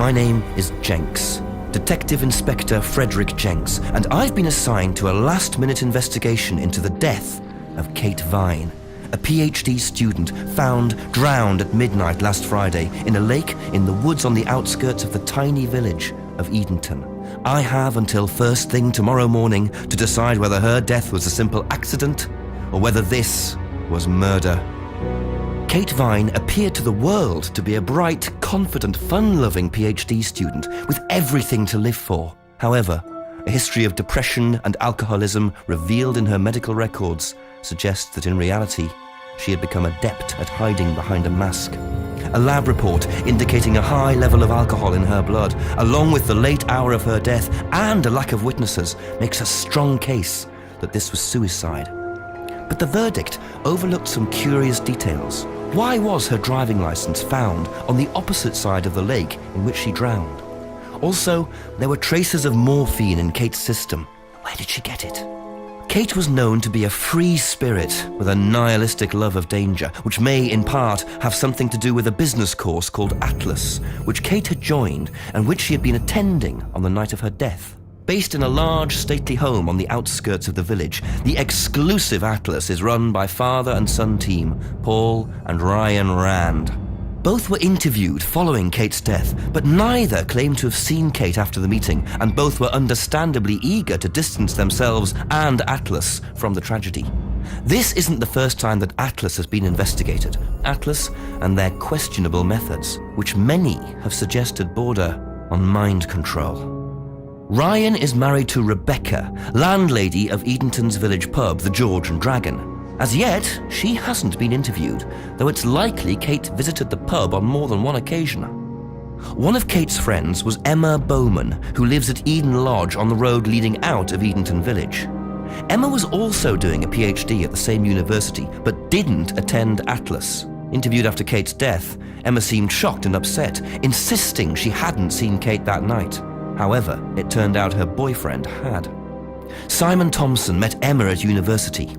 My name is Jenks, Detective Inspector Frederick Jenks, and I've been assigned to a last-minute investigation into the death of Kate Vine, a PhD student found drowned at midnight last Friday in a lake in the woods on the outskirts of the tiny village of Edenton. I have until first thing tomorrow morning to decide whether her death was a simple accident or whether this was murder. Kate Vine appeared to the world to be a bright, confident, fun-loving PhD student with everything to live for. However, a history of depression and alcoholism revealed in her medical records suggests that in reality, she had become adept at hiding behind a mask. A lab report indicating a high level of alcohol in her blood, along with the late hour of her death and a lack of witnesses, makes a strong case that this was suicide. But the verdict overlooked some curious details. Why was her driving license found on the opposite side of the lake in which she drowned? Also, there were traces of morphine in Kate's system. Where did she get it? Kate was known to be a free spirit with a nihilistic love of danger, which may, in part, have something to do with a business course called Atlas, which Kate had joined and which she had been attending on the night of her death. Based in a large, stately home on the outskirts of the village, the exclusive Atlas is run by father and son team, Paul and Ryan Rand. Both were interviewed following Kate's death, but neither claimed to have seen Kate after the meeting, and both were understandably eager to distance themselves and Atlas from the tragedy. This isn't the first time that Atlas has been investigated. Atlas and their questionable methods, which many have suggested border on mind control. Ryan is married to Rebecca, landlady of Edenton's village pub, the George and Dragon. As yet, she hasn't been interviewed, though it's likely Kate visited the pub on more than one occasion. One of Kate's friends was Emma Bowman, who lives at Eden Lodge on the road leading out of Edenton Village. Emma was also doing a PhD at the same university, but didn't attend Atlas. Interviewed after Kate's death, Emma seemed shocked and upset, insisting she hadn't seen Kate that night. However, it turned out her boyfriend had. Simon Thompson met Emma at university.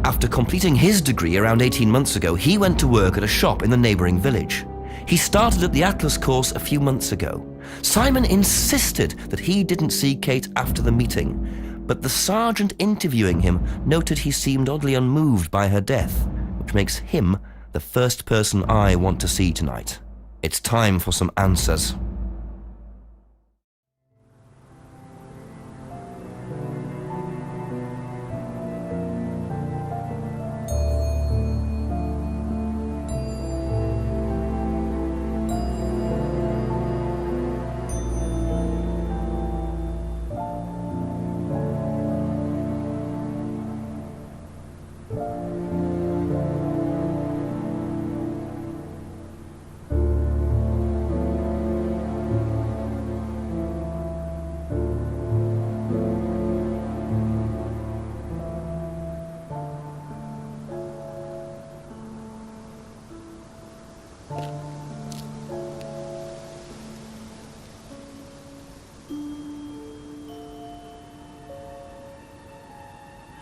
After completing his degree around 18 months ago, he went to work at a shop in the neighbouring village. He started at the Atlas course a few months ago. Simon insisted that he didn't see Kate after the meeting, but the sergeant interviewing him noted he seemed oddly unmoved by her death, which makes him the first person I want to see tonight. It's time for some answers.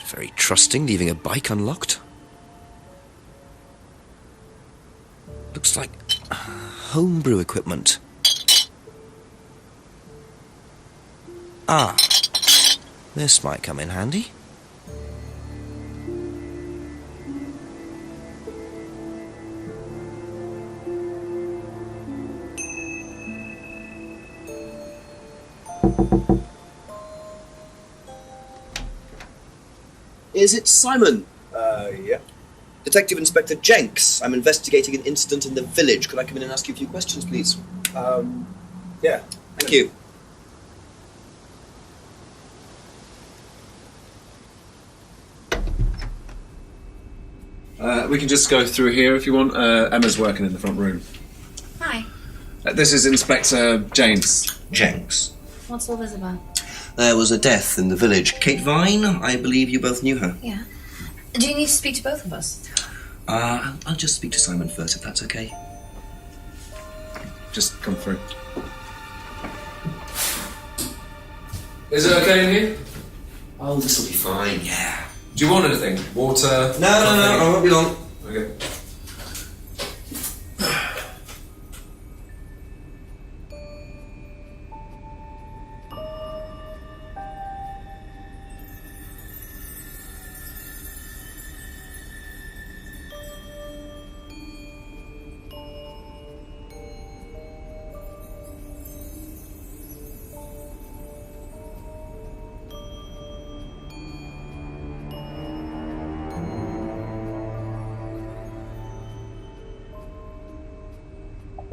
Very trusting, leaving a bike unlocked. Looks like homebrew equipment. Ah, this might come in handy. Is it Simon? Yeah. Detective Inspector Jenks. I'm investigating an incident in the village. Could I come in and ask you a few questions, please? Yeah. Thank you. We can just go through here if you want. Emma's working in the front room. Hi. This is Inspector James. Jenks. What's all this about? There was a death in the village. Kate Vine, I believe you both knew her. Yeah. Do you need to speak to both of us? I'll just speak to Simon first, if that's okay. Just come through. Is it okay in here? Oh, this will be fine, yeah. Do you want anything? Water? No, I won't be long. Okay.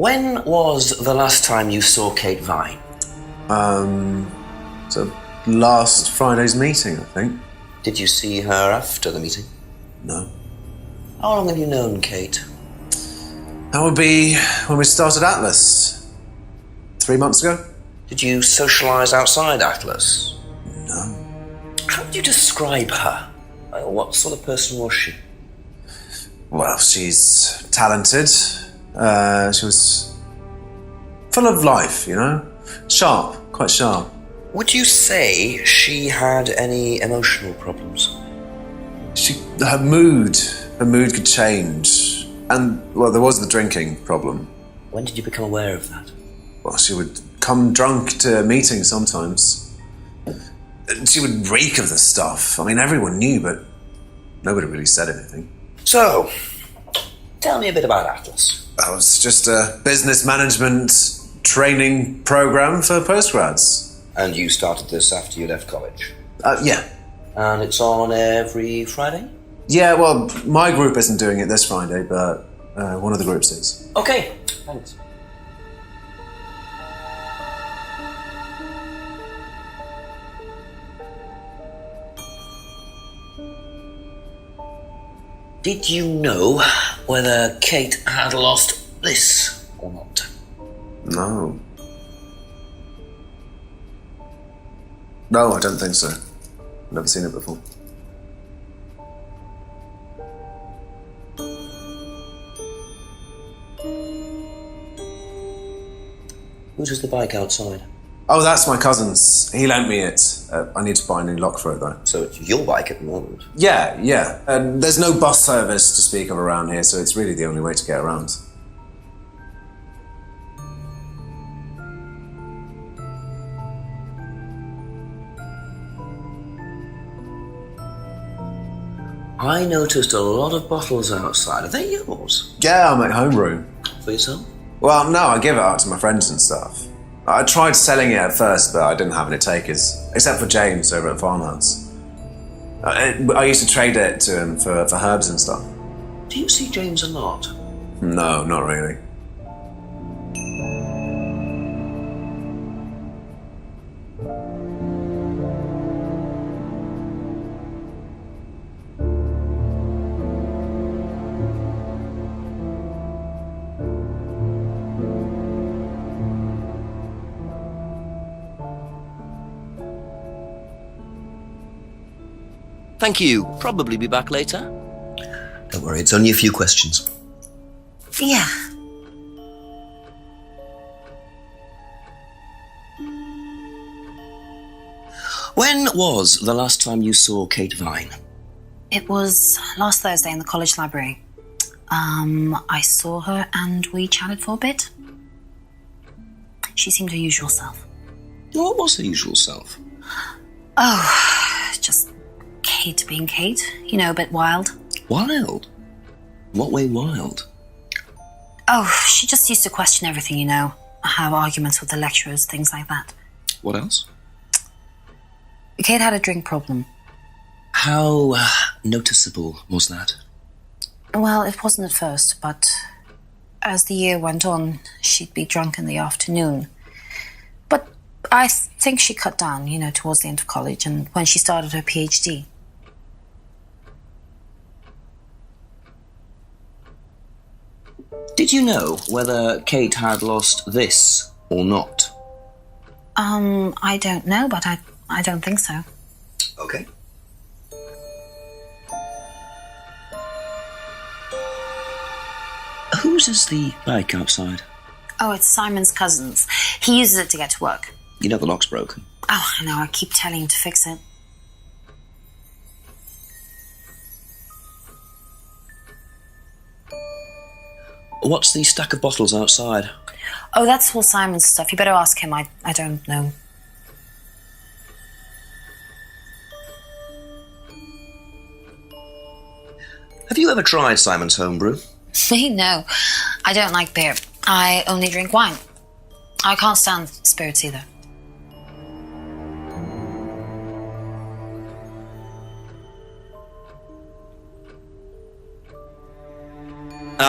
When was the last time you saw Kate Vine? So last Friday's meeting, I think. Did you see her after the meeting? No. How long have you known Kate? That would be when we started Atlas. 3 months ago? Did you socialise outside Atlas? No. How would you describe her? What sort of person was she? Well, she's talented. She was full of life, you know? Sharp, quite sharp. Would you say she had any emotional problems? Her mood could change. And, well, there was the drinking problem. When did you become aware of that? Well, she would come drunk to meetings sometimes. She would reek of the stuff. I mean, everyone knew, but nobody really said anything. So, tell me a bit about Atlas. Well, it's just a business management training program for postgrads. And you started this after you left college? Yeah. And it's on every Friday? Yeah, well, my group isn't doing it this Friday, but one of the groups is. Okay, thanks. Did you know whether Kate had lost this or not? No. No, I don't think so. Never seen it before. Whose was the bike outside? Oh, that's my cousin's. He lent me it. I need to buy a new lock for it, though. So it's your bike at the moment? Yeah. There's no bus service to speak of around here, so it's really the only way to get around. I noticed a lot of bottles outside. Are they yours? Yeah, I make homebrew. For yourself? Well, no, I give it out to my friends and stuff. I tried selling it at first, but I didn't have any takers, except for James over at Farmhouse. I used to trade it to him for herbs and stuff. Do you see James a lot? No, not really. Thank you. Probably be back later. Don't worry, it's only a few questions. Yeah. When was the last time you saw Kate Vine? It was last Thursday in the college library. I saw her and we chatted for a bit. She seemed her usual self. What was her usual self? Oh, just Kate being Kate. You know, a bit wild. Wild? What way wild? Oh, she just used to question everything, you know. Have arguments with the lecturers, things like that. What else? Kate had a drink problem. How noticeable was that? Well, it wasn't at first, but as the year went on, she'd be drunk in the afternoon. But I think she cut down, you know, towards the end of college and when she started her PhD. Did you know whether Kate had lost this or not? I don't know, but I don't think so. Okay. Whose is the bike outside? Oh, it's Simon's cousin's. He uses it to get to work. You know the lock's broken. Oh, I know, I keep telling him to fix it. What's the stack of bottles outside? Oh, that's all Simon's stuff. You better ask him. I don't know. Have you ever tried Simon's homebrew? Me? No. I don't like beer. I only drink wine. I can't stand spirits either.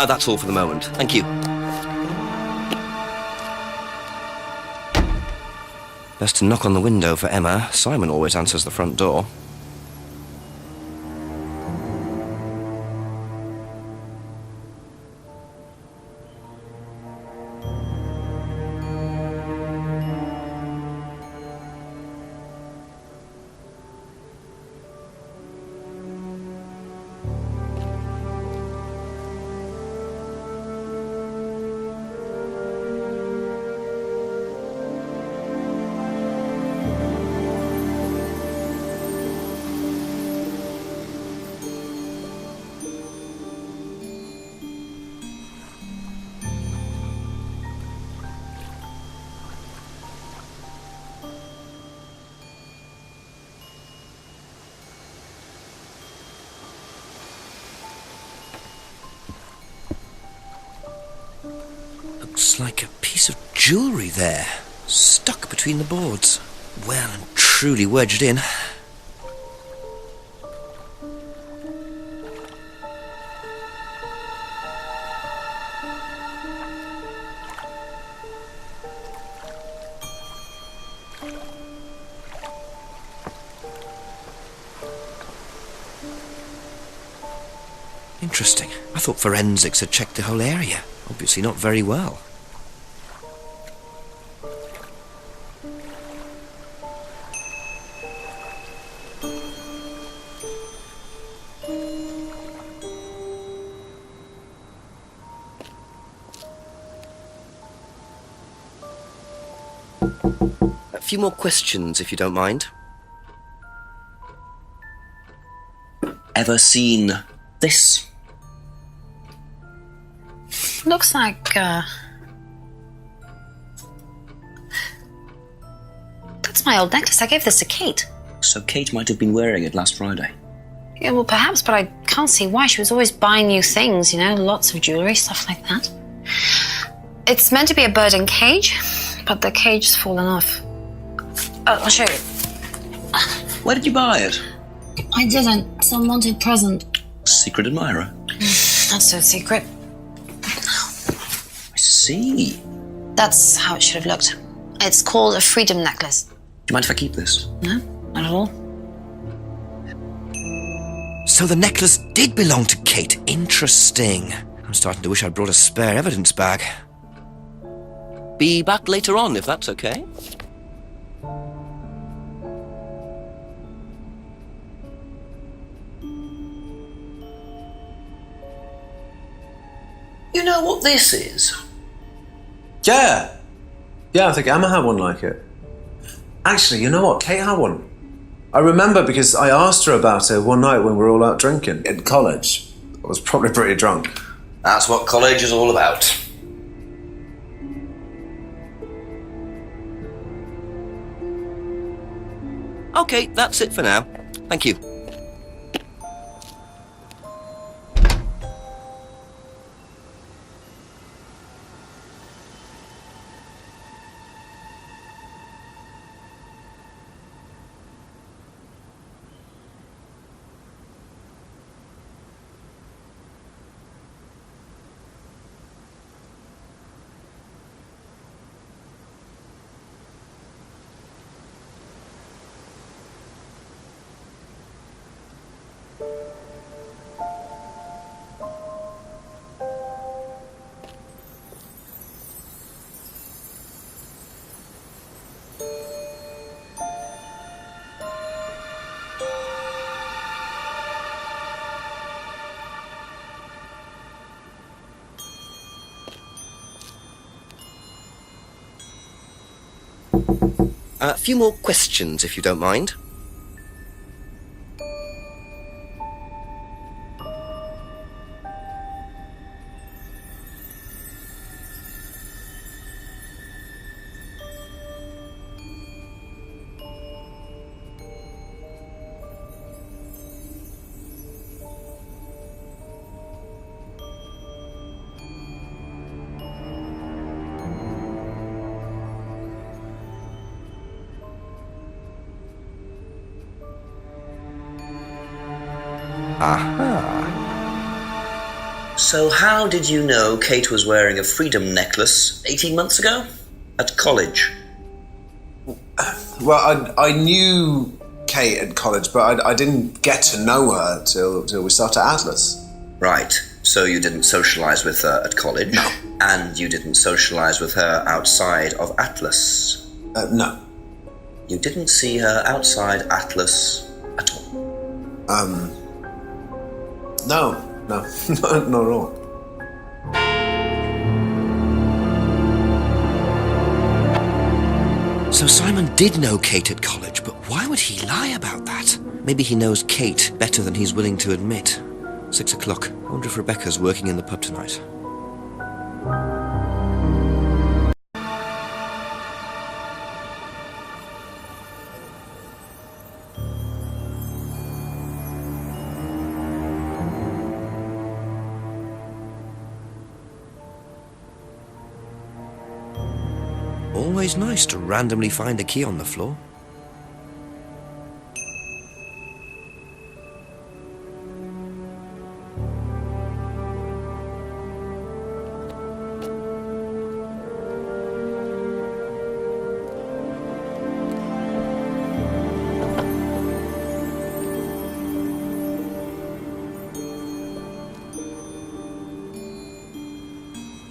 That's all for the moment. Thank you. Best to knock on the window for Emma. Simon always answers the front door. Looks like a piece of jewellery there, stuck between the boards. Well and truly wedged in. Interesting. I thought forensics had checked the whole area. Obviously not very well. A few more questions, if you don't mind. Ever seen this? Looks like, that's my old necklace. I gave this to Kate. So Kate might have been wearing it last Friday. Yeah, well, perhaps, but I can't see why. She was always buying new things, you know, lots of jewellery, stuff like that. It's meant to be a bird in cage, but the cage's fallen off. I'll show you. Where did you buy it? I didn't. Some wanted present. Secret admirer. Not so secret. I see. That's how it should have looked. It's called a freedom necklace. Do you mind if I keep this? No, not at all. So the necklace did belong to Kate. Interesting. I'm starting to wish I'd brought a spare evidence bag. Be back later on, if that's okay. You know what this is? Yeah, I think Emma had one like it. Actually, you know what? Kate had one. I remember because I asked her about it one night when we were all out drinking in college. I was probably pretty drunk. That's what college is all about. Okay, that's it for now. Thank you. A few more questions, if you don't mind. Aha. So how did you know Kate was wearing a freedom necklace 18 months ago? At college? Well, I knew Kate at college, but I didn't get to know her till we started Atlas. Right. So you didn't socialise with her at college? No. And you didn't socialise with her outside of Atlas? No. You didn't see her outside Atlas at all? No, not at all. So Simon did know Kate at college, but why would he lie about that? Maybe he knows Kate better than he's willing to admit. 6 o'clock. I wonder if Rebecca's working in the pub tonight. Always nice to randomly find a key on the floor.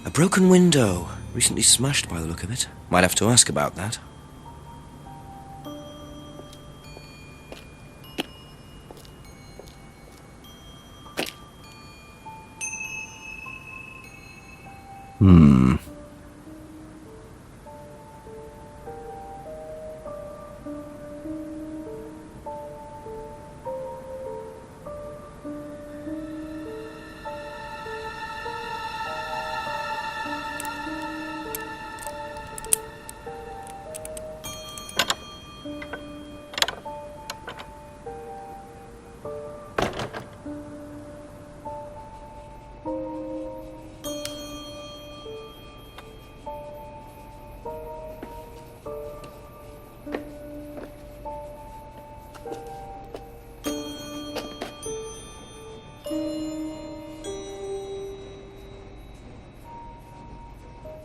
A broken window. Recently smashed by the look of it. Might have to ask about that.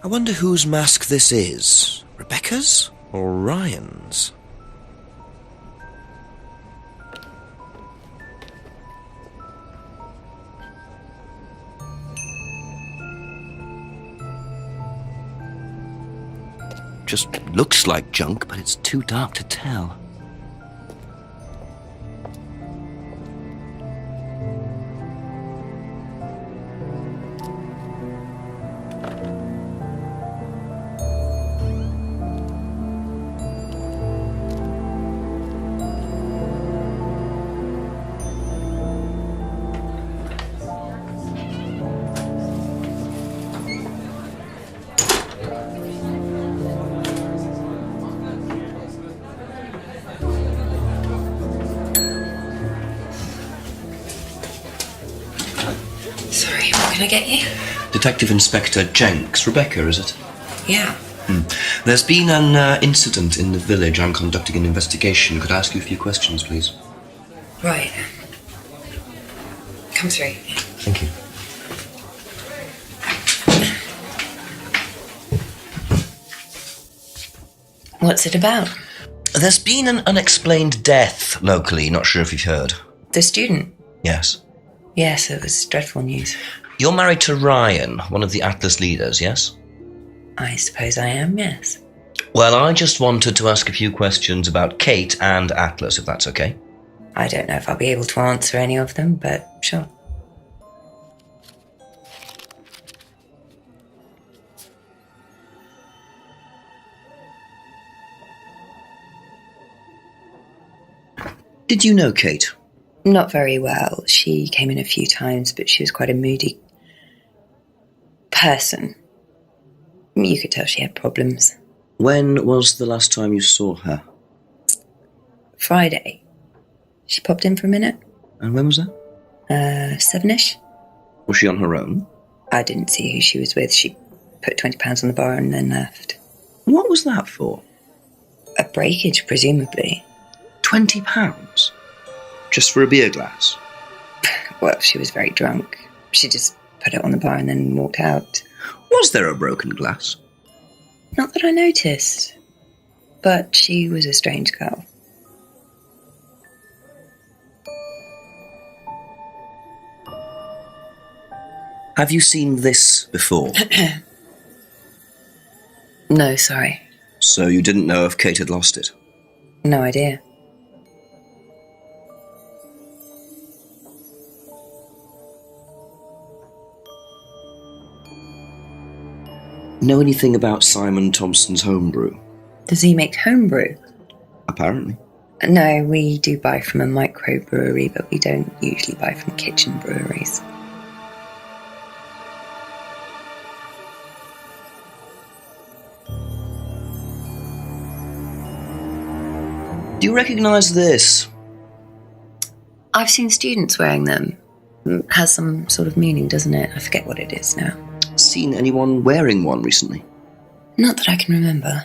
I wonder whose mask this is. Rebecca's or Ryan's? Just looks like junk, but it's too dark to tell. Sorry, what can I get you? Detective Inspector Jenks. Rebecca, is it? Yeah. There's been an incident in the village. I'm conducting an investigation. Could I ask you a few questions, please? Right. Come through. Thank you. What's it about? There's been an unexplained death locally. Not sure if you've heard. The student? Yes. Yes, it was dreadful news. You're married to Ryan, one of the Atlas leaders, yes? I suppose I am, yes. Well, I just wanted to ask a few questions about Kate and Atlas, if that's okay. I don't know if I'll be able to answer any of them, but sure. Did you know Kate? Not very well. She came in a few times, but she was quite a moody person. You could tell she had problems. When was the last time you saw her? Friday. She popped in for a minute. And when was that? 7-ish. Was she on her own? I didn't see who she was with. She put £20 on the bar and then left. What was that for? A breakage, presumably. £20? Just for a beer glass? Well, she was very drunk. She just put it on the bar and then walked out. Was there a broken glass? Not that I noticed. but she was a strange girl. Have you seen this before? No, sorry. So you didn't know if Kate had lost it? No idea. Know anything about Simon Thompson's homebrew? Does he make homebrew? Apparently. No, we do buy from a microbrewery, but we don't usually buy from kitchen breweries. Do you recognise this? I've seen students wearing them. Has some sort of meaning, doesn't it? I forget what it is now. Seen anyone wearing one recently? Not that I can remember.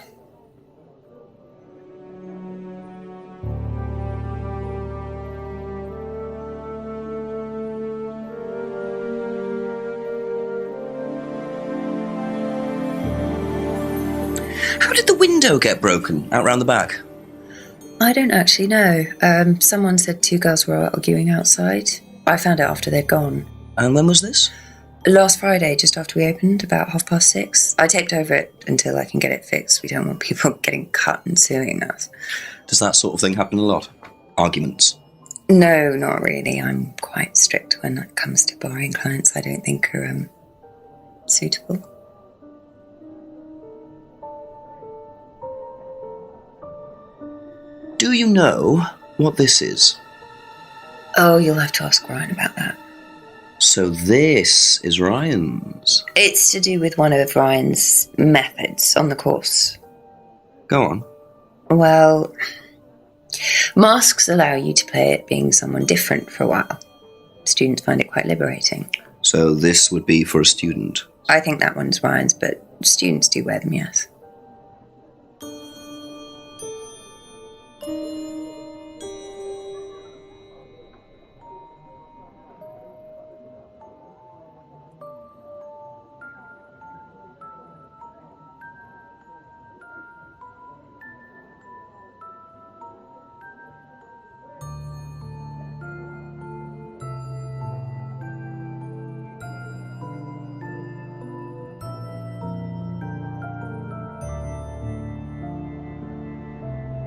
How did the window get broken out round the back? I don't actually know. Someone said 2 girls were arguing outside. I found out after they'd gone. And when was this? Last Friday, just after we opened, about 6:30. I taped over it until I can get it fixed. We don't want people getting cut and suing us. Does that sort of thing happen a lot? Arguments? No, not really. I'm quite strict when it comes to borrowing clients I don't think are suitable. Do you know what this is? Oh, you'll have to ask Ryan about that. So this is Ryan's. It's to do with one of Ryan's methods on the course. Go on. Well, masks allow you to play at being someone different for a while. Students find it quite liberating. So this would be for a student? I think that one's Ryan's, but students do wear them, yes.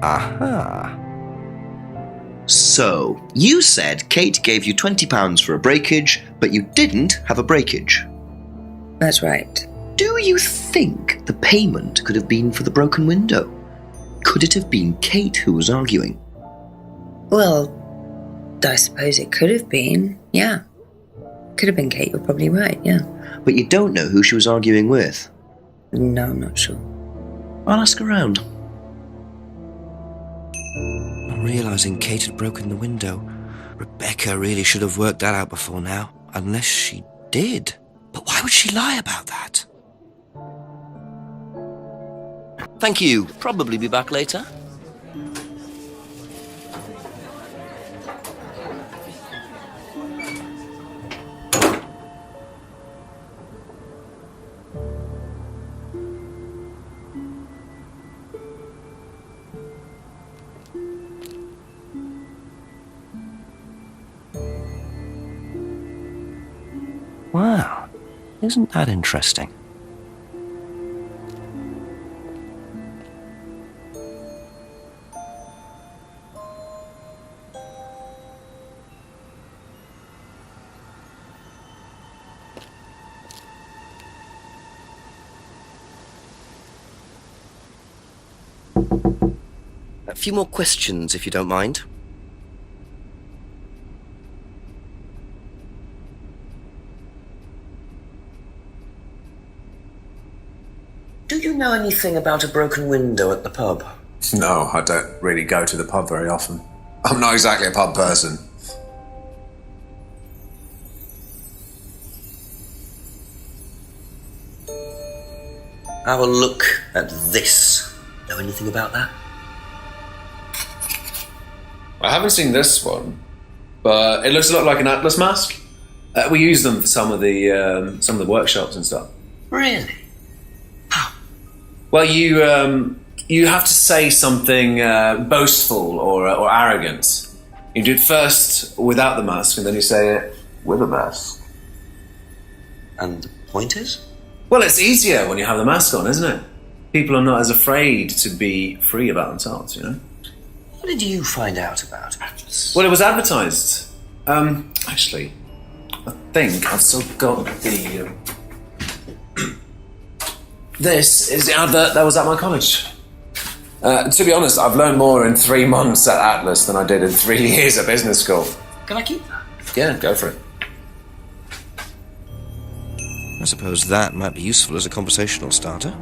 Aha. So, you said Kate gave you £20 for a breakage, but you didn't have a breakage. That's right. Do you think the payment could have been for the broken window? Could it have been Kate who was arguing? Well, I suppose it could have been, yeah. Could have been Kate, you're probably right, yeah. But you don't know who she was arguing with? No, I'm not sure. I'll ask around. Realising Kate had broken the window, Rebecca really should have worked that out before now, unless she did. But why would she lie about that? Thank you. Probably be back later. Wow, isn't that interesting? A few more questions, if you don't mind. Do you know anything about a broken window at the pub? No, I don't really go to the pub very often. I'm not exactly a pub person. Have a look at this. Know anything about that? I haven't seen this one, but it looks a lot like an Atlas mask. We use them for some of the workshops and stuff. Really? Well, you you have to say something boastful or arrogant. You do it first without the mask, and then you say it with a mask. And the point is? Well, it's easier when you have the mask on, isn't it? People are not as afraid to be free about themselves, you know? What did you find out about Atlas? Well, it was advertised. Actually, I think I've still got the... This is the advert that was at my college. To be honest, I've learned more in 3 months at Atlas than I did in 3 years at business school. Can I keep that? Yeah, go for it. I suppose that might be useful as a conversational starter.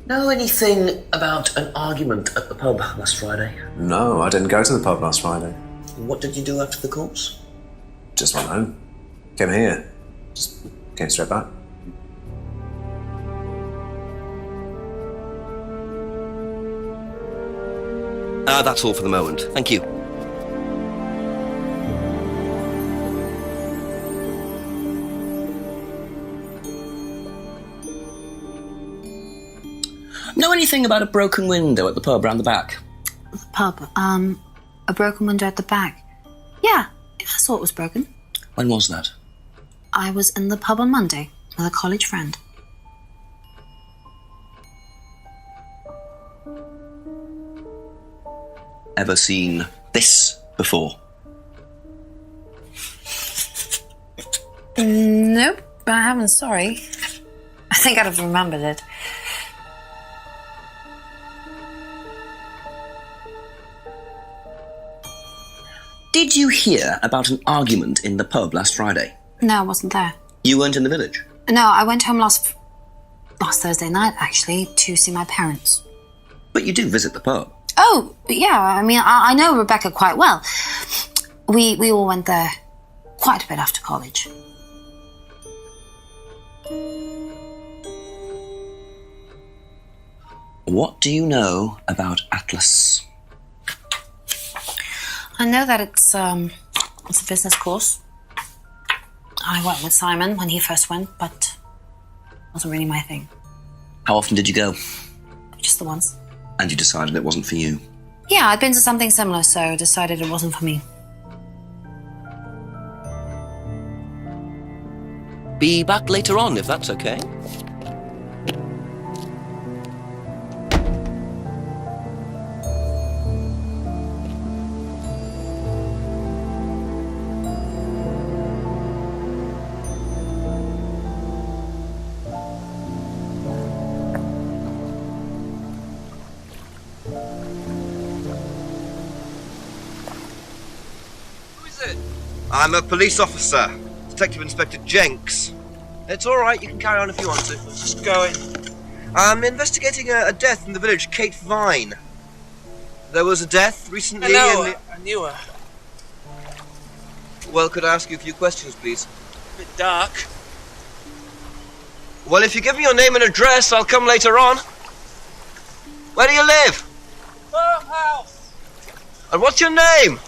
Know anything about an argument at the pub last Friday? No, I didn't go to the pub last Friday. What did you do after the corpse? Just went home. Came here. Just came straight back. That's all for the moment. Thank you. Know anything about a broken window at the pub round the back? The pub, a broken window at the back. Yeah, I saw it was broken. When was that? I was in the pub on Monday with a college friend. Ever seen this before? Nope, I haven't, sorry. I think I'd have remembered it. Did you hear about an argument in the pub last Friday? No, I wasn't there. You weren't in the village? No, I went home last Thursday night, actually, to see my parents. But you do visit the pub? Oh, yeah, I mean, I know Rebecca quite well. We all went there quite a bit after college. What do you know about Atlas? I know that it's a business course. I went with Simon when he first went, but it wasn't really my thing. How often did you go? Just the once. And you decided it wasn't for you? Yeah, I'd been to something similar, so decided it wasn't for me. Be back later on, if that's okay. I'm a police officer, Detective Inspector Jenks. It's all right, you can carry on if you want to. Let's just go in. I'm investigating a death in the village, Kate Vine. There was a death recently I knew her. Well, could I ask you a few questions, please? A bit dark. Well, if you give me your name and address, I'll come later on. Where do you live? Farmhouse. And what's your name?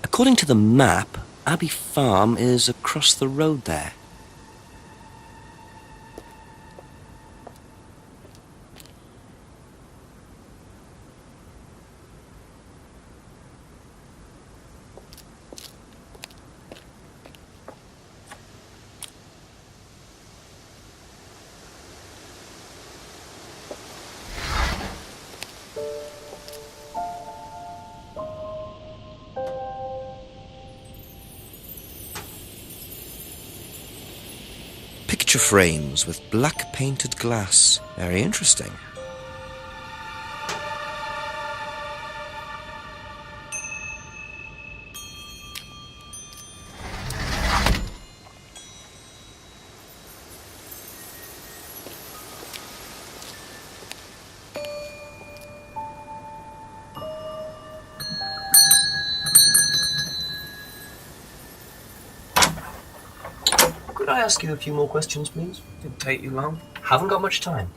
According to the map, Abbey Farm is across the road there. Picture frames with black painted glass. Very interesting. Could I ask you a few more questions, please? Didn't take you long. Haven't got much time.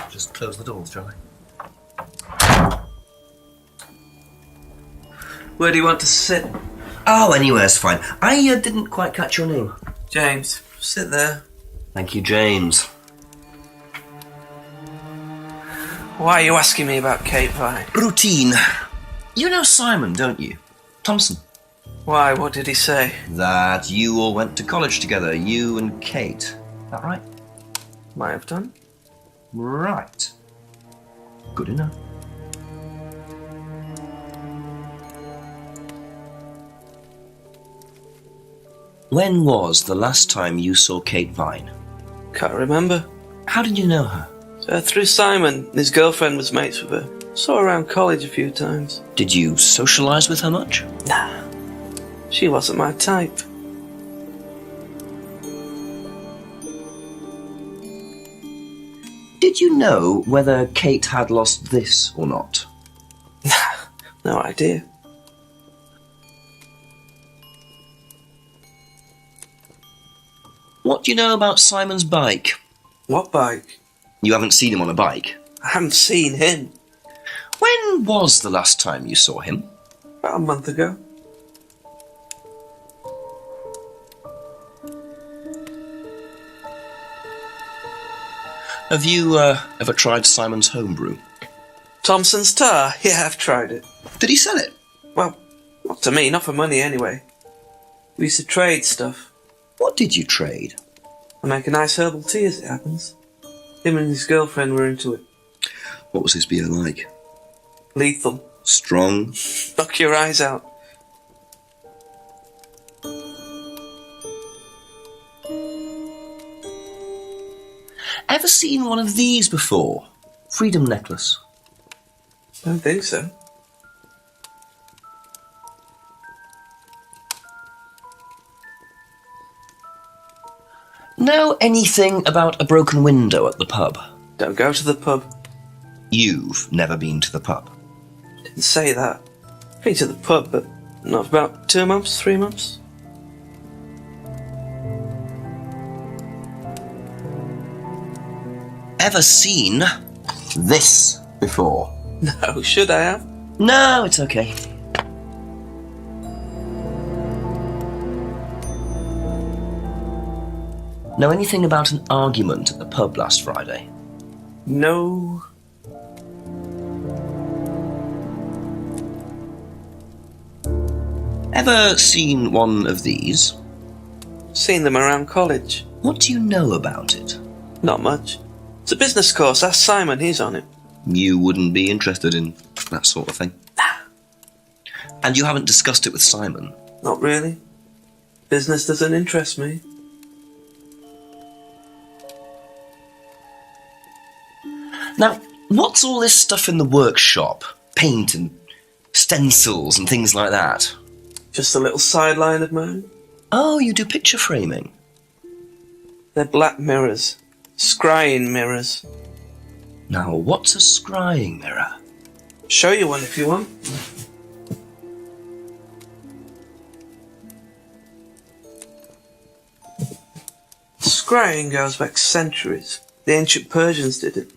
Just close the doors, shall I? Where do you want to sit? Oh, anywhere's fine. I didn't quite catch your name. James, sit there. Thank you, James. Why are you asking me about Kate Vine? Routine. You know Simon, don't you? Thompson. Why? What did he say? That you all went to college together, you and Kate. Is that right? Might have done. Right. Good enough. When was the last time you saw Kate Vine? Can't remember. How did you know her? Through Simon. His girlfriend was mates with her. Saw her around college a few times. Did you socialise with her much? Nah. She wasn't my type. Did you know whether Kate had lost this or not? No idea. What do you know about Simon's bike? What bike? You haven't seen him on a bike. I haven't seen him. When was the last time you saw him? About a month ago. Have you ever tried Simon's homebrew? Thompson's tar? Yeah, I've tried it. Did he sell it? Well, not to me, not for money anyway. We used to trade stuff. What did you trade? I make a nice herbal tea as it happens. Him and his girlfriend were into it. What was his beer like? Lethal. Strong? Knock your eyes out. Ever seen one of these before? Freedom necklace. Don't think so. Know anything about a broken window at the pub? Don't go to the pub. You've never been to the pub. Didn't say that. Been to the pub, but not for about 2 months, 3 months. Ever seen this before? No, should I have? No, it's okay. Know anything about an argument at the pub last Friday? No. Ever seen one of these? Seen them around college. What do you know about it? Not much. It's a business course. Ask Simon, he's on it. You wouldn't be interested in that sort of thing. And you haven't discussed it with Simon? Not really. Business doesn't interest me. Now, what's all this stuff in the workshop? Paint and stencils and things like that? Just a little sideline of mine. Oh, you do picture framing? They're black mirrors. Scrying mirrors. Now, what's a scrying mirror? Show you one if you want. Scrying goes back centuries. The ancient Persians did it.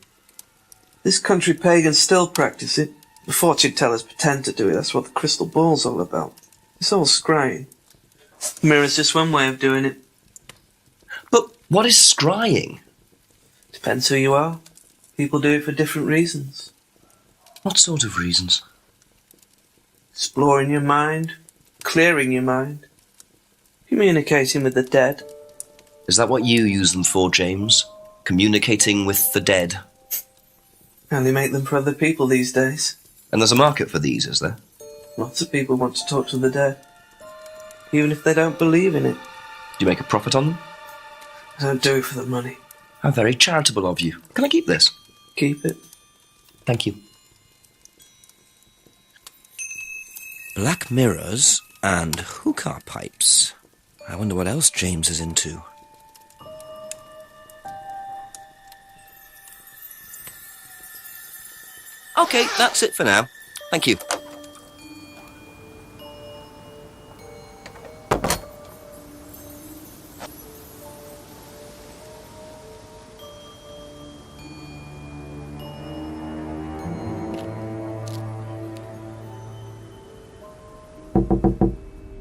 This country pagans still practice it. The fortune tellers pretend to do it. That's what the crystal ball's all about. It's all scrying. Mirror's just one way of doing it. But what is scrying? Depends who you are. People do it for different reasons. What sort of reasons? Exploring your mind, clearing your mind, communicating with the dead. Is that what you use them for, James? Communicating with the dead? And they make them for other people these days. And there's a market for these, is there? Lots of people want to talk to the dead, even if they don't believe in it. Do you make a profit on them? I don't do it for the money. How very charitable of you. Can I keep this? Keep it. Thank you. Black mirrors and hookah pipes. I wonder what else James is into. Okay, that's it for now. Thank you.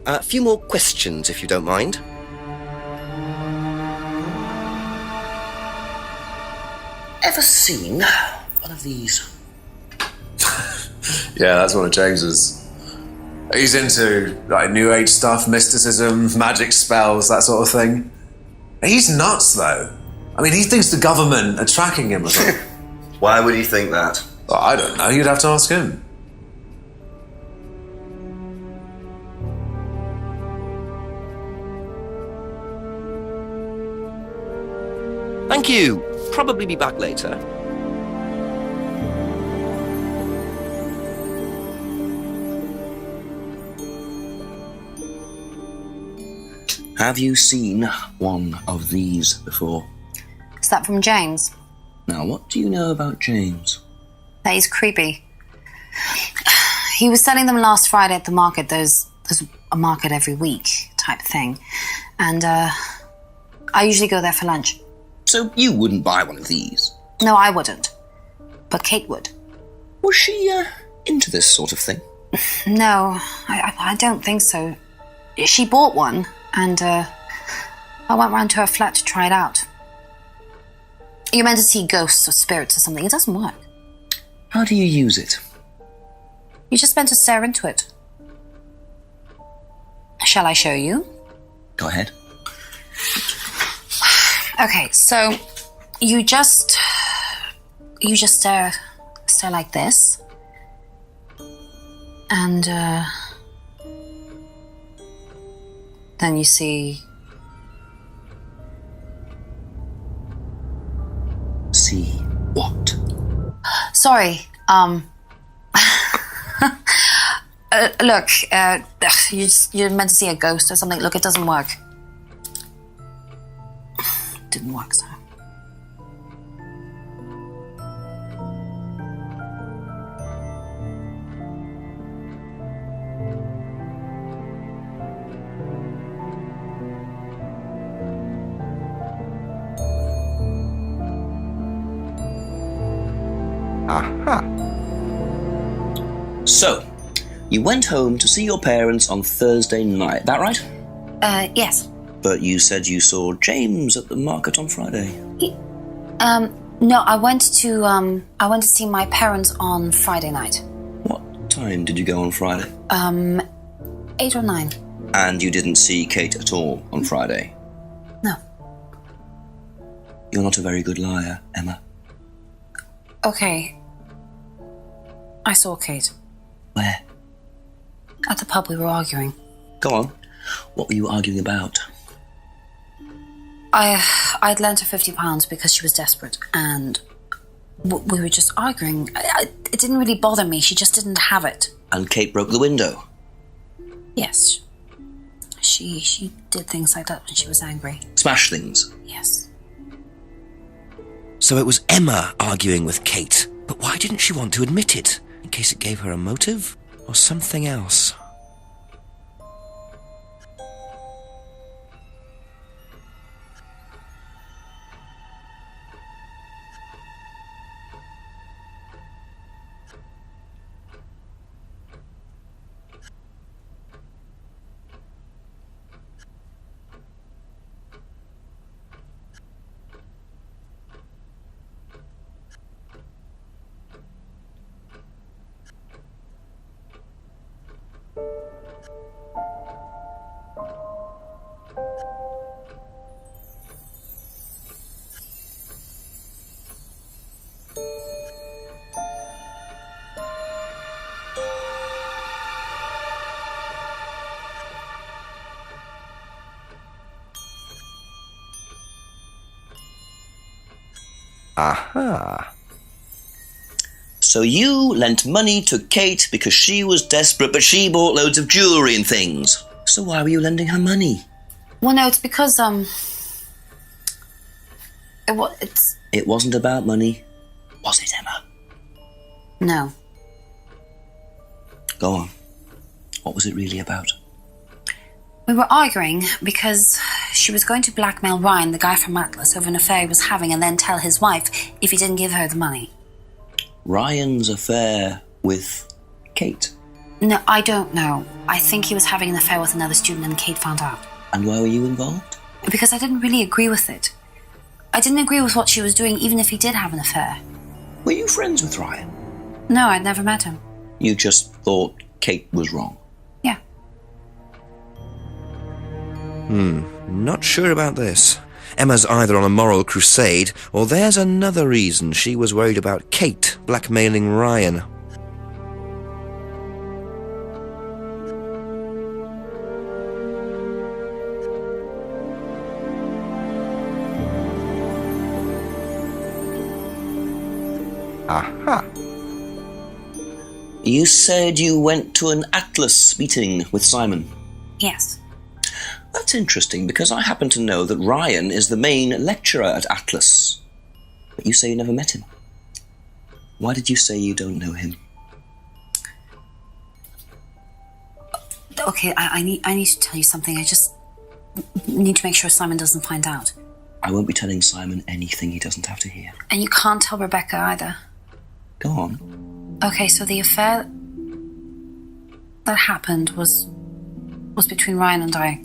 A few more questions, if you don't mind. Ever seen one of these? Yeah, that's one of James's. He's into like New Age stuff, mysticism, magic spells, that sort of thing. He's nuts, though. I mean, he thinks the government are tracking him or something. Why would you think that? Well, I don't know. You'd have to ask him. Thank you. Probably be back later. Have you seen one of these before? Is that from James? Now, what do you know about James? That he's creepy. He was selling them last Friday at the market. There's a market every week type thing. And I usually go there for lunch. So you wouldn't buy one of these? No, I wouldn't. But Kate would. Was she into this sort of thing? No, I don't think so. She bought one, and I went round to her flat to try it out. You're meant to see ghosts or spirits or something. It doesn't work. How do you use it? You're just meant to stare into it. Shall I show you? Go ahead. Okay, so you just stare like this, and then you see. See what? Sorry. Look, you're meant to see a ghost or something. Look, it doesn't work. Didn't work, so. Aha. So, you went home to see your parents on Thursday night, that right? Yes. But you said you saw James at the market on Friday. No, I went to see my parents on Friday night. What time did you go on Friday? 8 or 9. And you didn't see Kate at all on Friday? No. You're not a very good liar, Emma. Okay. I saw Kate. Where? At the pub. We were arguing. Go on. What were you arguing about? I'd lent her £50 because she was desperate, and we were just arguing. It didn't really bother me. She just didn't have it. And Kate broke the window? Yes. She did things like that when she was angry. Smash things? Yes. So it was Emma arguing with Kate. But why didn't she want to admit it? In case it gave her a motive? Or something else? Aha. So you lent money to Kate because she was desperate, but she bought loads of jewellery and things. So why were you lending her money? Well, no, it's because, It wasn't about money, was it, Emma? No. Go on. What was it really about? We were arguing because she was going to blackmail Ryan, the guy from Atlas, over an affair he was having, and then tell his wife if he didn't give her the money. Ryan's affair with Kate? No, I don't know. I think he was having an affair with another student and Kate found out. And why were you involved? Because I didn't really agree with it. I didn't agree with what she was doing, even if he did have an affair. Were you friends with Ryan? No, I'd never met him. You just thought Kate was wrong? Yeah. Not sure about this. Emma's either on a moral crusade, or there's another reason she was worried about Kate blackmailing Ryan. Aha! You said you went to an Atlas meeting with Simon. Yes. That's interesting, because I happen to know that Ryan is the main lecturer at Atlas. But you say you never met him. Why did you say you don't know him? Okay, I need to tell you something. I just need to make sure Simon doesn't find out. I won't be telling Simon anything he doesn't have to hear. And you can't tell Rebecca either. Go on. Okay, so the affair that happened was between Ryan and I.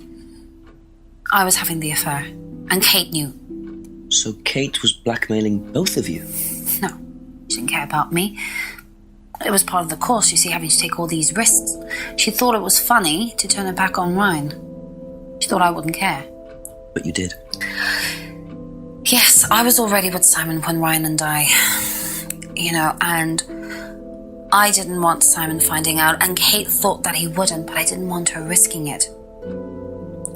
I was having the affair, and Kate knew. So Kate was blackmailing both of you? No, she didn't care about me. It was part of the course, you see, having to take all these risks. She thought it was funny to turn her back on Ryan. She thought I wouldn't care. But you did. Yes, I was already with Simon when Ryan and I... and I didn't want Simon finding out, and Kate thought that he wouldn't, but I didn't want her risking it.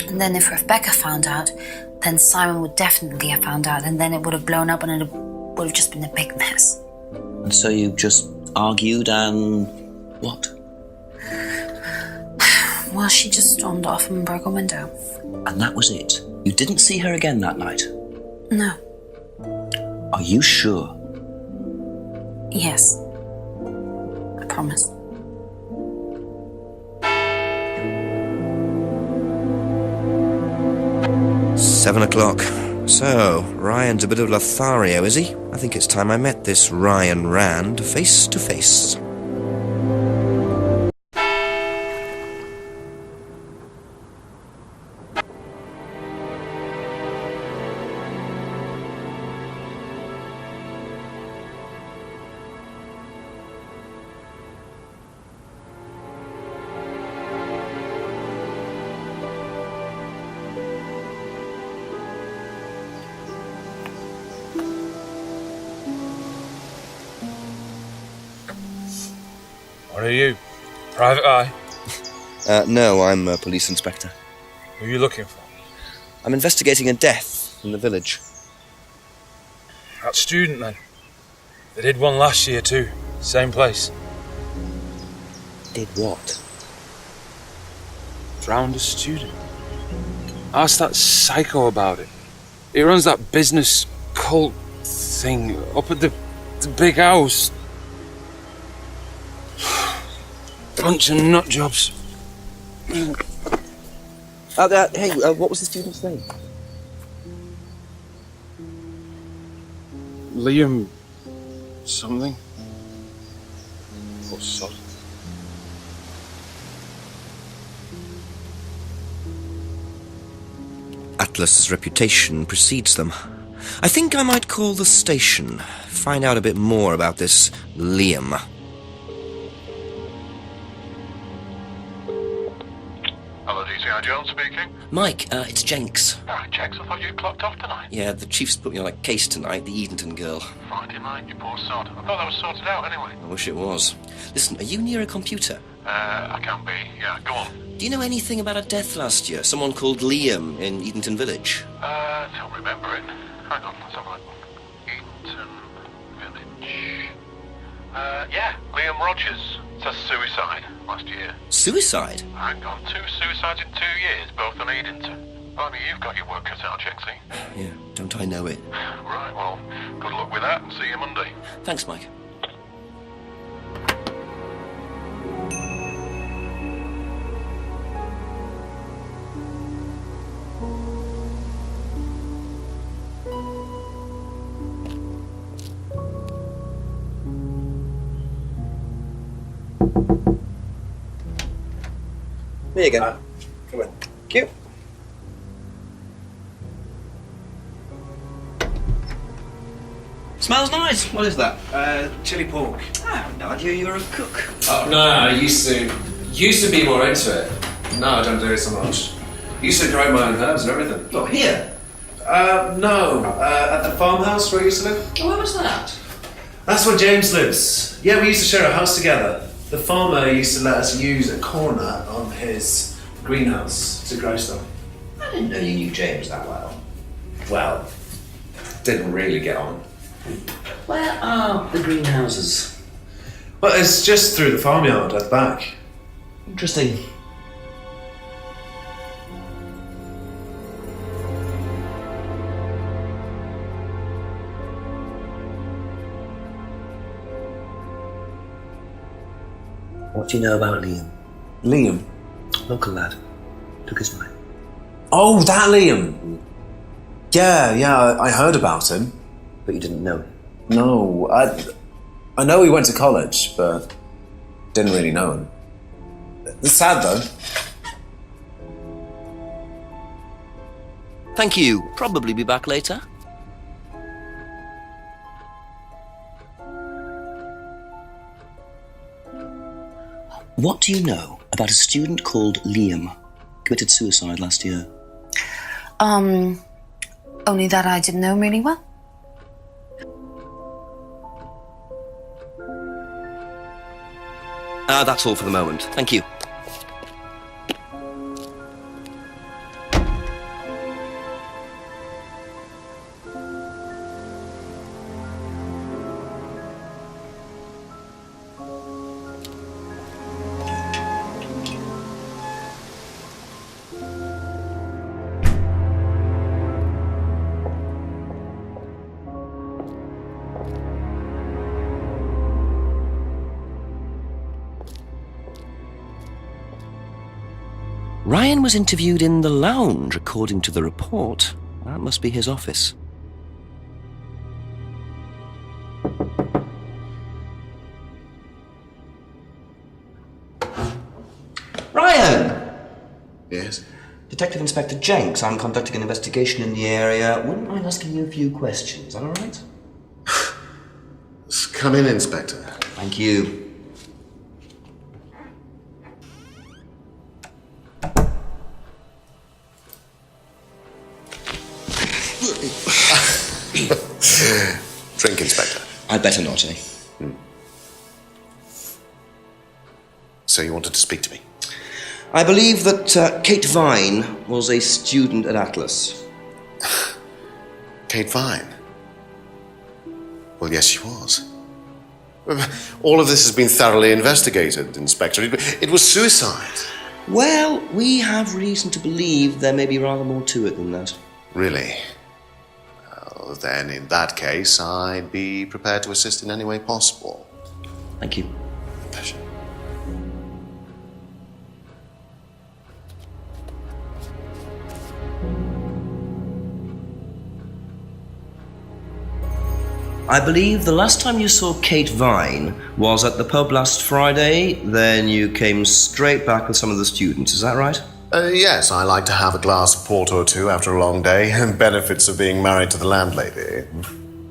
And then if Rebecca found out, then Simon would definitely have found out, and then it would have blown up and it would have just been a big mess. And so you just argued and... what? Well, she just stormed off and broke a window. And that was it? You didn't see her again that night? No. Are you sure? Yes. I promise. Seven o'clock. So, Ryan's a bit of Lothario, is he? I think it's time I met this Ryan Rand face to face. What are you? Private eye? No, I'm a police inspector. Who are you looking for? I'm investigating a death in the village. That student, then. They did one last year, too. Same place. Did what? Drowned a student. Ask that psycho about it. He runs that business cult thing up at the big house. Bunch of nut jobs. Hey, what was the student's name? Liam... something? Poor sod. Atlas's reputation precedes them. I think I might call the station, find out a bit more about this Liam. Hello, DCI Jones speaking. Mike, it's Jenks. Ah, Jenks, I thought you'd clocked off tonight. Yeah, the chief's put me on a case tonight, the Edenton girl. Friday night, you poor sod. I thought that was sorted out anyway. I wish it was. Listen, are you near a computer? I can be. Yeah, go on. Do you know anything about a death last year? Someone called Liam in Edenton Village? Don't remember it. Hang on, let's have a look. Edenton Village. Yeah, Liam Rogers. Says suicide last year. Suicide? Hang on, 2 suicides in 2 years, both on Edenton. Blimey, you've got your work cut out, Jenksy. Yeah, don't I know it. Right, well, good luck with that and see you Monday. Thanks, Mike. Here you go. Come on. Thank you. Smells nice. What is that? Chili pork. I have no idea you're a cook. Oh, no, I used to be more into it. No, I don't do it so much. Used to grow my own herbs and everything. Oh, here? No, at the farmhouse where I used to live. Oh, where was that? That's where James lives. Yeah, we used to share a house together. The farmer used to let us use a corner of his greenhouse to grow stuff. I didn't know you knew James that well. Well, didn't really get on. Where are the greenhouses? Well, it's just through the farmyard at the back. Interesting. What do you know about Liam? Liam? Local lad. Took his life. Oh, that Liam! Yeah, I heard about him. But you didn't know him? No, I know he went to college, but didn't really know him. It's sad, though. Thank you. Probably be back later. What do you know about a student called Liam? Committed suicide last year. Only that I didn't know him really well. That's all for the moment. Thank you. Ryan was interviewed in the lounge, according to the report. That must be his office. Ryan! Yes? Detective Inspector Jenks. I'm conducting an investigation in the area. Wouldn't mind asking you a few questions. Is that all right? Come in, Inspector. Thank you. Drink, Inspector. I'd better not, eh? So you wanted to speak to me? I believe that Kate Vine was a student at Atlas. Kate Vine? Well, yes, she was. All of this has been thoroughly investigated, Inspector. It was suicide. Well, we have reason to believe there may be rather more to it than that. Really? Well, then, in that case, I'd be prepared to assist in any way possible. Thank you. Pleasure. I believe the last time you saw Kate Vine was at the pub last Friday, then you came straight back with some of the students, is that right? Yes, I like to have a glass of port or two after a long day, and benefits of being married to the landlady.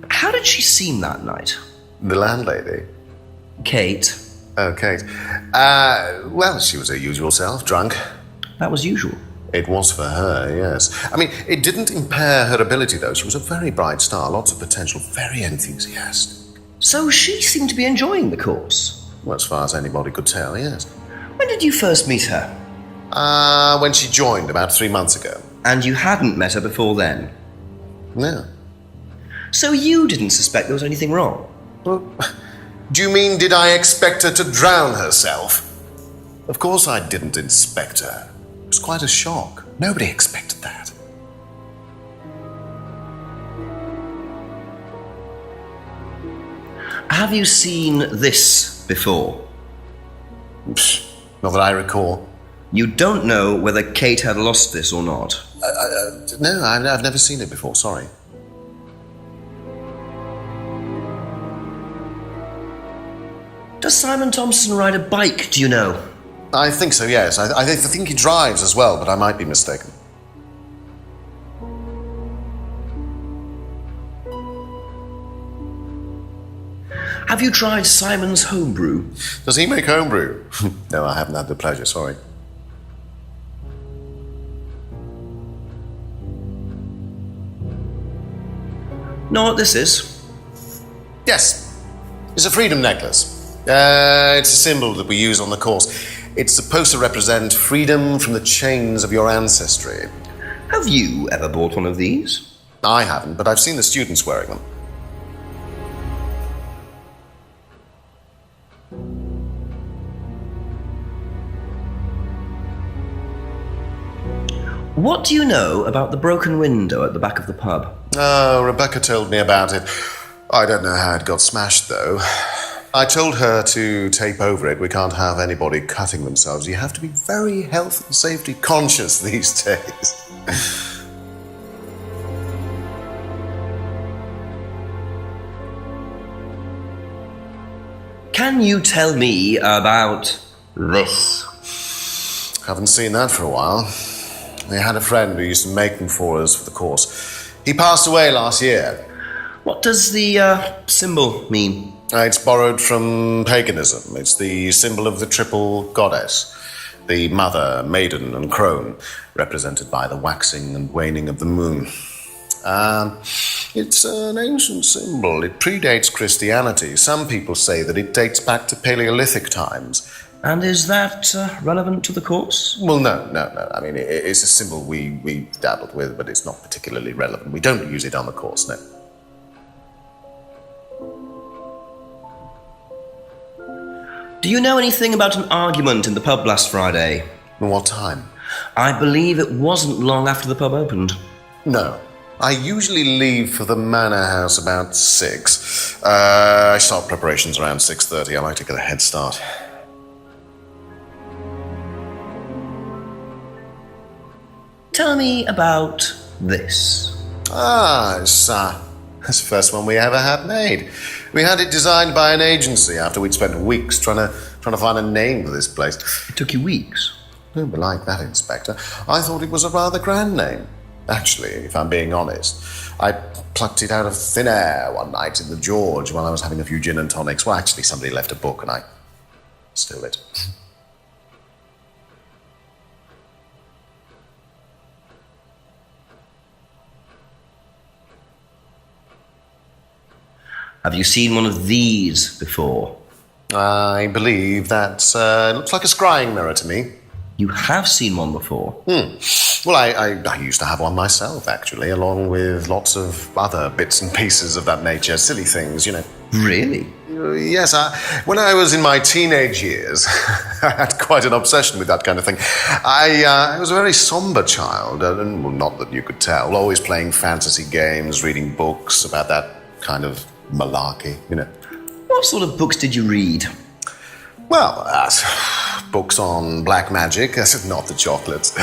How did she seem that night? The landlady? Kate. Oh, Kate. Well, she was her usual self, drunk. That was usual. It was for her, yes. I mean, it didn't impair her ability, though. She was a very bright star, lots of potential, very enthusiastic. So she seemed to be enjoying the course? Well, as far as anybody could tell, yes. When did you first meet her? When she joined, about 3 months ago. And you hadn't met her before then? No. So you didn't suspect there was anything wrong? Well, do you mean, did I expect her to drown herself? Of course I didn't inspect her. It was quite a shock. Nobody expected that. Have you seen this before? Not that I recall. You don't know whether Kate had lost this or not? No, I've never seen it before, sorry. Does Simon Thompson ride a bike, do you know? I think so, yes. I think he drives as well, but I might be mistaken. Have you tried Simon's homebrew? Does he make homebrew? No, I haven't had the pleasure, sorry. Know what this is? Yes. It's a freedom necklace. It's a symbol that we use on the course. It's supposed to represent freedom from the chains of your ancestry. Have you ever bought one of these? I haven't, but I've seen the students wearing them. What do you know about the broken window at the back of the pub? Oh, Rebecca told me about it. I don't know how it got smashed, though. I told her to tape over it. We can't have anybody cutting themselves. You have to be very health and safety conscious these days. Can you tell me about this? Haven't seen that for a while. We had a friend who used to make them for us for the course. He passed away last year. What does the symbol mean? It's borrowed from paganism. It's the symbol of the triple goddess, the mother, maiden, and crone, represented by the waxing and waning of the moon. It's an ancient symbol. It predates Christianity. Some people say that it dates back to Paleolithic times. And is that relevant to the course? Well, no. I mean, it's a symbol we dabbled with, but it's not particularly relevant. We don't use it on the course, no. Do you know anything about an argument in the pub last Friday? What time? I believe it wasn't long after the pub opened. No. I usually leave for the manor house about 6. I start preparations around 6:30. I like to get a head start. Tell me about this. It's the first one we ever had made. We had it designed by an agency after we'd spent weeks trying to find a name for this place. It took you weeks? Don't be like that, Inspector. I thought it was a rather grand name. Actually, if I'm being honest, I plucked it out of thin air one night in the George while I was having a few gin and tonics. Well, actually, somebody left a book and I stole it. Have you seen one of these before? I believe that looks like a scrying mirror to me. You have seen one before? Well, I used to have one myself, actually, along with lots of other bits and pieces of that nature. Silly things, you know. Really? Yes, when I was in my teenage years, I had quite an obsession with that kind of thing. I was a very somber child, and well, not that you could tell, always playing fantasy games, reading books about that kind of malarkey, you know. What sort of books did you read? Well, books on black magic, not the chocolates,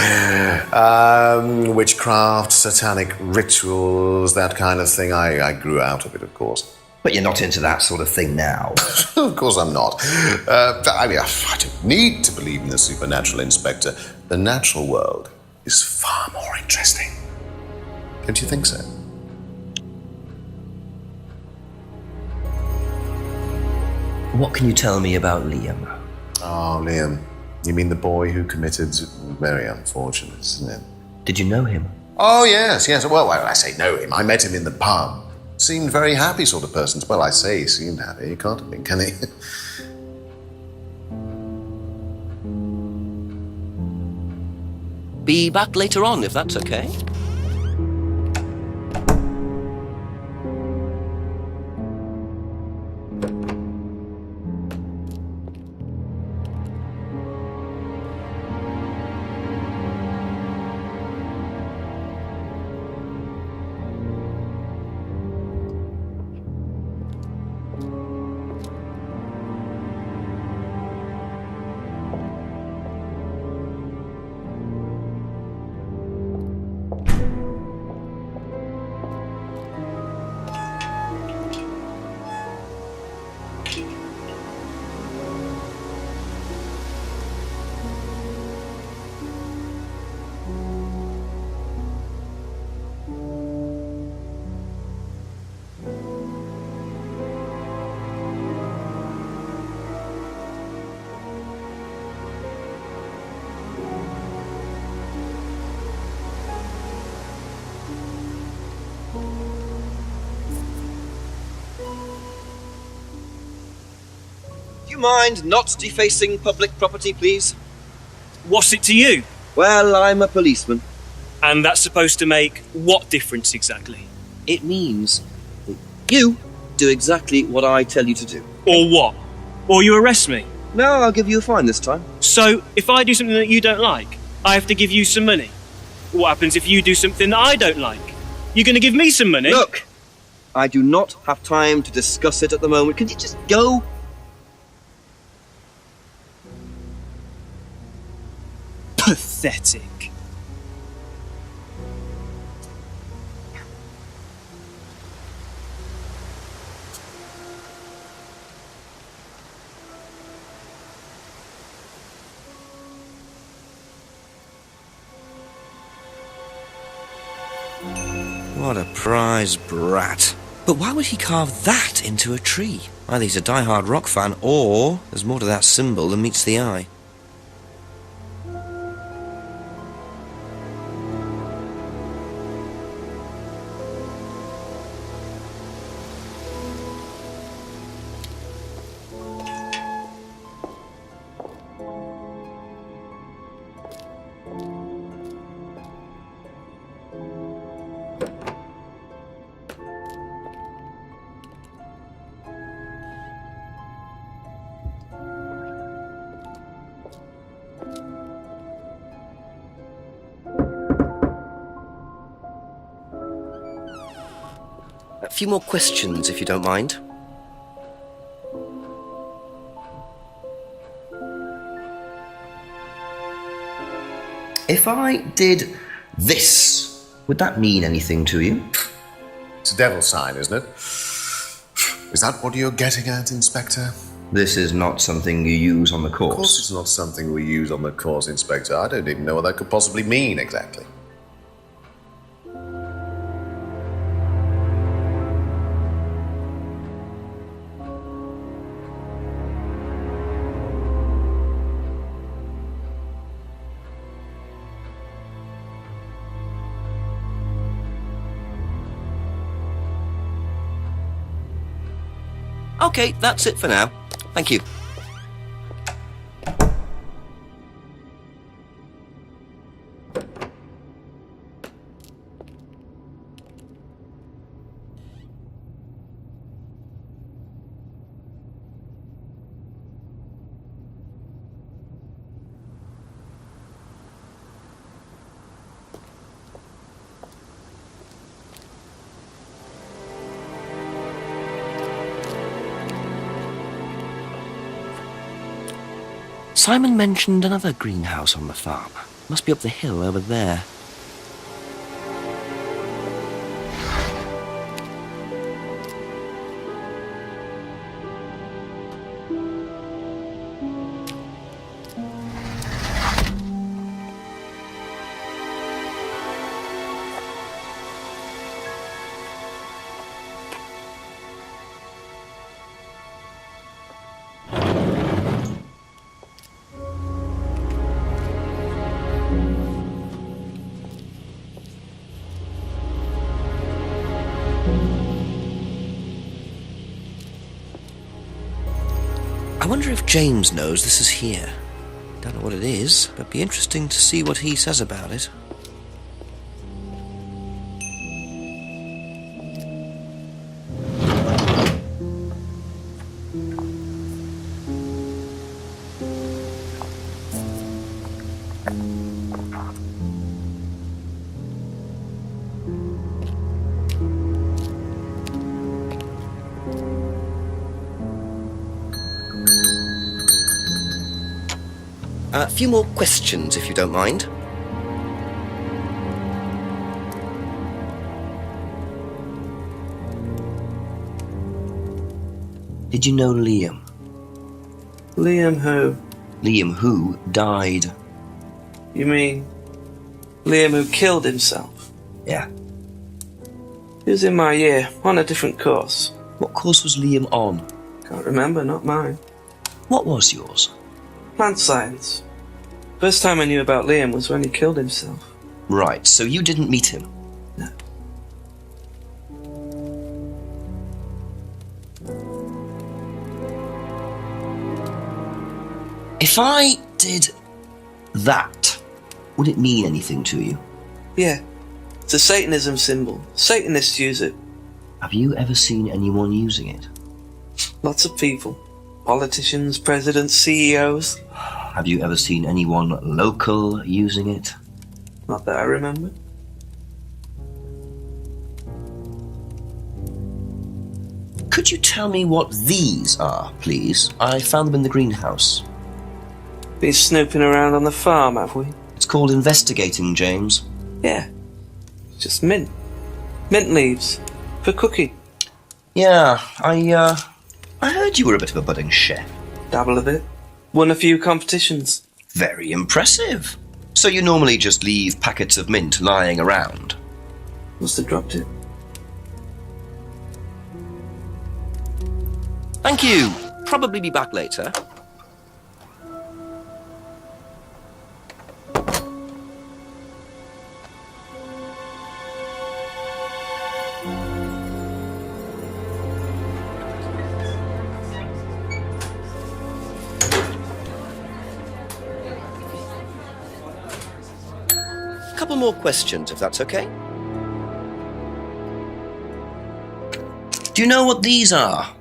witchcraft, satanic rituals, that kind of thing. I grew out of it, of course. But you're not into that sort of thing now. Of course I'm not. I don't need to believe in the supernatural, Inspector. The natural world is far more interesting. Don't you think so? What can you tell me about Liam? Oh, Liam. You mean the boy who committed... Very unfortunate, isn't it? Did you know him? Oh, yes. Well, I say know him. I met him in the pub. Seemed very happy sort of person. Well, I say he seemed happy. He can't have been, can he? Be back later on, if that's okay. you mind not defacing public property, please? What's it to you? Well, I'm a policeman. And that's supposed to make what difference exactly? It means that you do exactly what I tell you to do. Or what? Or you arrest me? No, I'll give you a fine this time. So, if I do something that you don't like, I have to give you some money? What happens if you do something that I don't like? You're going to give me some money? Look, I do not have time to discuss it at the moment. Can you just go? Pathetic. What a prize brat. But why would he carve that into a tree? Either he's a die-hard rock fan, or there's more to that symbol than meets the eye. A few more questions, if you don't mind. If I did this, would that mean anything to you? It's a devil sign, isn't it? Is that what you're getting at, Inspector? This is not something you use on the course. Of course it's not something we use on the course, Inspector. I don't even know what that could possibly mean exactly. Okay, that's it for now. Thank you. Simon mentioned another greenhouse on the farm. Must be up the hill over there. I wonder if James knows this is here. Don't know what it is, but it'd be interesting to see what he says about it. A few more questions, if you don't mind. Did you know Liam? Liam who? Liam who died. You mean Liam who killed himself? Yeah. He was in my year, on a different course. What course was Liam on? Can't remember, not mine. What was yours? Plant science. First time I knew about Liam was when he killed himself. Right, so you didn't meet him? No. If I did that, would it mean anything to you? Yeah. It's a Satanism symbol. Satanists use it. Have you ever seen anyone using it? Lots of people. Politicians, presidents, CEOs. Have you ever seen anyone local using it? Not that I remember. Could you tell me what these are, please? I found them in the greenhouse. Been snooping around on the farm, have we? It's called investigating, James. Yeah. It's just mint. Mint leaves. For cooking. Yeah, I heard you were a bit of a budding chef. Dabble a bit. Won a few competitions. Very impressive. So you normally just leave packets of mint lying around? Must have dropped it. Thank you. Probably be back later. Couple more questions, if that's okay. Do you know what these are?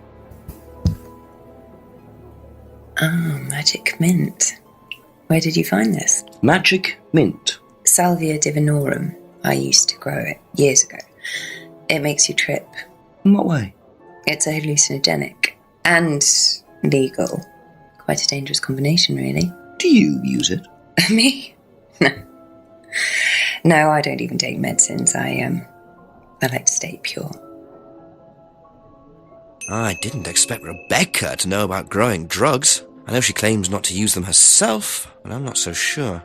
Ah, magic mint. Where did you find this? Magic mint. Salvia divinorum. I used to grow it years ago. It makes you trip. In what way? It's a hallucinogenic and legal. Quite a dangerous combination, really. Do you use it? Me? No. No, I don't even take medicines. I like to stay pure. I didn't expect Rebecca to know about growing drugs. I know she claims not to use them herself, but I'm not so sure.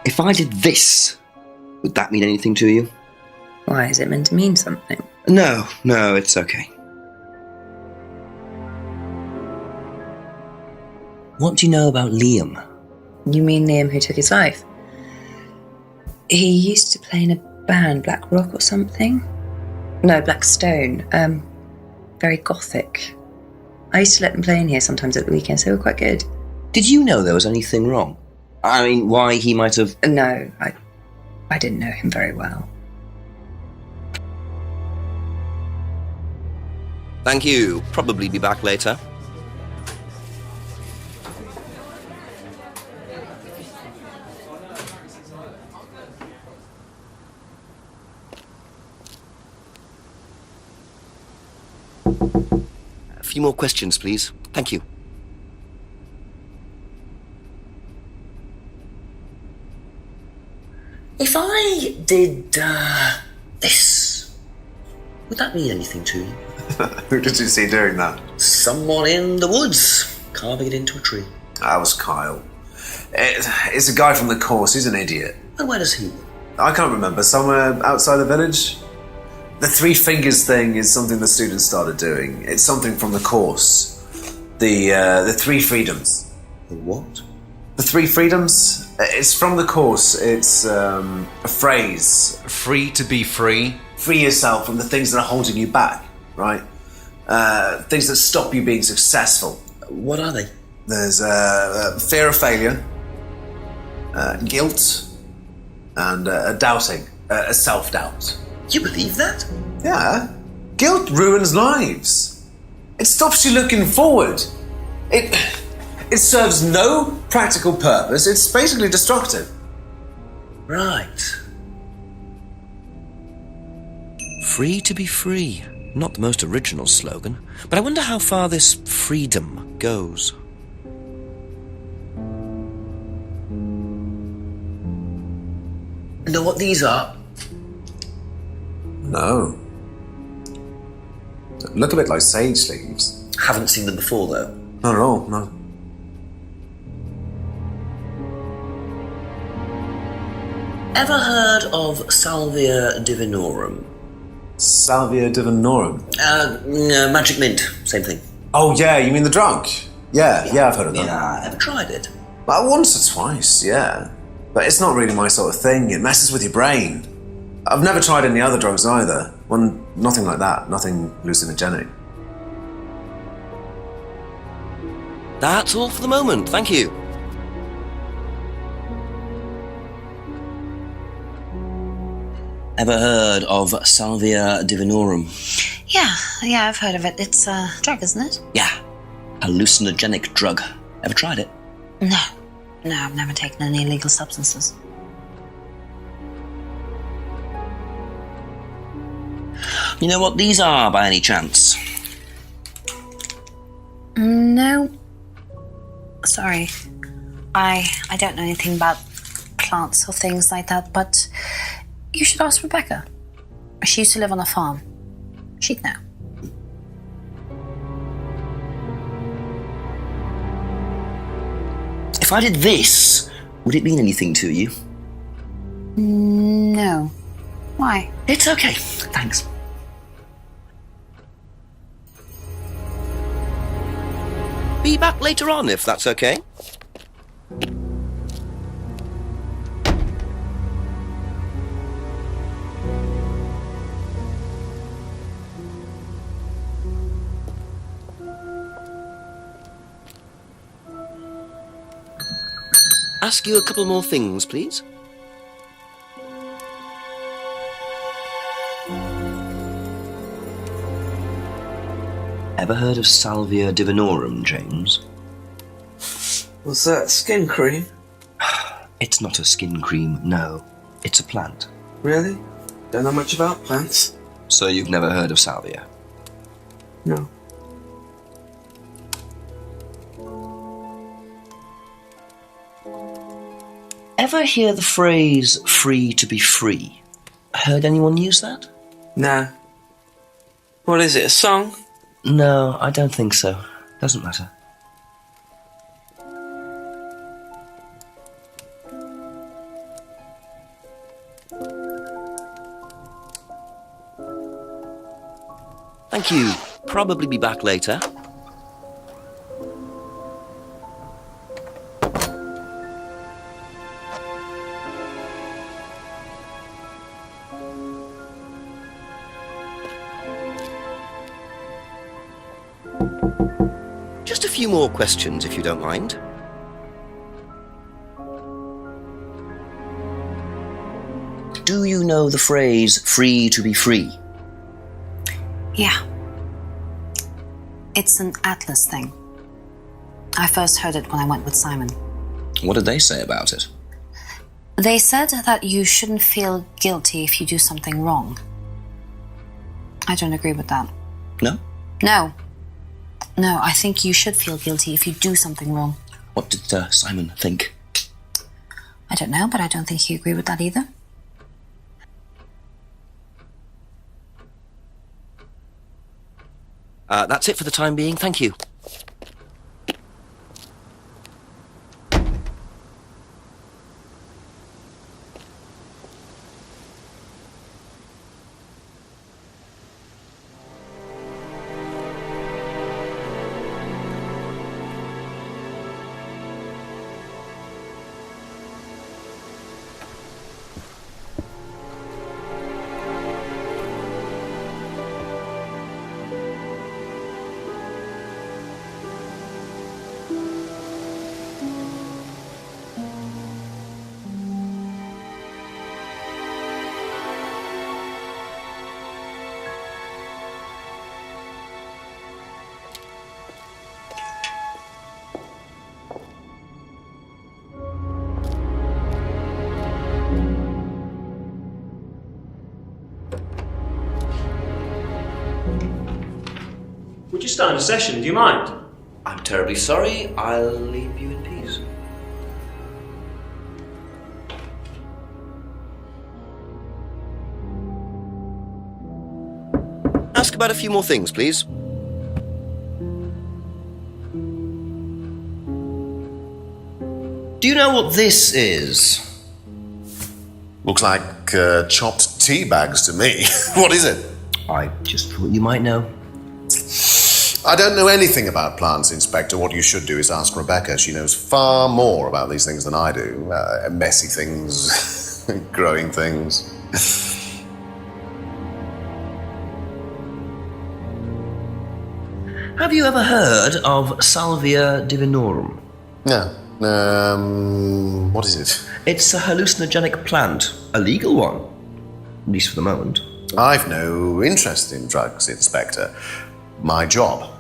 If I did this, would that mean anything to you? Why, is it meant to mean something? No, it's okay. What do you know about Liam? You mean Liam who took his life? He used to play in a band, Black Rock or something? No, Black Stone. Very gothic. I used to let them play in here sometimes at the weekends. They were quite good. Did you know there was anything wrong? I mean, why he might have... No, I didn't know him very well. Thank you. Probably be back later. A few more questions, please. Thank you. If I did this, would that mean anything to you? Who did you see doing that? Someone in the woods, carving it into a tree. That was Kyle. It's a guy from the course. He's an idiot. And where does he live? I can't remember. Somewhere outside the village? The three fingers thing is something the students started doing. It's something from the course. The three freedoms. The what? The three freedoms? It's from the course. It's a phrase. Free to be free? Free yourself from the things that are holding you back, right? Things that stop you being successful. What are they? There's fear of failure, guilt, and doubting, self-doubt. You believe that? Yeah. Guilt ruins lives. It stops you looking forward. It serves no practical purpose. It's basically destructive. Right. Free to be free. Not the most original slogan, but I wonder how far this freedom goes. Know what these are? No. Look a bit like sage leaves. Haven't seen them before, though. Not at all, no. Ever heard of Salvia divinorum? Salvia divinorum? Magic mint, same thing. Oh, yeah, you mean the drug? Yeah, I've heard of that. Yeah, ever tried it? Once or twice, yeah. But it's not really my sort of thing. It messes with your brain. I've never tried any other drugs either. Nothing like that. Nothing hallucinogenic. That's all for the moment, thank you. Ever heard of Salvia divinorum? Yeah, I've heard of it. It's a drug, isn't it? Yeah, hallucinogenic drug. Ever tried it? No, I've never taken any illegal substances. You know what these are, by any chance? No. Sorry. I don't know anything about plants or things like that, but you should ask Rebecca. She used to live on a farm. She'd know. If I did this, would it mean anything to you? No. Why? It's okay, thanks. Be back later on, if that's okay. Ask you a couple more things, please. Ever heard of Salvia divinorum, James? Was that skin cream? It's not a skin cream, no. It's a plant. Really? Don't know much about plants. So you've never heard of Salvia? No. Ever hear the phrase, free to be free? Heard anyone use that? Nah. What is it, a song? No, I don't think so. Doesn't matter. Thank you. Probably be back later. Just a few more questions, if you don't mind. Do you know the phrase, free to be free? Yeah. It's an Atlas thing. I first heard it when I went with Simon. What did they say about it? They said that you shouldn't feel guilty if you do something wrong. I don't agree with that. No? No, I think you should feel guilty if you do something wrong. What did Simon think? I don't know, but I don't think he agreed with that either. That's it for the time being, thank you. We're just starting a session, do you mind? I'm terribly sorry. I'll leave you in peace. Ask about a few more things, please. Do you know what this is? Looks like chopped tea bags to me. What is it? I just thought you might know. I don't know anything about plants, Inspector. What you should do is ask Rebecca. She knows far more about these things than I do. Messy things, growing things. Have you ever heard of Salvia divinorum? No. What is it? It's a hallucinogenic plant, a legal one, at least for the moment. I've no interest in drugs, Inspector. My job.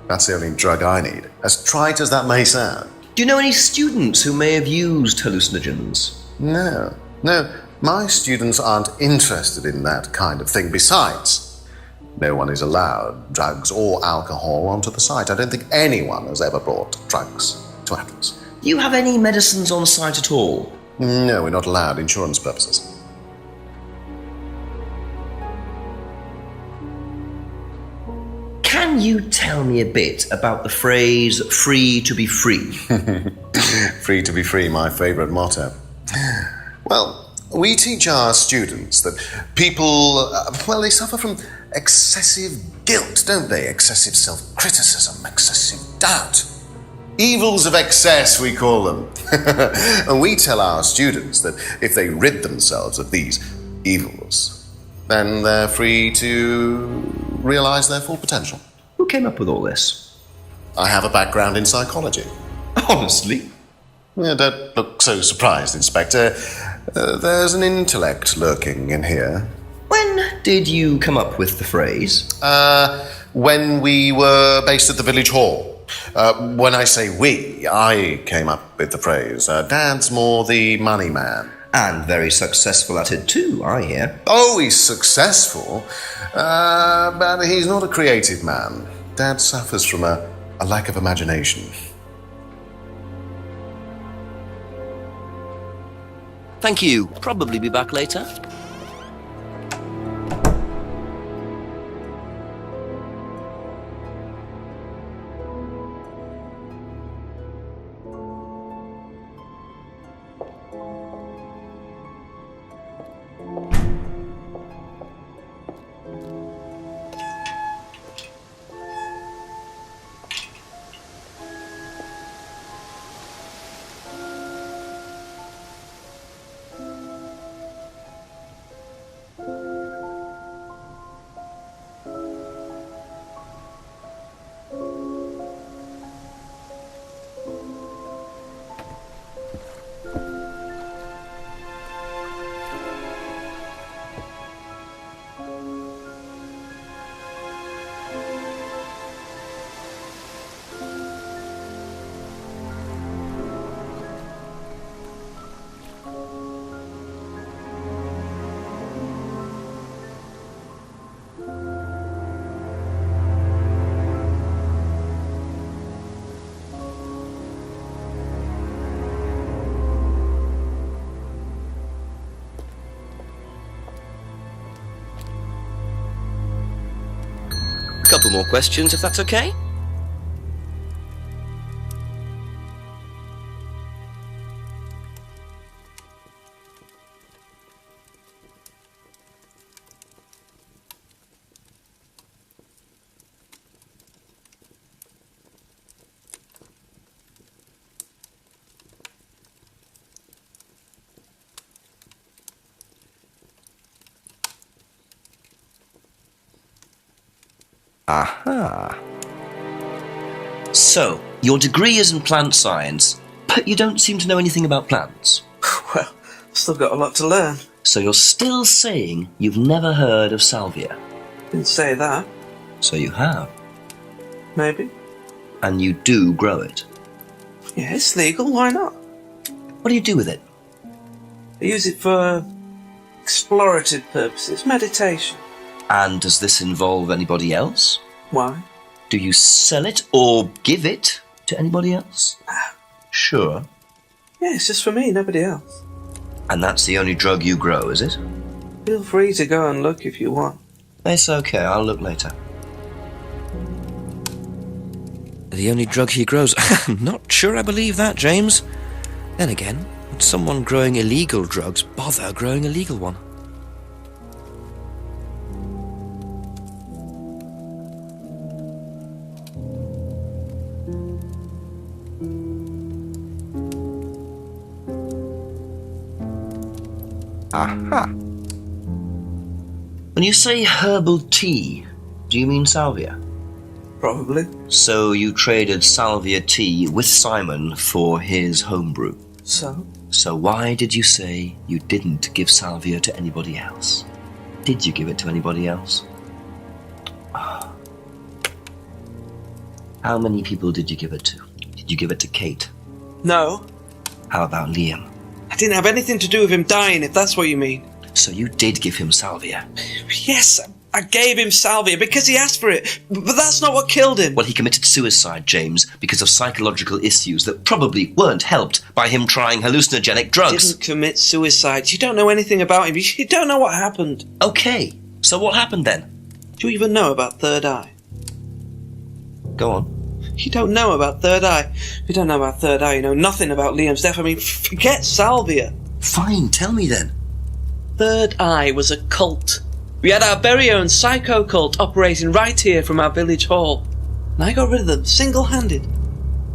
That's the only drug I need, as trite as that may sound. Do you know any students who may have used hallucinogens? No. My students aren't interested in that kind of thing. Besides, no one is allowed drugs or alcohol onto the site. I don't think anyone has ever brought drugs to Atlas. Do you have any medicines on site at all? No, we're not allowed, insurance purposes. Can you tell me a bit about the phrase free to be free? Free to be free, my favourite motto. Well, we teach our students that people, they suffer from excessive guilt, don't they? Excessive self-criticism, excessive doubt. Evils of excess, we call them. And we tell our students that if they rid themselves of these evils, then they're free to realise their full potential. Who came up with all this? I have a background in psychology. Honestly? Yeah, don't look so surprised, Inspector. There's an intellect lurking in here. When did you come up with the phrase? When we were based at the village hall. When I say we, I came up with the phrase. Dad's more the money man. And very successful at it too, I hear. Oh, he's successful, but he's not a creative man. Dad suffers from a lack of imagination. Thank you. Probably be back later. Couple more questions, if that's okay? Aha. So, your degree is in plant science, but you don't seem to know anything about plants. Well, I've still got a lot to learn. So you're still saying you've never heard of salvia? Didn't say that. So you have. Maybe. And you do grow it? Yeah, it's legal, why not? What do you do with it? I use it for explorative purposes, meditation. And does this involve anybody else? Why? Do you sell it or give it to anybody else? Sure. Yeah, it's just for me, nobody else. And that's the only drug you grow, is it? Feel free to go and look if you want. It's okay, I'll look later. The only drug he grows? I'm not sure I believe that, James. Then again, would someone growing illegal drugs bother growing a legal one? Aha. When you say herbal tea, do you mean salvia? Probably. So you traded salvia tea with Simon for his homebrew. So? So why did you say you didn't give salvia to anybody else? Did you give it to anybody else? How many people did you give it to? Did you give it to Kate? No. How about Liam? I didn't have anything to do with him dying, if that's what you mean. So you did give him salvia? Yes, I gave him salvia because he asked for it, but that's not what killed him. Well, he committed suicide, James, because of psychological issues that probably weren't helped by him trying hallucinogenic drugs. Didn't commit suicide. You don't know anything about him. You don't know what happened. Okay, so what happened then? Do you even know about Third Eye? Go on. You don't know about Third Eye. You don't know about Third Eye. You know nothing about Liam's death. I mean, forget salvia. Fine, tell me then. Third Eye was a cult. We had our very own psycho cult operating right here from our village hall. And I got rid of them, single-handed.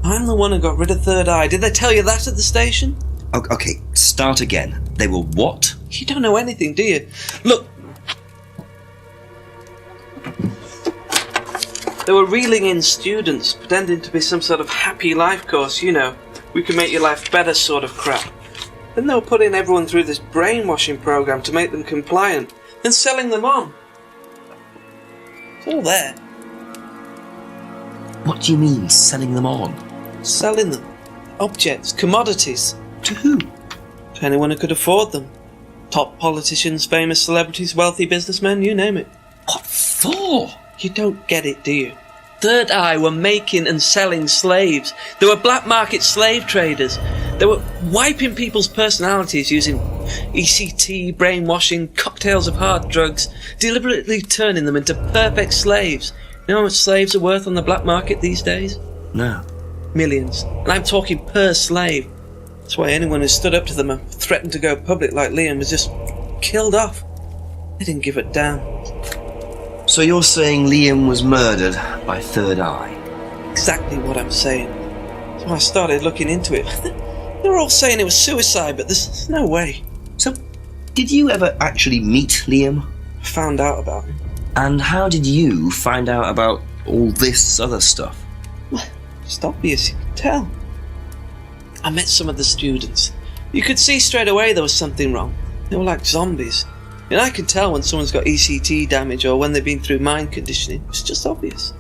I'm the one who got rid of Third Eye. Did they tell you that at the station? Okay, start again. They were what? You don't know anything, do you? Look. They were reeling in students, pretending to be some sort of happy life course, you know. We can make your life better sort of crap. Then they were putting everyone through this brainwashing program to make them compliant. And selling them on. It's all there. What do you mean, selling them on? Selling them. Objects, commodities. To who? To anyone who could afford them. Top politicians, famous celebrities, wealthy businessmen, you name it. What for? You don't get it, do you? Third Eye were making and selling slaves. They were black market slave traders. They were wiping people's personalities using ECT, brainwashing, cocktails of hard drugs, deliberately turning them into perfect slaves. You know how much slaves are worth on the black market these days? No. Millions. And I'm talking per slave. That's why anyone who stood up to them and threatened to go public like Liam was just killed off. They didn't give it down. So you're saying Liam was murdered by Third Eye? Exactly what I'm saying. So I started looking into it. They were all saying it was suicide, but there's no way. So, did you ever actually meet Liam? I found out about him. And how did you find out about all this other stuff? Well, just obvious, you could tell. I met some of the students. You could see straight away there was something wrong. They were like zombies. And I can tell when someone's got ECT damage or when they've been through mind conditioning. It's just obvious.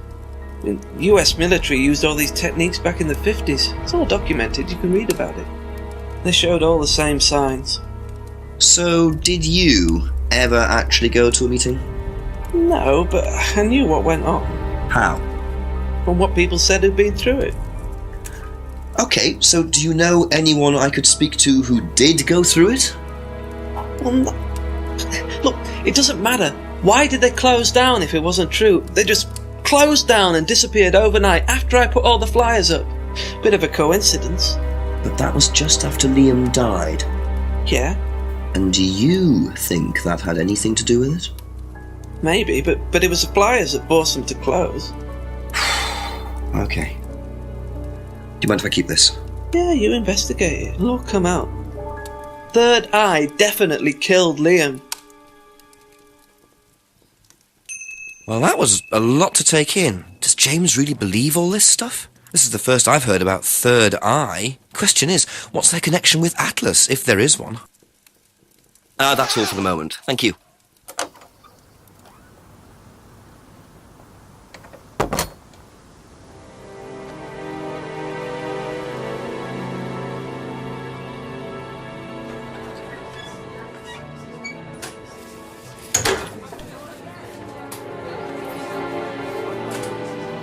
I mean, US military used all these techniques back in the 50s. It's all documented, you can read about it. They showed all the same signs. So, did you ever actually go to a meeting? No, but I knew what went on. How? From what people said who'd been through it. Okay, so do you know anyone I could speak to who did go through it? Well, no. Look, it doesn't matter. Why did they close down if it wasn't true? They just closed down and disappeared overnight after I put all the flyers up. Bit of a coincidence. But that was just after Liam died. Yeah. And do you think that had anything to do with it? Maybe, but it was the flyers that forced them to close. Okay. Do you mind if I keep this? Yeah, you investigate it. It'll all come out. Third Eye definitely killed Liam. Well, that was a lot to take in. Does James really believe all this stuff? This is the first I've heard about Third Eye. Question is, what's their connection with Atlas, if there is one? That's all for the moment. Thank you.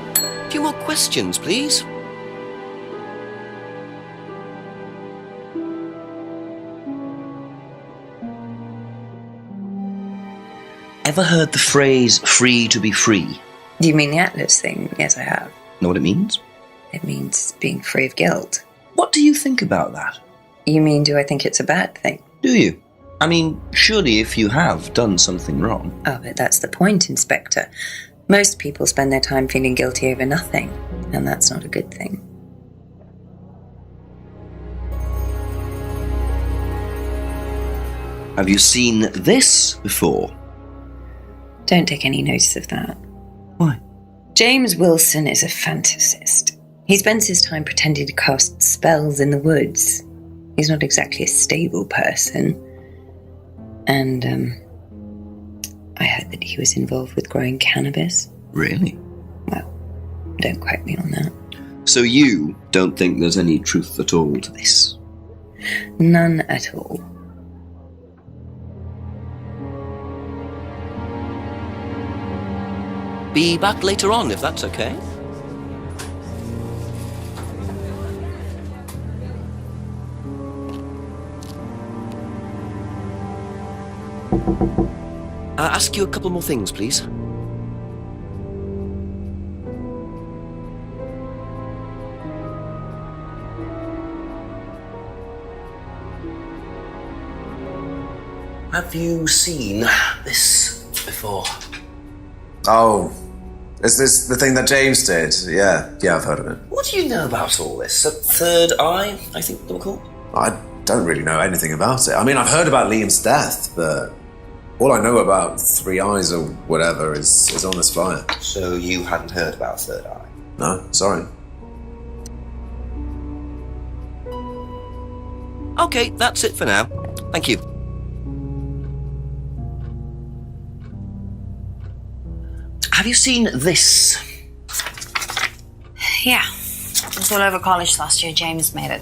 A few more questions, please. Ever heard the phrase, free to be free? Do you mean the Atlas thing? Yes, I have. Know what it means? It means being free of guilt. What do you think about that? You mean, do I think it's a bad thing? Do you? I mean, surely if you have done something wrong. Oh, but that's the point, Inspector. Most people spend their time feeling guilty over nothing, and that's not a good thing. Have you seen this before? Don't take any notice of that. Why? James Wilson is a fantasist. He spends his time pretending to cast spells in the woods. He's not exactly a stable person. And, I heard that he was involved with growing cannabis. Really? Well, don't quote me on that. So you don't think there's any truth at all to this? None at all. Be back later on, if that's okay. Ask you a couple more things, please. Have you seen this before? Oh, is this the thing that James did? Yeah, I've heard of it. What do you know about all this? A third eye, I think they were called? I don't really know anything about it. I mean, I've heard about Liam's death, but all I know about Three Eyes or whatever is on this flyer. So you hadn't heard about Third Eye? No, sorry. Okay, that's it for now. Thank you. Have you seen this? Yeah. It was all over college last year. James made it.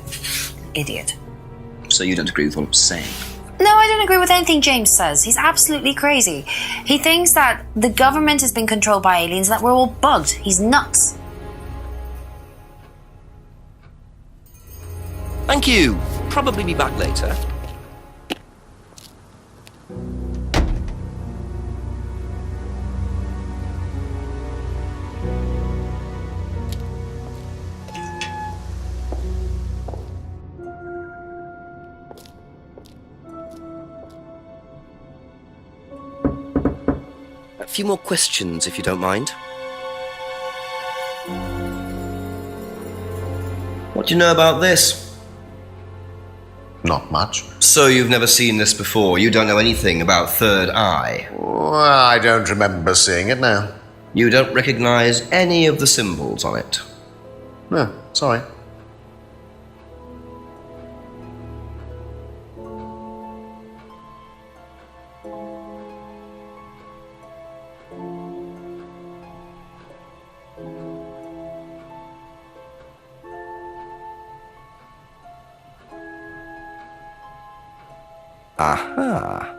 Idiot. So you don't agree with what I'm saying? No, I don't agree with anything James says. He's absolutely crazy. He thinks that the government has been controlled by aliens, that we're all bugged. He's nuts. Thank you. Probably be back later. A few more questions, if you don't mind. What do you know about this? Not much. So you've never seen this before? You don't know anything about Third Eye? Well, I don't remember seeing it now. You don't recognize any of the symbols on it? No, sorry. Aha.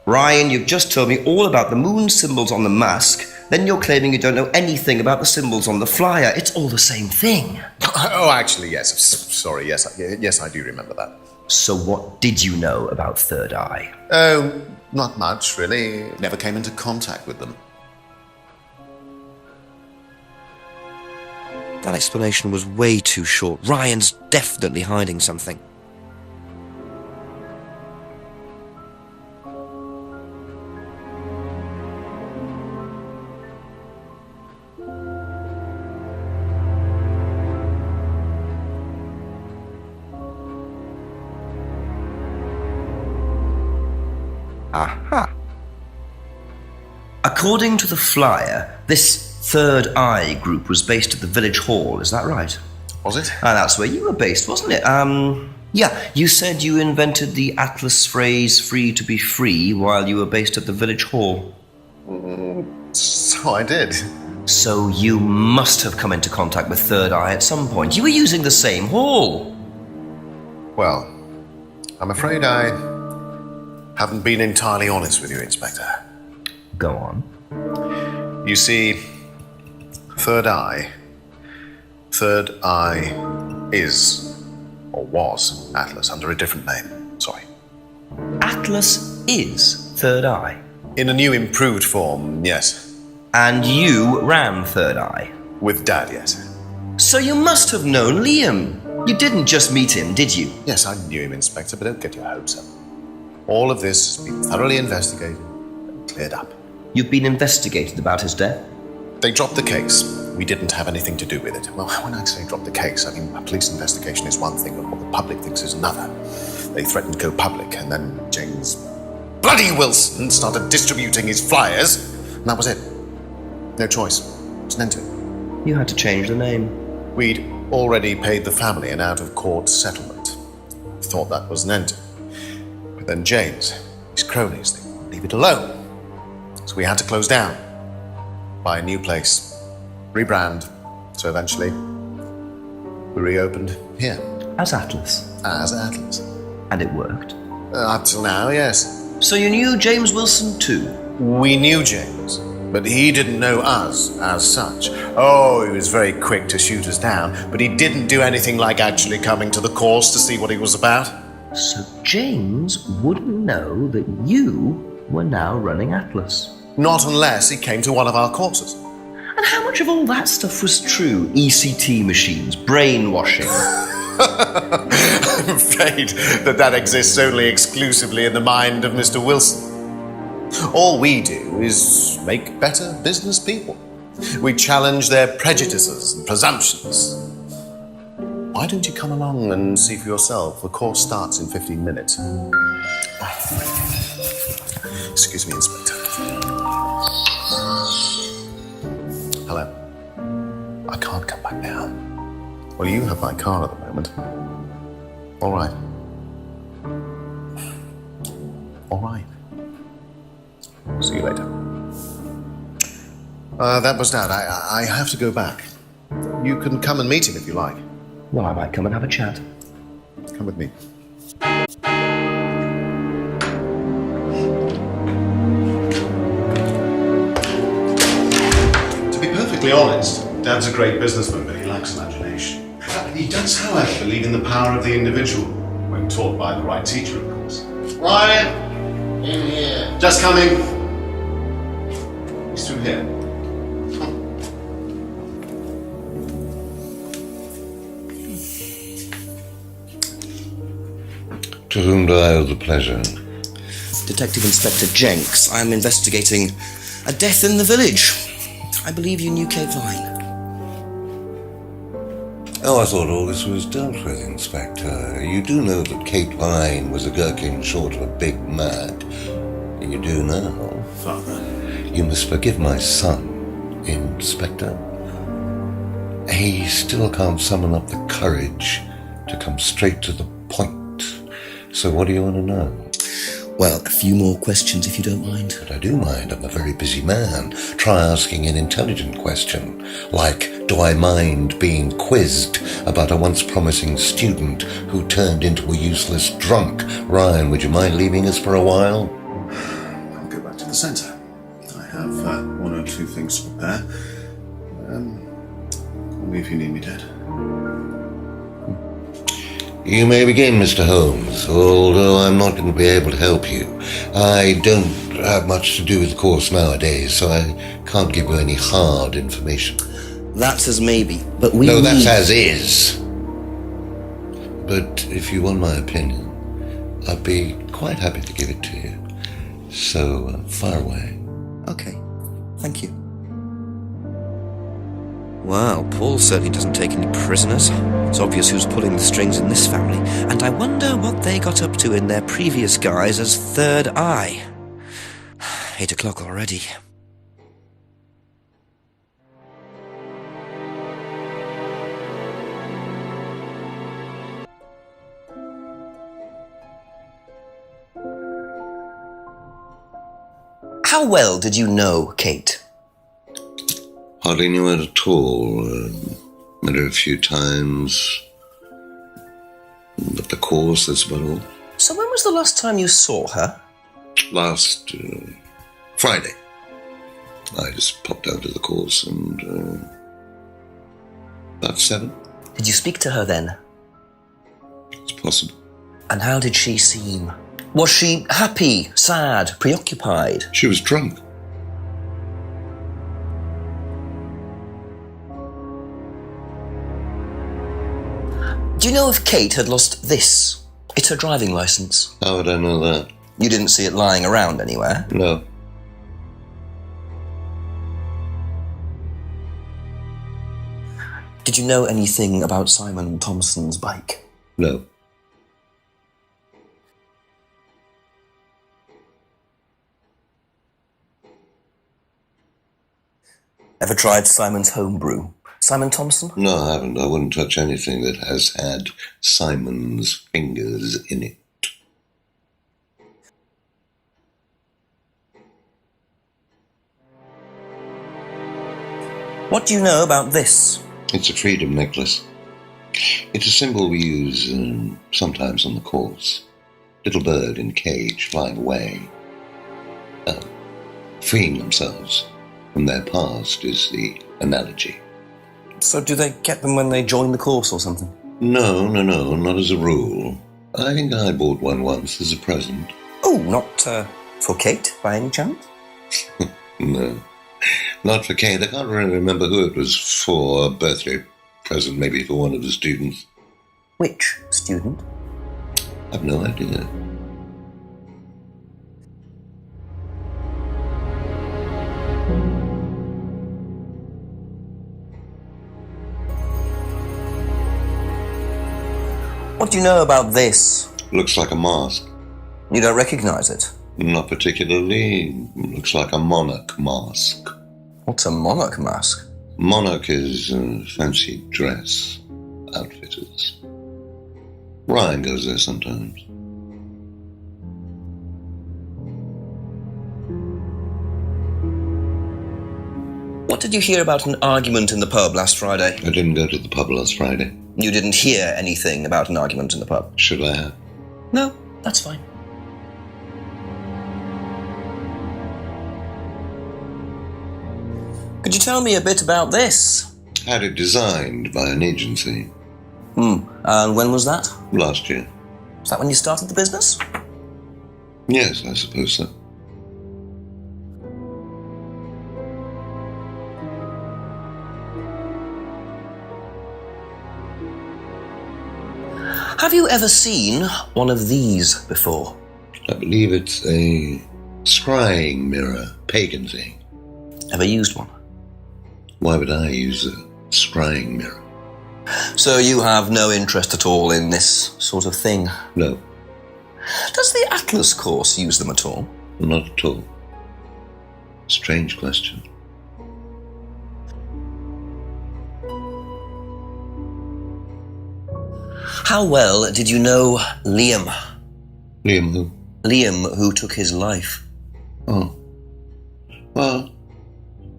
Ryan, you've just told me all about the moon symbols on the mask, then you're claiming you don't know anything about the symbols on the flyer. It's all the same thing. Oh, actually, yes. Sorry, yes, I do remember that. So what did you know about Third Eye? Oh, not much, really. Never came into contact with them. That explanation was way too short. Ryan's definitely hiding something. Aha. According to the flyer, this Third Eye group was based at the village hall, is that right? Was it? That's where you were based, wasn't it? Yeah, you said you invented the Atlas phrase free to be free while you were based at the village hall. So I did. So you must have come into contact with Third Eye at some point. You were using the same hall. Well, I'm afraid I haven't been entirely honest with you, Inspector. Go on. You see, Third Eye is, or was, Atlas under a different name. Sorry. Atlas is Third Eye? In a new improved form, yes. And you ran Third Eye? With Dad, yes. So you must have known Liam. You didn't just meet him, did you? Yes, I knew him, Inspector, but don't get your hopes up. All of this has been thoroughly investigated and cleared up. You've been investigated about his death? They dropped the case. We didn't have anything to do with it. Well, when I say drop the case, I mean a police investigation is one thing, but what the public thinks is another. They threatened to go public, and then James bloody Wilson started distributing his flyers, and that was it. No choice. It's an end to it. You had to change the name. We'd already paid the family an out-of-court settlement. Thought that was an end to it. But then James, his cronies, they wouldn't leave it alone. So we had to close down. Buy a new place. Rebrand. So eventually, we reopened here. As Atlas. As Atlas. And it worked. Up till now, yes. So you knew James Wilson too? We knew James, but he didn't know us as such. Oh, he was very quick to shoot us down, but he didn't do anything like actually coming to the course to see what he was about. So James wouldn't know that you were now running Atlas. Not unless he came to one of our courses. And how much of all that stuff was true? ECT machines, brainwashing. I'm afraid that exists only exclusively in the mind of Mr. Wilson. All we do is make better business people. We challenge their prejudices and presumptions. Why don't you come along and see for yourself? The course starts in 15 minutes. Excuse me, Inspector. Hello. I can't come back now. Well, you have my car at the moment. All right. All right. See you later. That was Dad. I have to go back. You can come and meet him if you like. Well, I might come and have a chat. Come with me. To be perfectly honest, Dad's a great businessman, but he lacks imagination. He does, however, believe in the power of the individual, when taught by the right teacher, of course. Ryan! In here. Just coming. He's through here. To whom do I owe the pleasure? Detective Inspector Jenks. I am investigating a death in the village. I believe you knew Kate Vine. Oh, I thought all this was dealt with, Inspector. You do know that Kate Vine was a gherkin short of a big mad. You do now. Father. You must forgive my son, Inspector. He still can't summon up the courage to come straight to the point. So what do you want to know? Well, a few more questions if you don't mind. But I do mind. I'm a very busy man. Try asking an intelligent question, like, do I mind being quizzed about a once promising student who turned into a useless drunk? Ryan, would you mind leaving us for a while? I'll go back to the centre. I have one or two things to prepare. Call me if you need me, Dad. You may begin, Mr. Holmes, although I'm not going to be able to help you. I don't have much to do with the course nowadays, so I can't give you any hard information. That's as maybe, but we No, that's need... as is. But if you want my opinion, I'd be quite happy to give it to you. So, fire away. Okay, thank you. Wow, Paul certainly doesn't take any prisoners. It's obvious who's pulling the strings in this family, and I wonder what they got up to in their previous guise as Third Eye. 8 o'clock already. How well did you know Kate? Hardly knew her at all. Met her a few times. At the course, that's about all. So when was the last time you saw her? Last Friday. I just popped out to the course and about 7. Did you speak to her then? It's possible. And how did she seem? Was she happy, sad, preoccupied? She was drunk. Do you know if Kate had lost this? It's her driving licence. How would I know that? You didn't see it lying around anywhere? No. Did you know anything about Simon Thompson's bike? No. Ever tried Simon's homebrew? Simon Thompson? No, I haven't. I wouldn't touch anything that has had Simon's fingers in it. What do you know about this? It's a freedom necklace. It's a symbol we use sometimes on the course. Little bird in cage flying away. Freeing themselves from their past is the analogy. So do they get them when they join the course or something? No, not as a rule. I think I bought one once as a present. Oh, not for Kate, by any chance? No, not for Kate. I can't really remember who it was for. A birthday present, maybe for one of the students. Which student? I've no idea. What do you know about this? Looks like a mask. You don't recognize it? Not particularly. Looks like a monarch mask. What's a monarch mask? Monarch is fancy dress outfitters. Ryan goes there sometimes. What did you hear about an argument in the pub last Friday? I didn't go to the pub last Friday. You didn't hear anything about an argument in the pub? Should I have? No, that's fine. Could you tell me a bit about this? Had it designed by an agency. And when was that? Last year. Was that when you started the business? Yes, I suppose so. Have you ever seen one of these before? I believe it's a scrying mirror, pagan thing. Ever used one? Why would I use a scrying mirror? So you have no interest at all in this sort of thing? No. Does the Atlas course use them at all? Not at all. Strange question. How well did you know Liam? Liam who? Liam, who took his life. Oh. Well,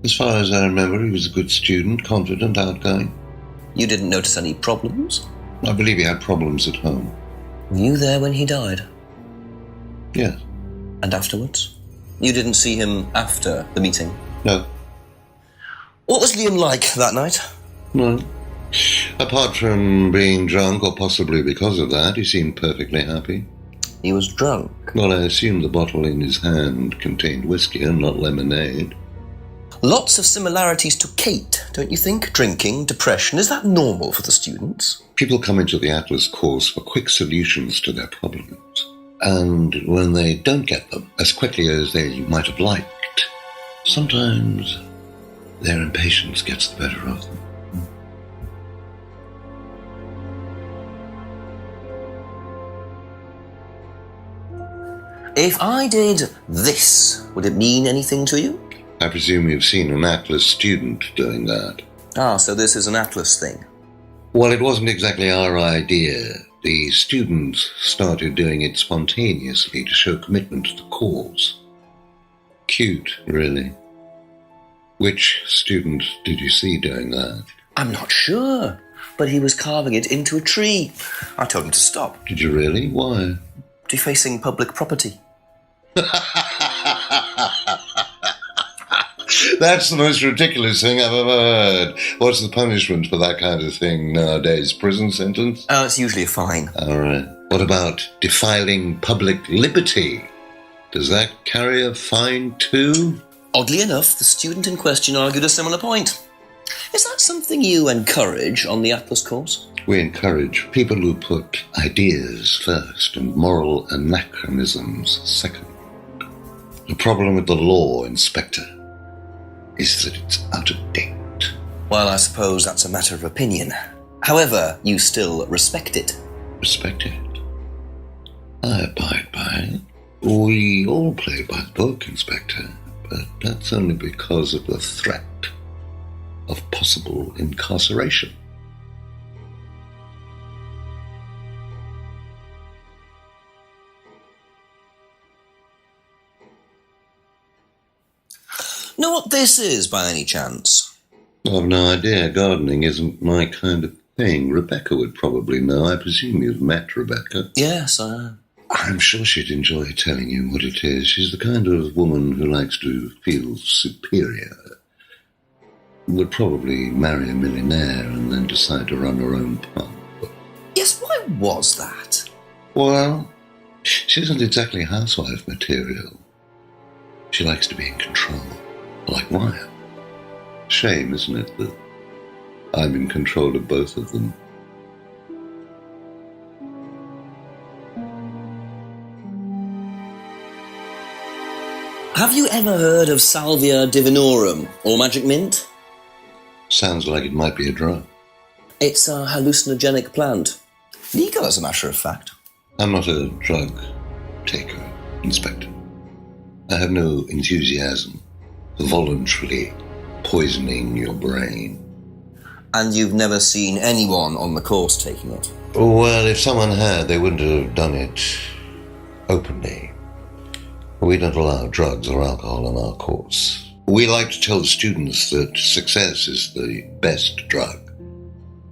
as far as I remember, he was a good student, confident, outgoing. You didn't notice any problems? I believe he had problems at home. Were you there when he died? Yes. And afterwards? You didn't see him after the meeting? No. What was Liam like that night? No. Apart from being drunk, or possibly because of that, he seemed perfectly happy. He was drunk? Well, I assume the bottle in his hand contained whiskey and not lemonade. Lots of similarities to Kate, don't you think? Drinking, depression, is that normal for the students? People come into the Atlas course for quick solutions to their problems. And when they don't get them as quickly as they might have liked, sometimes their impatience gets the better of them. If I did this, would it mean anything to you? I presume you've seen an Atlas student doing that. Ah, so this is an Atlas thing. Well, it wasn't exactly our idea. The students started doing it spontaneously to show commitment to the cause. Cute, really. Which student did you see doing that? I'm not sure, but he was carving it into a tree. I told him to stop. Did you really? Why? Defacing public property. That's the most ridiculous thing I've ever heard. What's the punishment for that kind of thing nowadays? Prison sentence? It's usually a fine. All right. What about defiling public liberty? Does that carry a fine too? Oddly enough, the student in question argued a similar point. Is that something you encourage on the Atlas course? We encourage people who put ideas first and moral anachronisms second. The problem with the law, Inspector, is that it's out of date. Well, I suppose that's a matter of opinion. However, you still respect it. Respect it? I abide by it. We all play by the book, Inspector, but that's only because of the threat of possible incarceration. Know what this is, by any chance? I've no idea. Gardening isn't my kind of thing. Rebecca would probably know. I presume you've met Rebecca. Yes, I'm sure she'd enjoy telling you what it is. She's the kind of woman who likes to feel superior. Would probably marry a millionaire and then decide to run her own pub. Yes, why was that? Well, she isn't exactly housewife material. She likes to be in control, like Wyatt. Shame, isn't it, that I'm in control of both of them? Have you ever heard of Salvia divinorum, or magic mint? Sounds like it might be a drug. It's a hallucinogenic plant. Legal, as a matter of fact. I'm not a drug taker, Inspector. I have no enthusiasm for voluntarily poisoning your brain. And you've never seen anyone on the course taking it? Well, if someone had, they wouldn't have done it openly. We don't allow drugs or alcohol on our course. We like to tell the students that success is the best drug.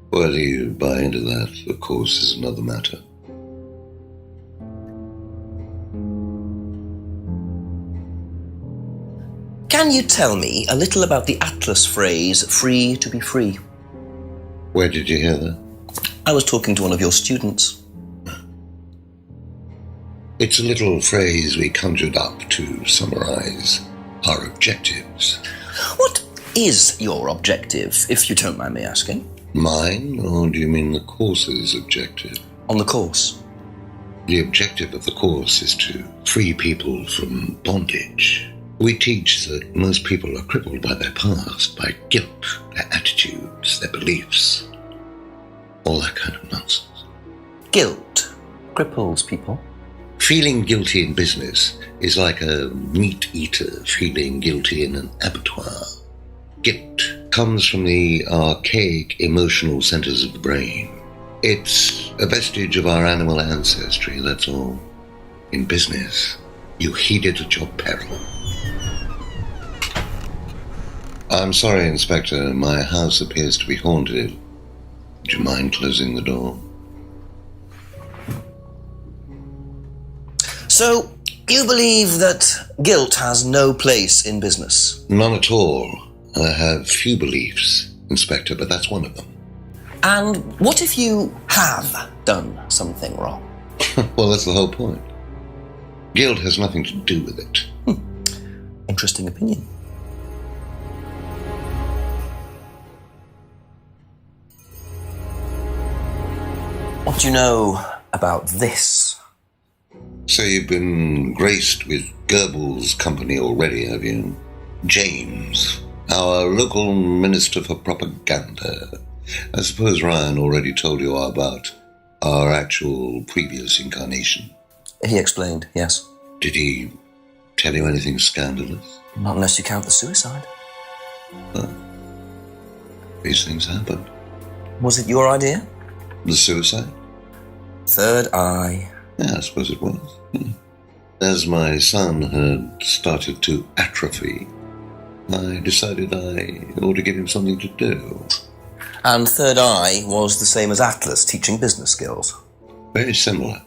Whether you buy into that, of course, is another matter. Can you tell me a little about the Atlas phrase, free to be free? Where did you hear that? I was talking to one of your students. It's a little phrase we conjured up to summarize our objectives. What is your objective, if you don't mind me asking? Mine, or do you mean the course's objective? On the course. The objective of the course is to free people from bondage. We teach that most people are crippled by their past, by guilt, their attitudes, their beliefs. All that kind of nonsense. Guilt cripples people. Feeling guilty in business is like a meat eater feeling guilty in an abattoir. Guilt comes from the archaic emotional centers of the brain. It's a vestige of our animal ancestry, that's all. In business, you heed it at your peril. I'm sorry, Inspector, my house appears to be haunted. Would you mind closing the door? So, you believe that guilt has no place in business? None at all. I have few beliefs, Inspector, but that's one of them. And what if you have done something wrong? Well, that's the whole point. Guilt has nothing to do with it. Interesting opinion. What do you know about this? So you've been graced with Goebbels' company already, have you? James, our local minister for propaganda. I suppose Ryan already told you about our actual previous incarnation. He explained, yes. Did he tell you anything scandalous? Not unless you count the suicide. Well, these things happen. Was it your idea? The suicide? Third eye. Yeah, I suppose it was. As my son had started to atrophy, I decided I ought to give him something to do. And third eye was the same as Atlas, teaching business skills. Very similar.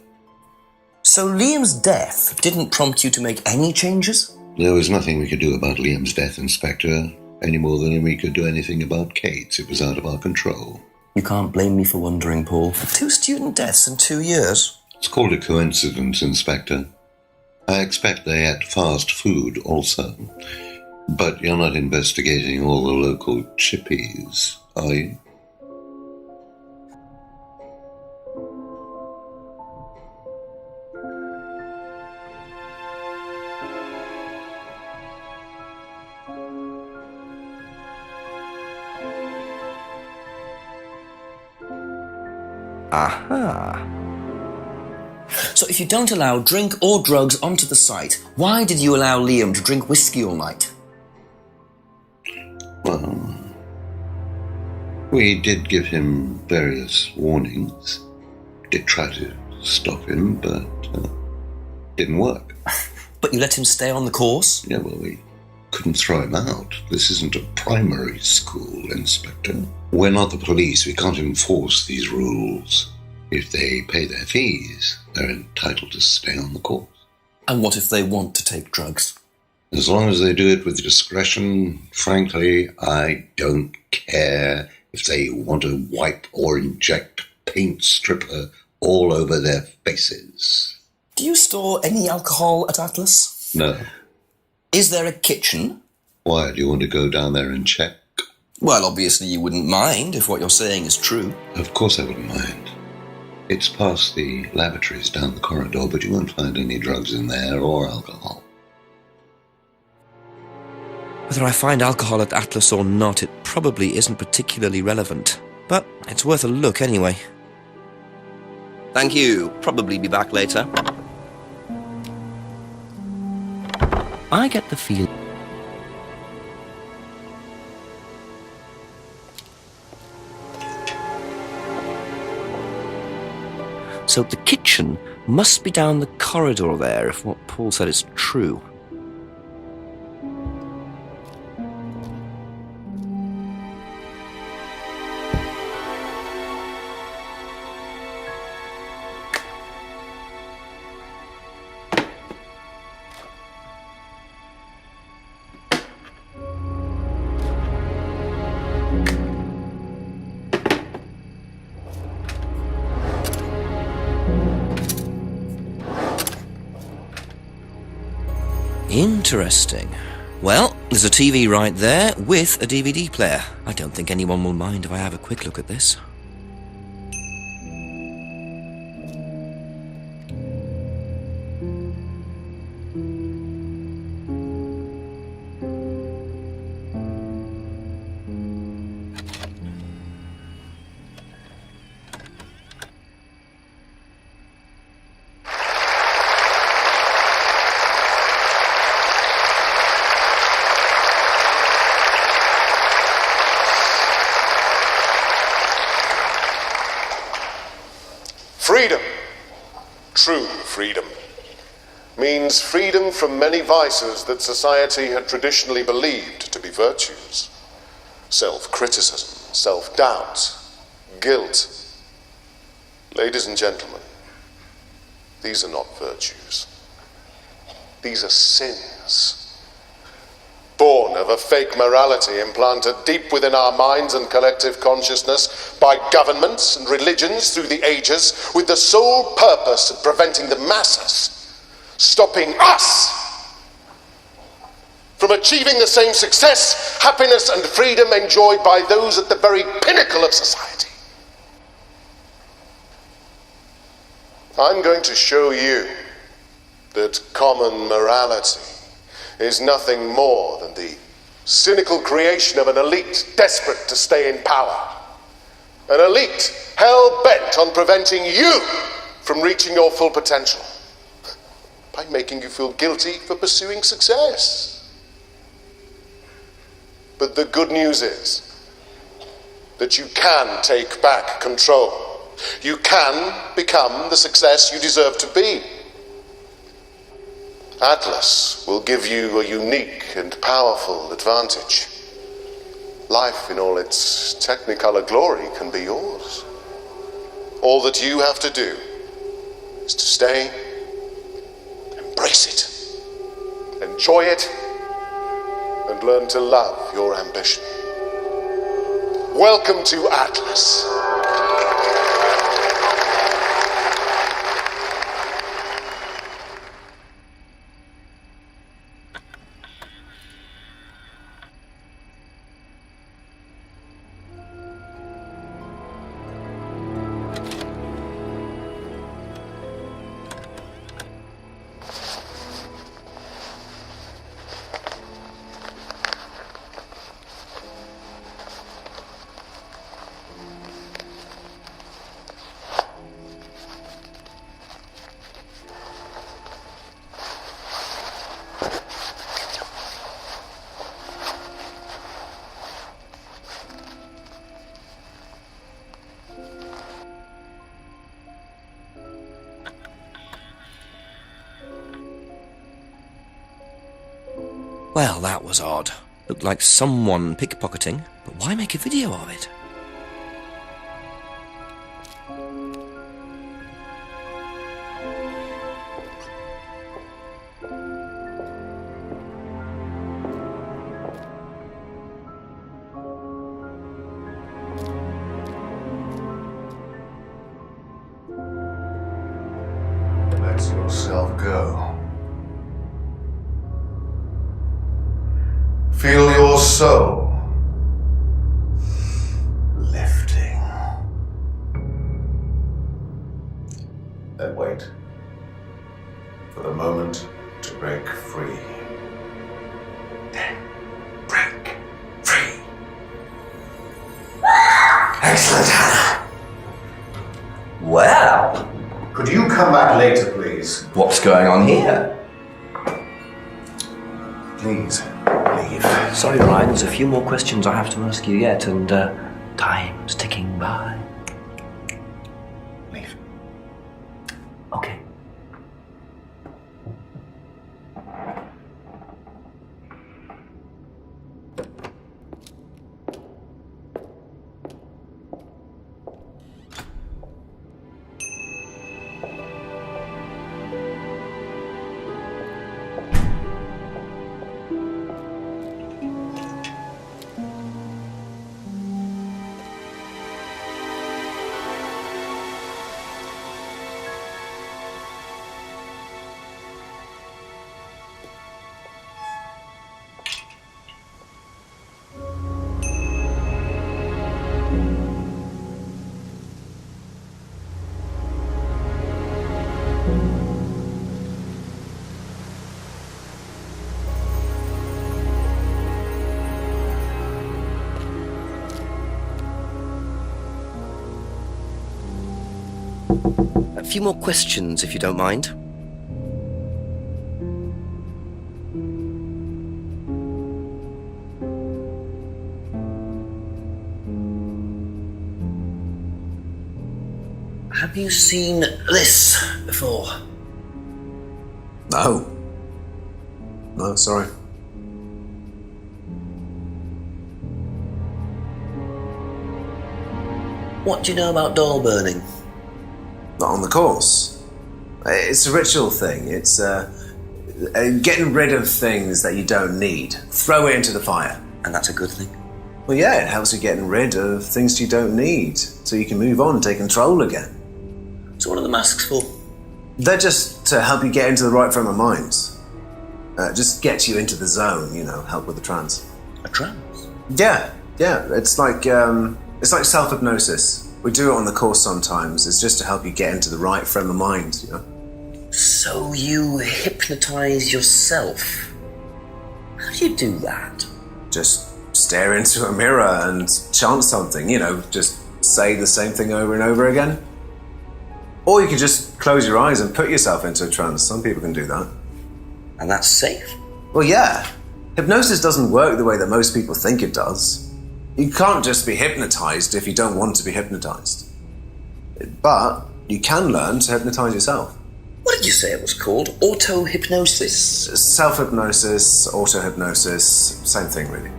So Liam's death didn't prompt you to make any changes? There was nothing we could do about Liam's death, Inspector, any more than we could do anything about Kate's. It was out of our control. You can't blame me for wondering, Paul. 2 student deaths in 2 years? It's called a coincidence, Inspector. I expect they ate fast food also. But you're not investigating all the local chippies, are you? Aha. So if you don't allow drink or drugs onto the site, why did you allow Liam to drink whiskey all night? Well, We did give him various warnings. Did try to stop him, but didn't work. But you let him stay on the course? Yeah, well, we couldn't throw him out. This isn't a primary school, Inspector. We're not the police. We can't enforce these rules. If they pay their fees, they're entitled to stay on the course. And what if they want to take drugs? As long as they do it with discretion, frankly, I don't care if they want to wipe or inject paint stripper all over their faces. Do you store any alcohol at Atlas? No. Is there a kitchen? Why, do you want to go down there and check? Well, obviously you wouldn't mind if what you're saying is true. Of course I wouldn't mind. It's past the lavatories down the corridor, but you won't find any drugs in there or alcohol. Whether I find alcohol at Atlas or not, it probably isn't particularly relevant. But it's worth a look anyway. Thank you. Probably be back later. I get the feel... So the kitchen must be down the corridor there, if what Paul said is true. Interesting. Well, there's a TV right there with a DVD player. I don't think anyone will mind if I have a quick look at this. Freedom, true freedom, means freedom from many vices that society had traditionally believed to be virtues. Self-criticism, self-doubt, guilt. Ladies and gentlemen, these are not virtues. These are sins. Born of a fake morality implanted deep within our minds and collective consciousness by governments and religions through the ages, with the sole purpose of preventing the masses, stopping us from achieving the same success, happiness, and freedom enjoyed by those at the very pinnacle of society. I'm going to show you that common morality is nothing more than the cynical creation of an elite desperate to stay in power. An elite hell-bent on preventing you from reaching your full potential by making you feel guilty for pursuing success. But the good news is that you can take back control. You can become the success you deserve to be. Atlas will give you a unique and powerful advantage. Life in all its technicolor glory can be yours. All that you have to do is to stay, embrace it, enjoy it, and learn to love your ambition. Welcome to Atlas. Well, that was odd. Looked like someone pickpocketing, but why make a video of it? Let yourself go. Feel your soul lifting. Then wait for the moment to break free. Then break free. Excellent, Hannah. Well, Could you come back later, please? what's going on here? Please, leave. Sorry, Ryan, there's a few more questions I have to ask you yet, and time's ticking by. Leave. Okay. A few more questions, if you don't mind. Have you seen this before? No. No, sorry. What do you know about doll burning? Not on the course. It's a ritual thing. It's getting rid of things that you don't need. Throw it into the fire. And that's a good thing? Well, yeah, it helps you getting rid of things you don't need, so you can move on and take control again. So what are the masks for? They're just to help you get into the right frame of mind. Just get you into the zone, help with the trance. A trance? Yeah. It's like self-hypnosis. We do it on the course sometimes. It's just to help you get into the right frame of mind, So you hypnotize yourself? How do you do that? Just stare into a mirror and chant something, just say the same thing over and over again. Or you could just close your eyes and put yourself into a trance. Some people can do that. And that's safe? Well, yeah. Hypnosis doesn't work the way that most people think it does. You can't just be hypnotized if you don't want to be hypnotized. But you can learn to hypnotize yourself. What did you say it was called? Auto-hypnosis? Self-hypnosis, auto-hypnosis, same thing really.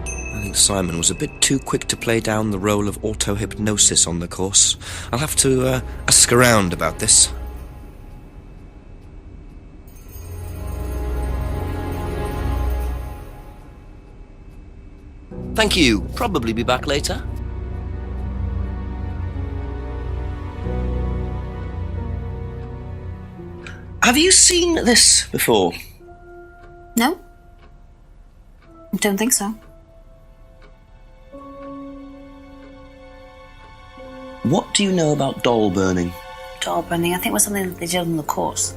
I think Simon was a bit too quick to play down the role of auto-hypnosis on the course. I'll have to ask around about this. Thank you. Probably be back later. Have you seen this before? No? Don't think so. What do you know about doll burning? Doll burning, I think, was something that they did on the course.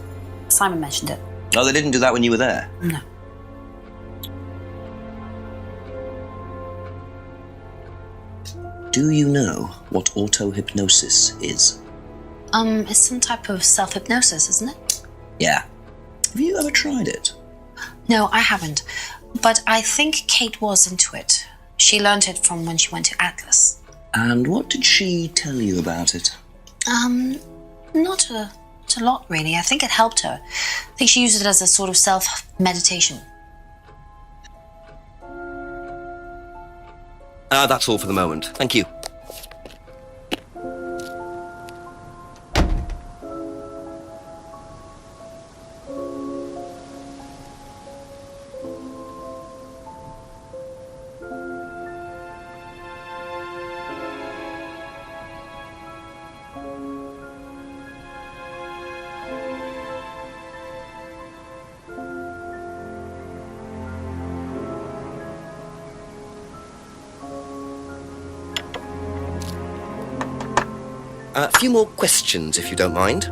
Simon mentioned it. Oh, they didn't do that when you were there? No. Do you know what auto-hypnosis is? It's some type of self-hypnosis, isn't it? Yeah. Have you ever tried it? No, I haven't. But I think Kate was into it. She learned it from when she went to Atlas. And what did she tell you about it? Not a lot, really. I think it helped her. I think she used it as a sort of self-meditation. That's all for the moment. Thank you. A few more questions, if you don't mind.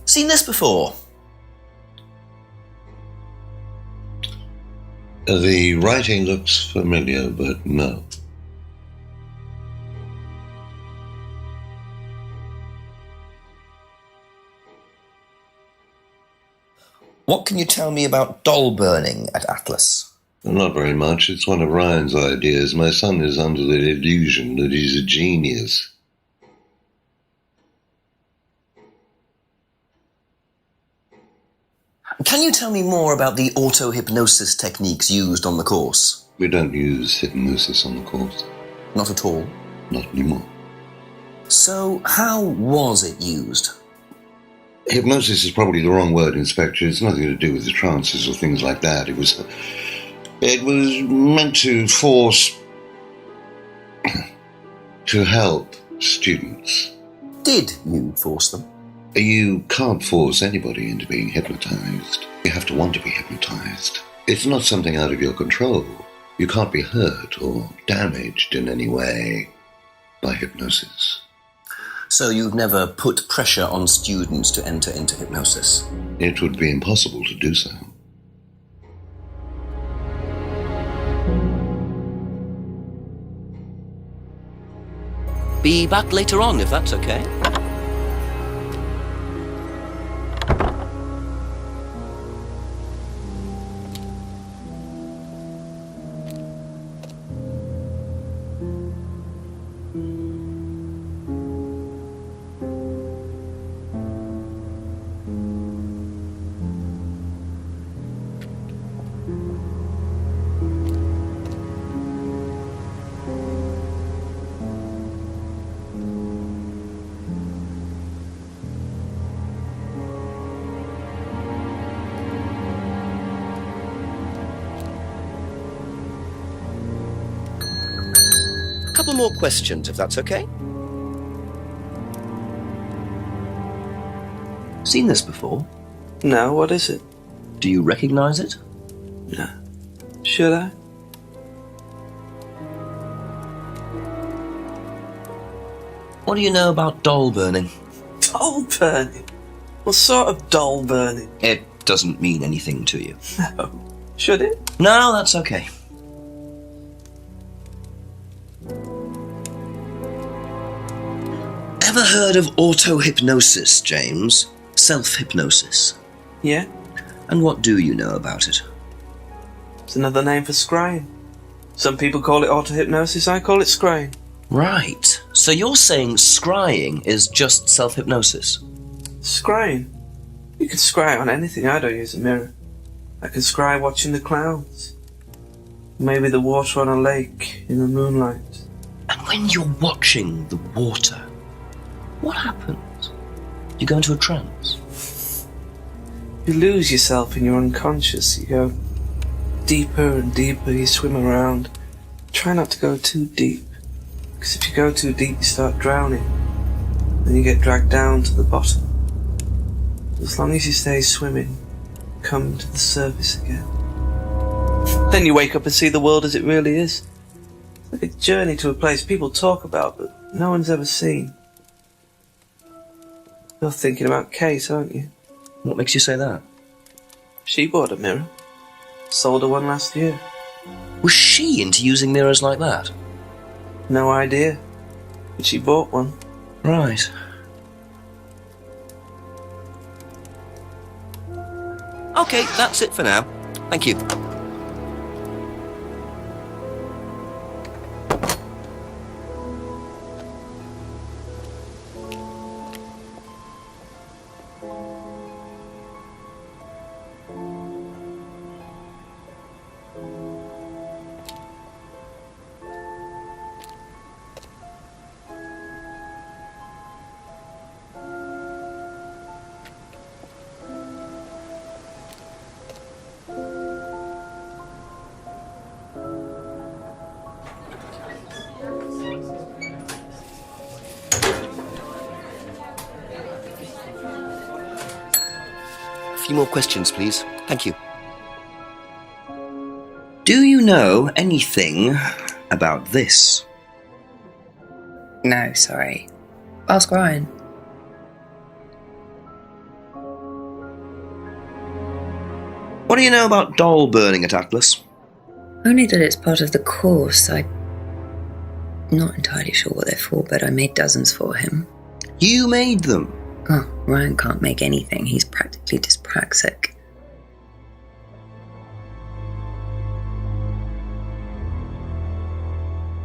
Seen this before? The writing looks familiar, but no. What can you tell me about doll burning at Atlas? Not very much. It's one of Ryan's ideas. My son is under the illusion that he's a genius. Can you tell me more about the auto-hypnosis techniques used on the course? We don't use hypnosis on the course. Not at all? Not anymore. So, how was it used? Hypnosis is probably the wrong word, Inspector. It's nothing to do with the trances or things like that. It was meant to force... to help students. Did you force them? You can't force anybody into being hypnotized. You have to want to be hypnotized. It's not something out of your control. You can't be hurt or damaged in any way by hypnosis. So you've never put pressure on students to enter into hypnosis? It would be impossible to do so. Be back later on, if that's okay. Couple more questions, if that's okay. Seen this before? No, what is it? Do you recognize it? No. Should I? What do you know about doll burning? Doll burning? What sort of doll burning? It doesn't mean anything to you. No. Should it? No, that's okay. Ever heard of auto-hypnosis, James? Self-hypnosis? Yeah. And what do you know about it? It's another name for scrying. Some people call it auto-hypnosis, I call it scrying. Right. So you're saying scrying is just self-hypnosis? Scrying? You can scry on anything. I don't use a mirror. I can scry watching the clouds. Maybe the water on a lake in the moonlight. And when you're watching the water, what happens? You go into a trance? You lose yourself in your unconscious. You go deeper and deeper. You swim around. Try not to go too deep. Because if you go too deep, you start drowning. Then you get dragged down to the bottom. As long as you stay swimming, come to the surface again. Then you wake up and see the world as it really is. It's like a journey to a place people talk about, but no one's ever seen. You're thinking about Kate, aren't you? What makes you say that? She bought a mirror. Sold her one last year. Was she into using mirrors like that? No idea. But she bought one. Right. Okay, that's it for now. Thank you. few more questions, please. Thank you. Do you know anything about this? No, sorry. Ask Ryan. What do you know about doll burning at Atlas? Only that it's part of the course. I'm not entirely sure what they're for, but I made dozens for him. You made them? Oh, Ryan can't make anything. He's practically dyspraxic.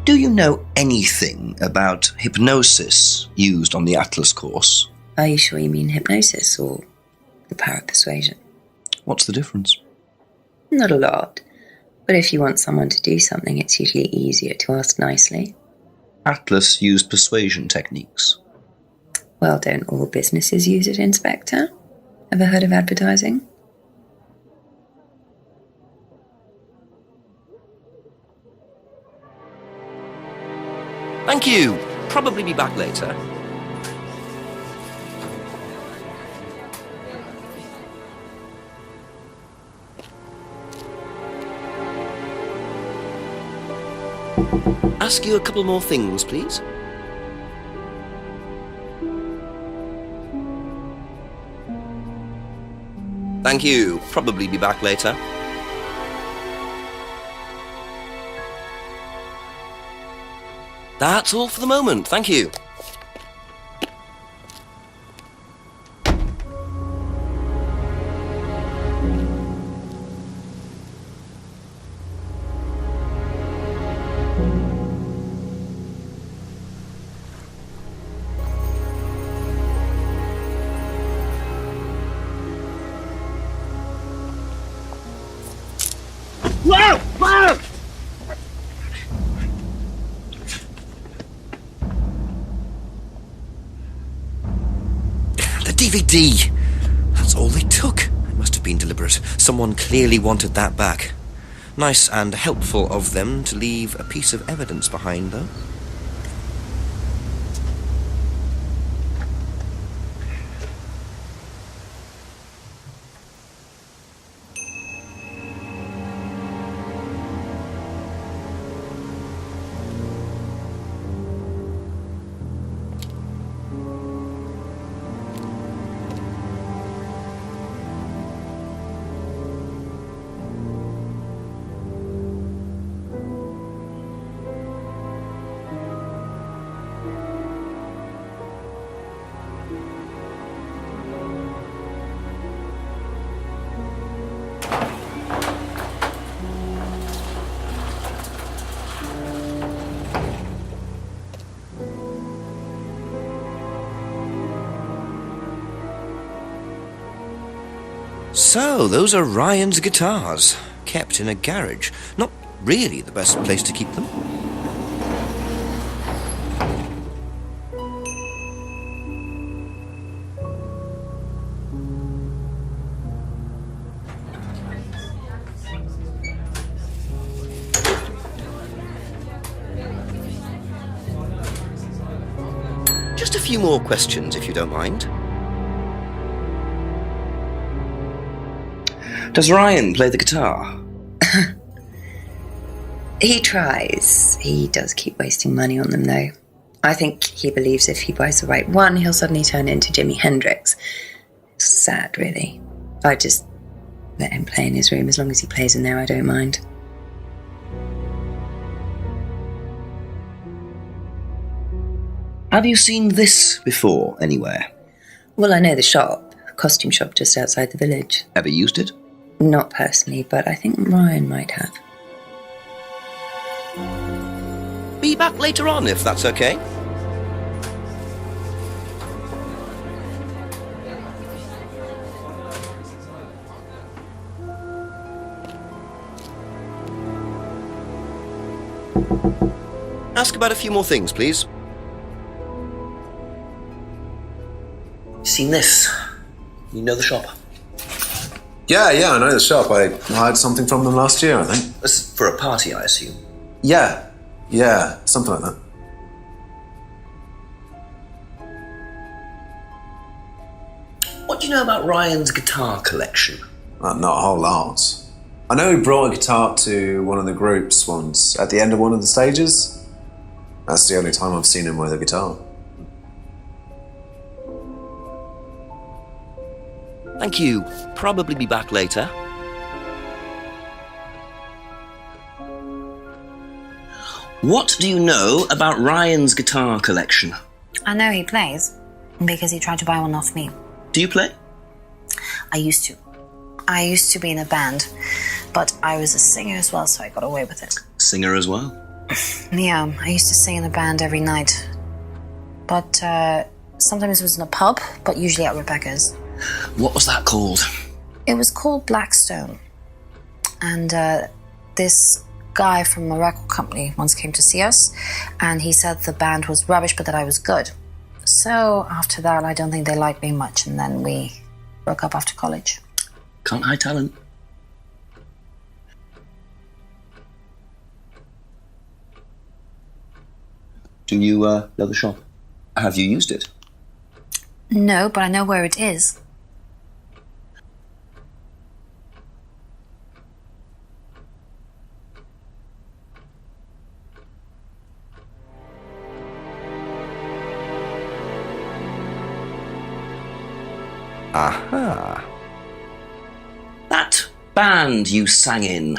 Do you know anything about hypnosis used on the Atlas course? Are you sure you mean hypnosis or the power of persuasion? What's the difference? Not a lot. But if you want someone to do something, it's usually easier to ask nicely. Atlas used persuasion techniques. Well, don't all businesses use it, Inspector? Ever heard of advertising? Thank you. Probably be back later. Ask you a couple more things, please. Thank you. Probably be back later. That's all for the moment. Thank you. Whoa! Whoa! The DVD! That's all they took. It must have been deliberate. Someone clearly wanted that back. Nice and helpful of them to leave a piece of evidence behind, though. So, those are Ryan's guitars, kept in a garage. Not really the best place to keep them. Just a few more questions, if you don't mind. Does Ryan play the guitar? He tries. He does keep wasting money on them, though. I think he believes if he buys the right one, he'll suddenly turn into Jimi Hendrix. It's sad, really. I just let him play in his room. As long as he plays in there, I don't mind. Have you seen this before, anywhere? Well, I know the shop. A costume shop just outside the village. Ever used it? Not personally, but I think Ryan might have. Be back later on, if that's okay. Ask about a few more things, please. Seen this? You know the shop? Yeah, I know the shop. I hired something from them last year, I think. This for a party, I assume. Yeah, something like that. What did you know about Ryan's guitar collection? Not a whole lot. I know he brought a guitar to one of the groups once, at the end of one of the stages. That's the only time I've seen him with a guitar. Thank you. Probably be back later. What do you know about Ryan's guitar collection? I know he plays, because he tried to buy one off me. Do you play? I used to. I used to be in a band, but I was a singer as well, so I got away with it. Singer as well? Yeah, I used to sing in a band every night. But sometimes it was in a pub, but usually at Rebecca's. What was that called? It was called Blackstone. And this guy from a record company once came to see us, and he said the band was rubbish, but that I was good. So after that, I don't think they liked me much, and then we broke up after college. Can't hide talent. Do you know the shop? Have you used it? No, but I know where it is. Aha. That band you sang in,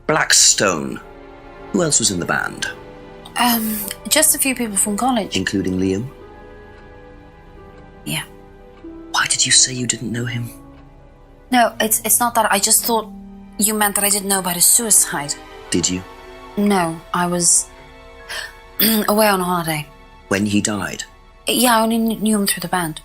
Blackstone. Who else was in the band? Just a few people from college. Including Liam? Yeah. Why did you say you didn't know him? No, it's not that. I just thought you meant that I didn't know about his suicide. Did you? No, I was away on holiday. When he died? Yeah, I only knew him through the band.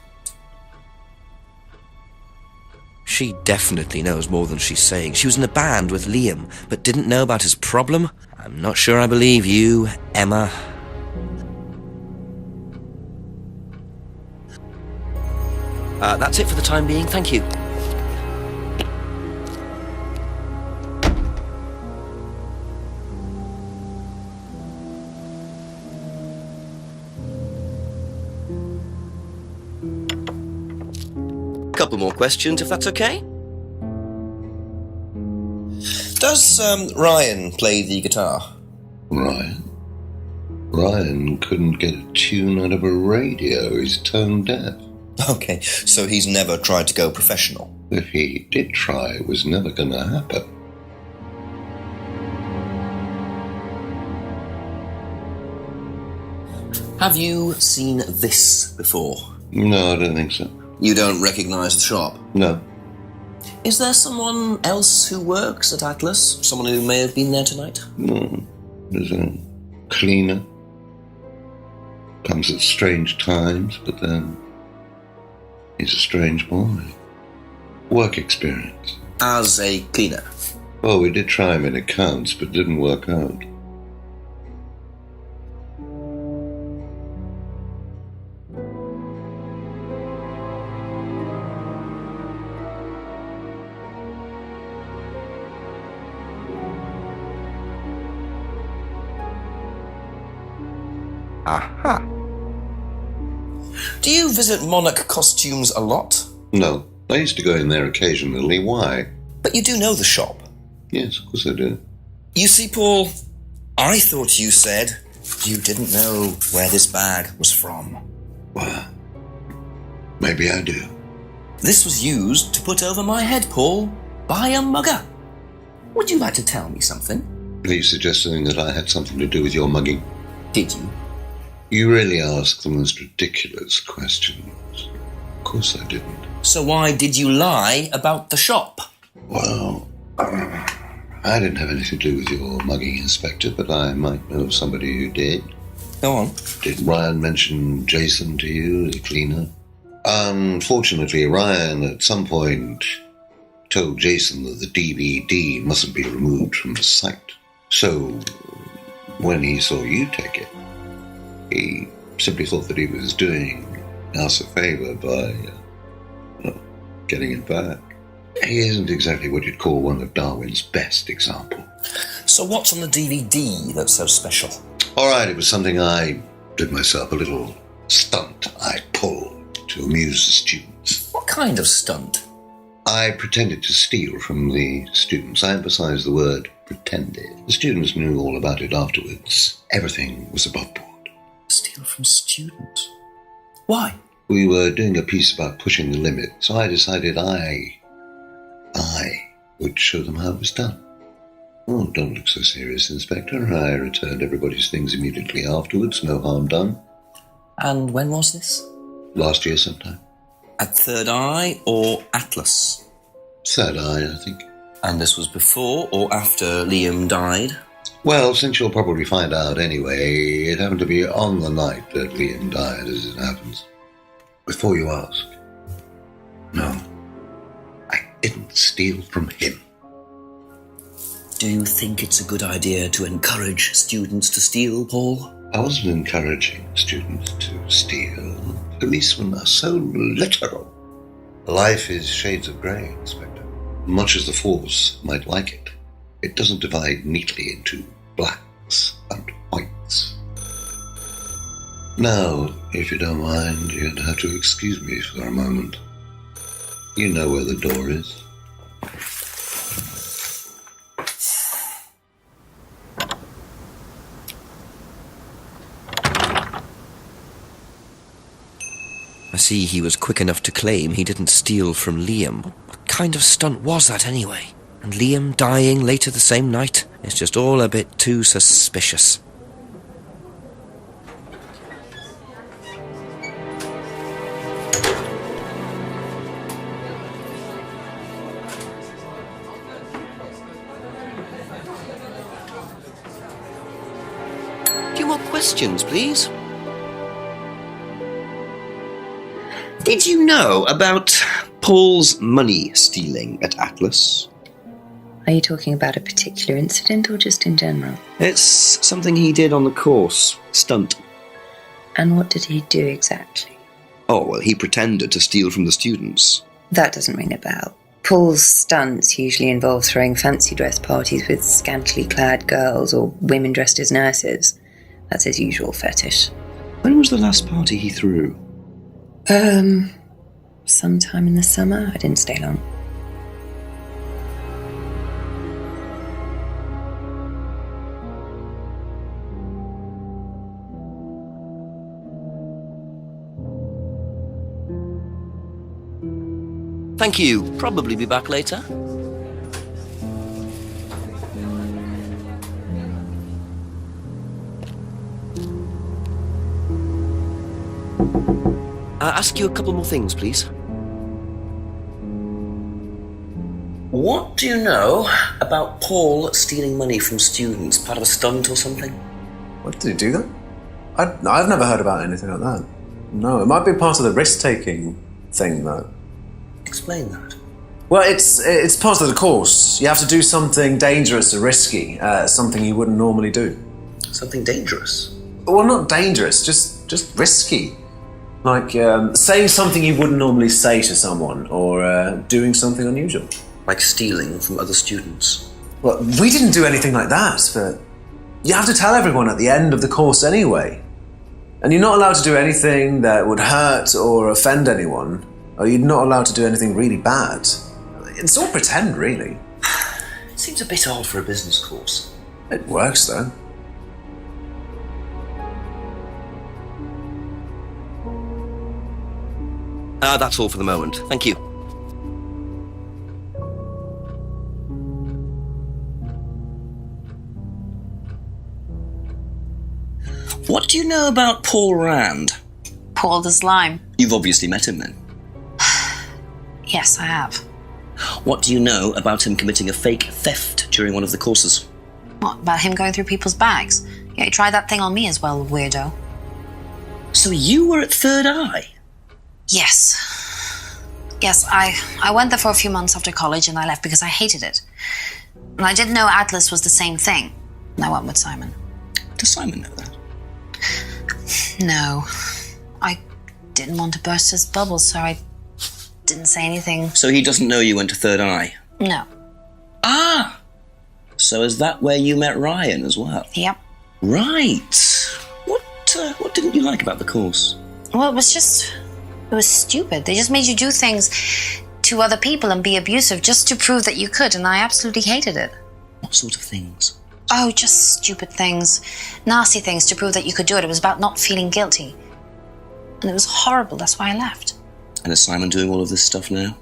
She definitely knows more than she's saying. She was in a band with Liam, but didn't know about his problem? I'm not sure I believe you, Emma. That's it for the time being, thank you. Couple more questions, if that's okay. Does Ryan play the guitar? Ryan couldn't get a tune out of a radio. He's tone deaf. Okay, so he's never tried to go professional? If he did try, it was never going to happen. Have you seen this before? No, I don't think so. You don't recognise the shop? No. Is there someone else who works at Atlas? Someone who may have been there tonight? No. There's a cleaner. Comes at strange times, but then he's a strange boy. Work experience. As a cleaner? Oh, we did try him in accounts, but it didn't work out. Aha. Do you visit Monarch Costumes a lot? No. I used to go in there occasionally. Why? But you do know the shop? Yes, of course I do. You see, Paul, I thought you said you didn't know where this bag was from. Well, maybe I do. This was used to put over my head, Paul, by a mugger. Would you like to tell me something? Are you suggesting that I had something to do with your mugging? Did you? You really ask the most ridiculous questions. Of course I didn't. So why did you lie about the shop? Well, I didn't have anything to do with your mugging, Inspector, but I might know somebody who did. Go on. Did Ryan mention Jason to you, the cleaner? Unfortunately, Ryan at some point told Jason that the DVD mustn't be removed from the site. So, when he saw you take it, he simply thought that he was doing us a favour by getting it back. He isn't exactly what you'd call one of Darwin's best examples. So what's on the DVD that's so special? All right, it was something I did myself, a little stunt I pulled to amuse the students. What kind of stunt? I pretended to steal from the students. I emphasize the word pretended. The students knew all about it afterwards. Everything was above board. Steal from students? Why? We were doing a piece about pushing the limit, so I decided I would show them how it was done. Oh, don't look so serious, Inspector. I returned everybody's things immediately afterwards. No harm done. And when was this? Last year sometime. At Third Eye or Atlas? Third Eye, I think. And this was before or after Liam died? Well, since you'll probably find out anyway, it happened to be on the night that Liam died, as it happens. Before you ask, no, I didn't steal from him. Do you think it's a good idea to encourage students to steal, Paul? I wasn't encouraging students to steal. Policemen are so literal. Life is shades of grey, Inspector. Much as the Force might like it, it doesn't divide neatly into blacks and whites. Now, if you don't mind, you'd have to excuse me for a moment. You know where the door is. I see he was quick enough to claim he didn't steal from Liam. What kind of stunt was that anyway? And Liam dying later the same night? It's just all a bit too suspicious. Few more questions, please. Did you know about Paul's money stealing at Atlas? Are you talking about a particular incident or just in general? It's something he did on the course. Stunt. And what did he do exactly? Oh, well, he pretended to steal from the students. That doesn't ring a bell. Paul's stunts usually involve throwing fancy dress parties with scantily clad girls or women dressed as nurses. That's his usual fetish. When was the last party he threw? Sometime in the summer. I didn't stay long. Thank you. Probably be back later. Ask you a couple more things, please. What do you know about Paul stealing money from students? Part of a stunt or something? What, did he do that? I've never heard about anything like that. No, it might be part of the risk-taking thing, though. Explain that. Well, it's part of the course. You have to do something dangerous or risky, something you wouldn't normally do. Something dangerous? Well, not dangerous, just risky. Like saying something you wouldn't normally say to someone, or doing something unusual. Like stealing from other students? Well, we didn't do anything like that, but you have to tell everyone at the end of the course anyway. And you're not allowed to do anything that would hurt or offend anyone, or you're not allowed to do anything really bad. It's all pretend, really. It seems a bit odd for a business course. It works, though. That's all for the moment. Thank you. What do you know about Paul Rand? Paul the Slime. You've obviously met him then. Yes, I have. What do you know about him committing a fake theft during one of the courses? What, about him going through people's bags? Yeah, he tried that thing on me as well, weirdo. So you were at Third Eye? Yes. Yes, I went there for a few months after college and I left because I hated it. And I didn't know Atlas was the same thing. And I went with Simon. Does Simon know that? No. I didn't want to burst his bubble, so I didn't say anything. So he doesn't know you went to Third Eye? No. Ah! So is that where you met Ryan as well? Yep. Right. What didn't you like about the course? Well, it was just It was stupid. They just made you do things to other people and be abusive just to prove that you could, and I absolutely hated it. What sort of things? Oh, just stupid things. Nasty things to prove that you could do it. It was about not feeling guilty. And it was horrible. That's why I left. And is Simon doing all of this stuff now?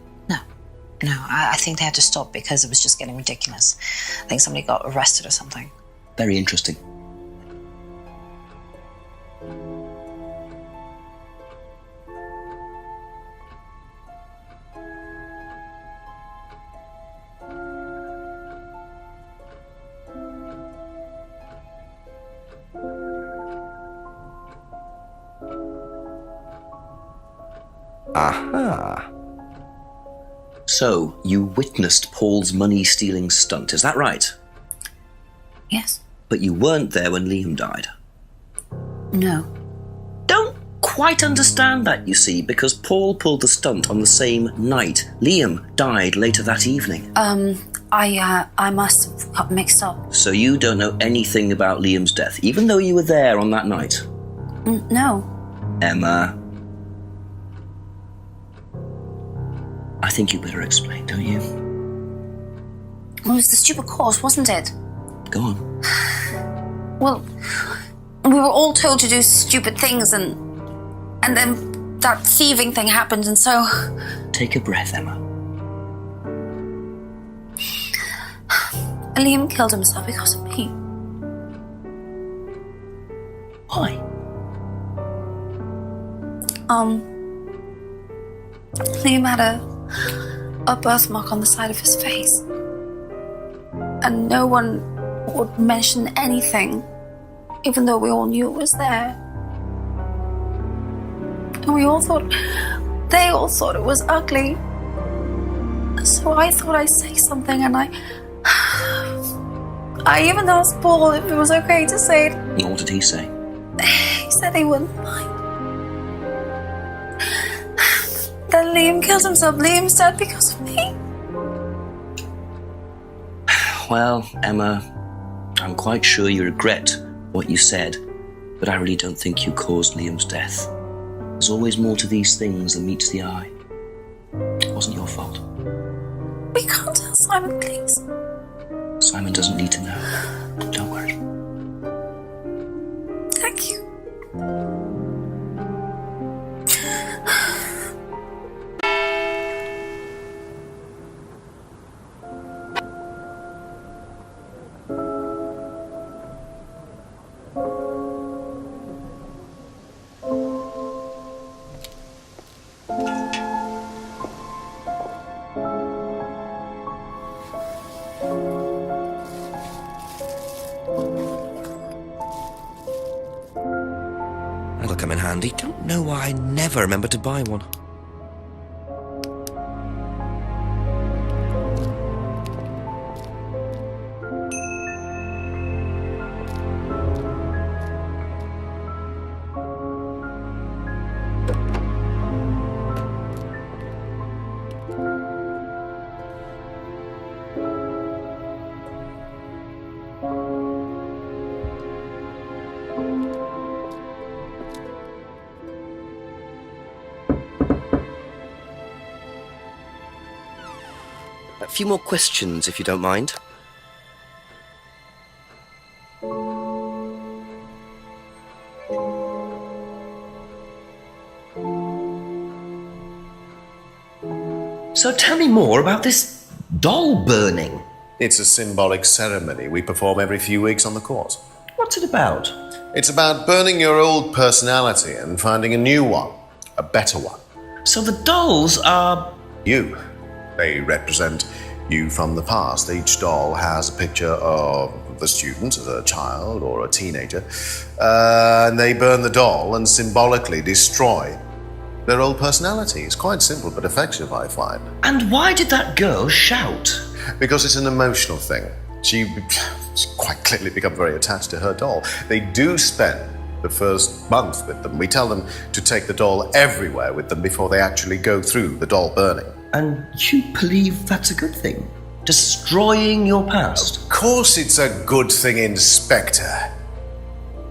No, I think they had to stop because it was just getting ridiculous. I think somebody got arrested or something. Very interesting. Aha. So, you witnessed Paul's money-stealing stunt, is that right? Yes. But you weren't there when Liam died. No. Don't quite understand that, you see, because Paul pulled the stunt on the same night. Liam died later that evening. I must have got mixed up. So you don't know anything about Liam's death, even though you were there on that night? No. Emma. I think you better explain, don't you? It was the stupid course, wasn't it? Go on. Well, we were all told to do stupid things, and then that thieving thing happened, and so... Take a breath, Emma. Liam killed himself because of me. Why? Liam had a birthmark on the side of his face. And no one would mention anything, even though we all knew it was there. And they all thought it was ugly. So I thought I'd say something, and I even asked Paul if it was okay to say it. What did he say? He said he wouldn't mind. Then Liam killed himself. Liam's dead because of me. Well, Emma, I'm quite sure you regret what you said, but I really don't think you caused Liam's death. There's always more to these things than meets the eye. It wasn't your fault. We can't tell Simon, please. Simon doesn't need to know. Don't worry. Thank you. That'll come in handy. Don't know why I never remember to buy one. A few more questions, if you don't mind. So tell me more about this doll burning. It's a symbolic ceremony we perform every few weeks on the court. What's it about? It's about burning your old personality and finding a new one, a better one. So the dolls are... You. They represent you from the past. Each doll has a picture of the student as a child or a teenager, and they burn the doll and symbolically destroy their old personality. It's quite simple but effective, I find. And why did that girl shout? Because it's an emotional thing. She's quite clearly become very attached to her doll. They do spend the first month with them. We tell them to take the doll everywhere with them before they actually go through the doll burning. And you believe that's a good thing? Destroying your past? Of course it's a good thing, Inspector.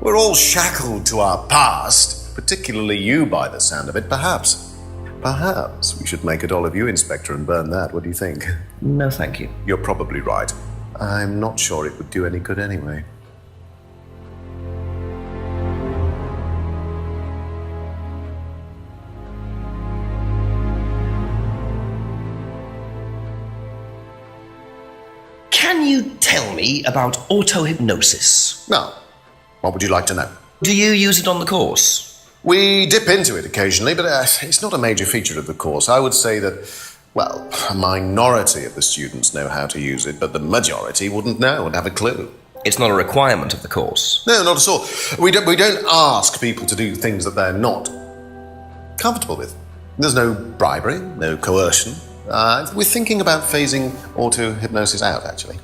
We're all shackled to our past, particularly you by the sound of it, perhaps. Perhaps we should make a doll of you, Inspector, and burn that. What do you think? No, thank you. You're probably right. I'm not sure it would do any good anyway. Can you tell me about auto-hypnosis? Now, what would you like to know? Do you use it on the course? We dip into it occasionally, but it's not a major feature of the course. I would say that, well, a minority of the students know how to use it, but the majority wouldn't know and have a clue. It's not a requirement of the course. No, not at all. We don't ask people to do things that they're not comfortable with. There's no bribery, no coercion. We're thinking about phasing auto-hypnosis out, actually.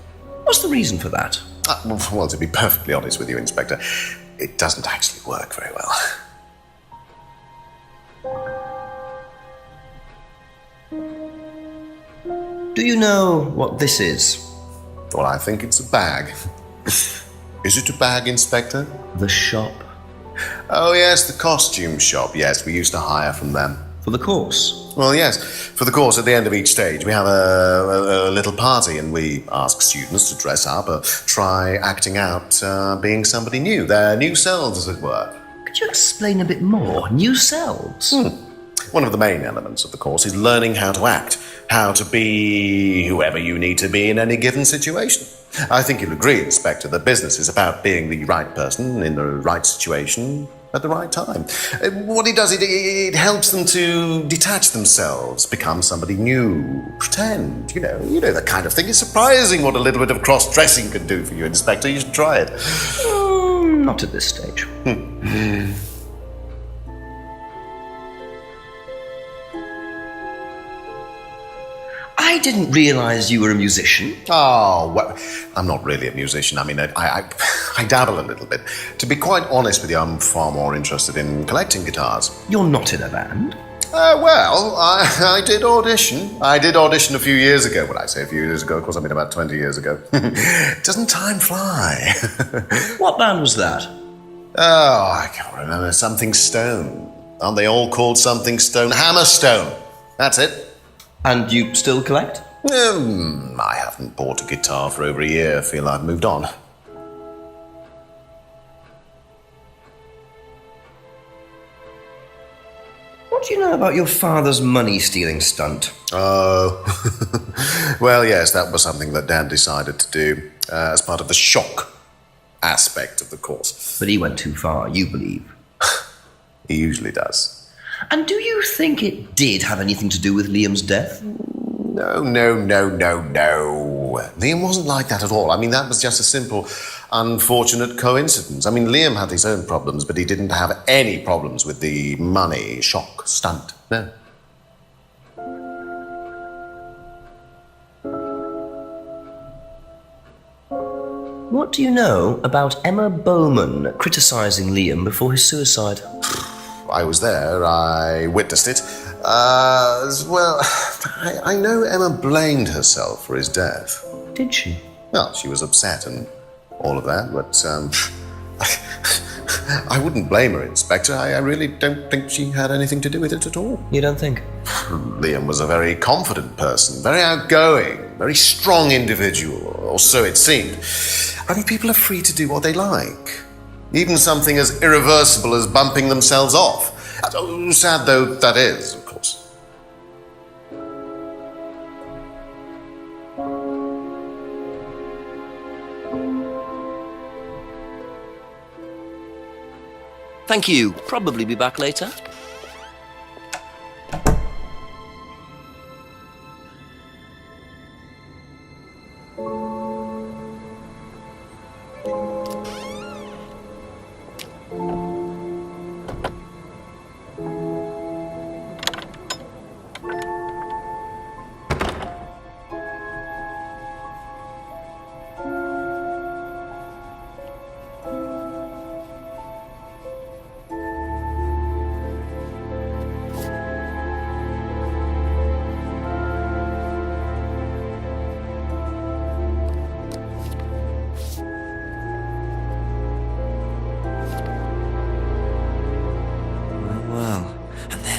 What's the reason for that? Well, to be perfectly honest with you, Inspector, it doesn't actually work very well. Do you know what this is? Well, I think it's a bag. Is it a bag, Inspector? The shop. Oh, yes, the costume shop. Yes, we used to hire from them. For the course? Well, yes. For the course, at the end of each stage, we have a little party and we ask students to dress up or try acting out being somebody new, their new selves, as it were. Could you explain a bit more? New selves? One of the main elements of the course is learning how to act, how to be whoever you need to be in any given situation. I think you'll agree, Inspector, that business is about being the right person in the right situation at the right time. What it does, it helps them to detach themselves, become somebody new, pretend, you know that kind of thing. It's surprising what a little bit of cross-dressing can do for you, Inspector. You should try it. Not at this stage. I didn't realize you were a musician. Oh, well, I'm not really a musician. I mean, I dabble a little bit. To be quite honest with you, I'm far more interested in collecting guitars. You're not in a band? Well, I did audition. I did audition a few years ago. When I say a few years ago, of course, I mean about 20 years ago. Doesn't time fly? What band was that? Oh, I can't remember. Something Stone. Aren't they all called something Stone? Hammerstone. That's it. And you still collect? I haven't bought a guitar for over a year. I feel I've moved on. What do you know about your father's money-stealing stunt? Oh, well, yes, that was something that Dad decided to do as part of the shock aspect of the course. But he went too far, you believe? He usually does. And do you think it did have anything to do with Liam's death? No. Liam wasn't like that at all. I mean, that was just a simple, unfortunate coincidence. I mean, Liam had his own problems, but he didn't have any problems with the money shock stunt. No. What do you know about Emma Bowman criticising Liam before his suicide? I was there. I witnessed it. Well, I know Emma blamed herself for his death. Did she? Well, she was upset and all of that, but I wouldn't blame her, Inspector. I really don't think she had anything to do with it at all. You don't think? Liam was a very confident person, very outgoing, very strong individual, or so it seemed. I mean, people are free to do what they like. Even something as irreversible as bumping themselves off. Sad though that is, of course. Thank you. Probably be back later.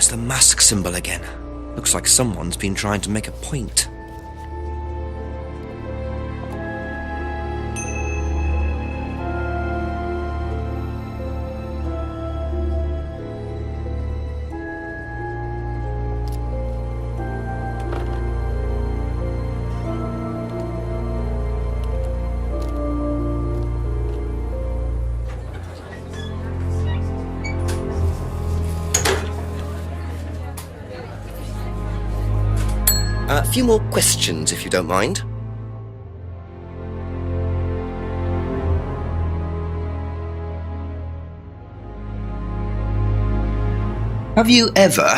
the mask symbol again. Looks like someone's been trying to make a point. A few more questions, if you don't mind. Have you ever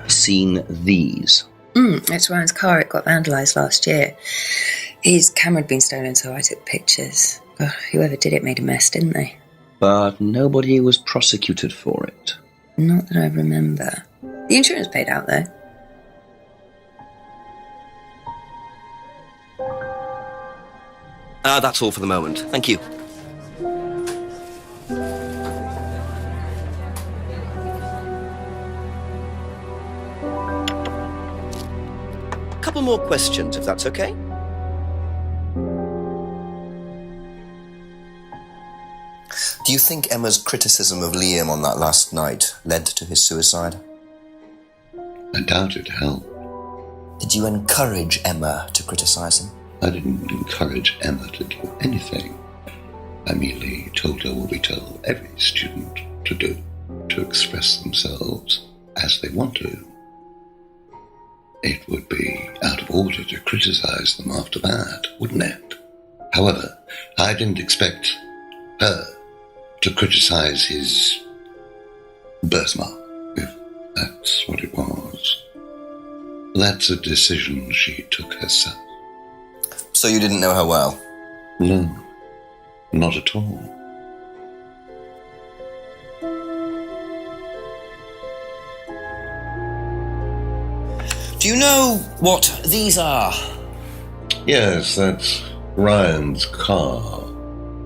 seen these? It's Ryan's car. It got vandalised last year. His camera had been stolen, so I took pictures. God, whoever did it made a mess, didn't they? But nobody was prosecuted for it. Not that I remember. The insurance paid out, though. That's all for the moment. Thank you. A couple more questions, if that's okay. Do you think Emma's criticism of Liam on that last night led to his suicide? I doubt it helped. Did you encourage Emma to criticize him? I didn't encourage Emma to do anything. I merely told her what we tell every student to do, to express themselves as they want to. It would be out of order to criticize them after that, wouldn't it? However, I didn't expect her to criticize his birthmark, if that's what it was. That's a decision she took herself. So you didn't know her well? No, not at all. Do you know what these are? Yes, that's Ryan's car.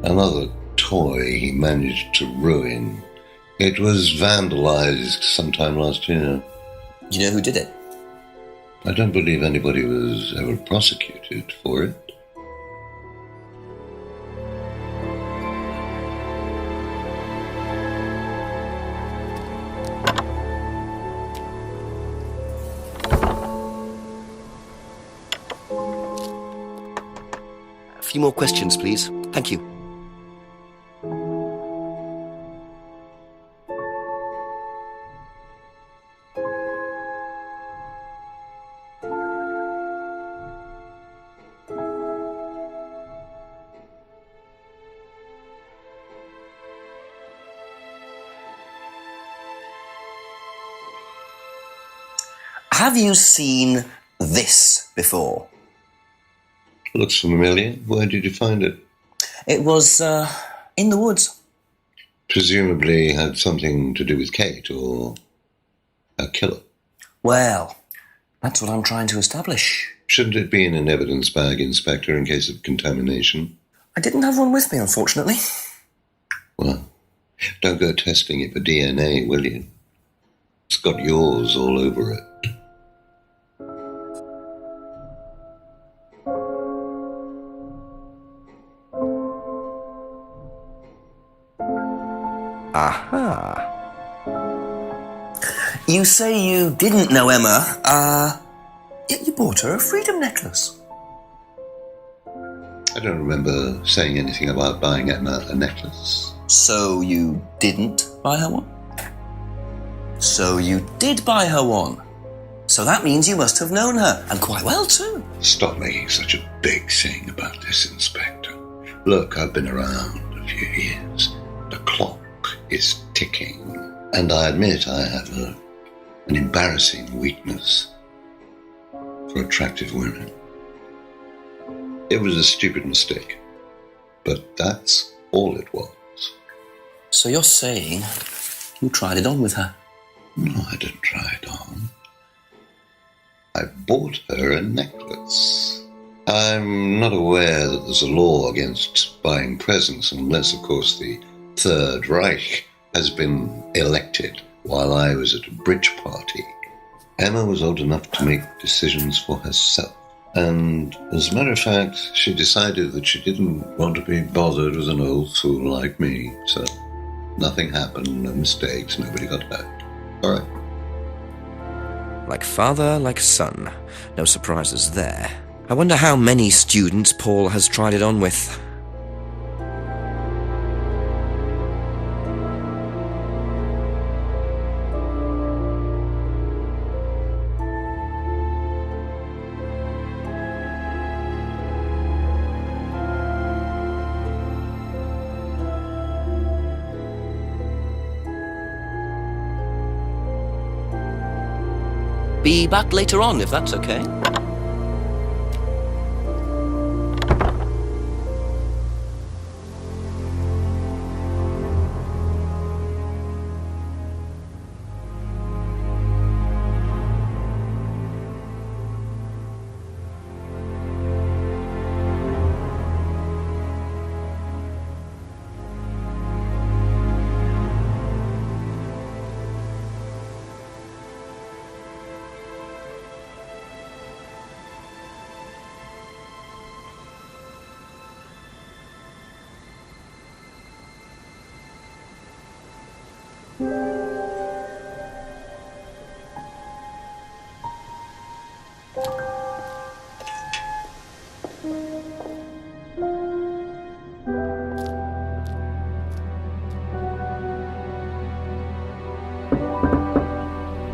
Another toy he managed to ruin. It was vandalized sometime last year. Do you know who did it? I don't believe anybody was ever prosecuted for it. A few more questions, please. Thank you. Have you seen this before? Looks familiar. Where did you find it? It was, in the woods. Presumably had something to do with Kate or a killer. Well, that's what I'm trying to establish. Shouldn't it be in an evidence bag, Inspector, in case of contamination? I didn't have one with me, unfortunately. Well, don't go testing it for DNA, will you? It's got yours all over it. Aha. You say you didn't know Emma, yet you bought her a freedom necklace. I don't remember saying anything about buying Emma a necklace. So you didn't buy her one? So you did buy her one. So that means you must have known her, and quite well too. Stop making such a big thing about this, Inspector. Look, I've been around a few years. The clock is ticking, and I admit I have an embarrassing weakness for attractive women. It was a stupid mistake, but that's all it was. So you're saying you tried it on with her? No, I didn't try it on. I bought her a necklace. I'm not aware that there's a law against buying presents unless, of course, the Third Reich has been elected while I was at a bridge party. Emma was old enough to make decisions for herself. And as a matter of fact, she decided that she didn't want to be bothered with an old fool like me. So nothing happened, no mistakes, nobody got hurt. All right. Like father, like son. No surprises there. I wonder how many students Paul has tried it on with. Be back later on, if that's okay.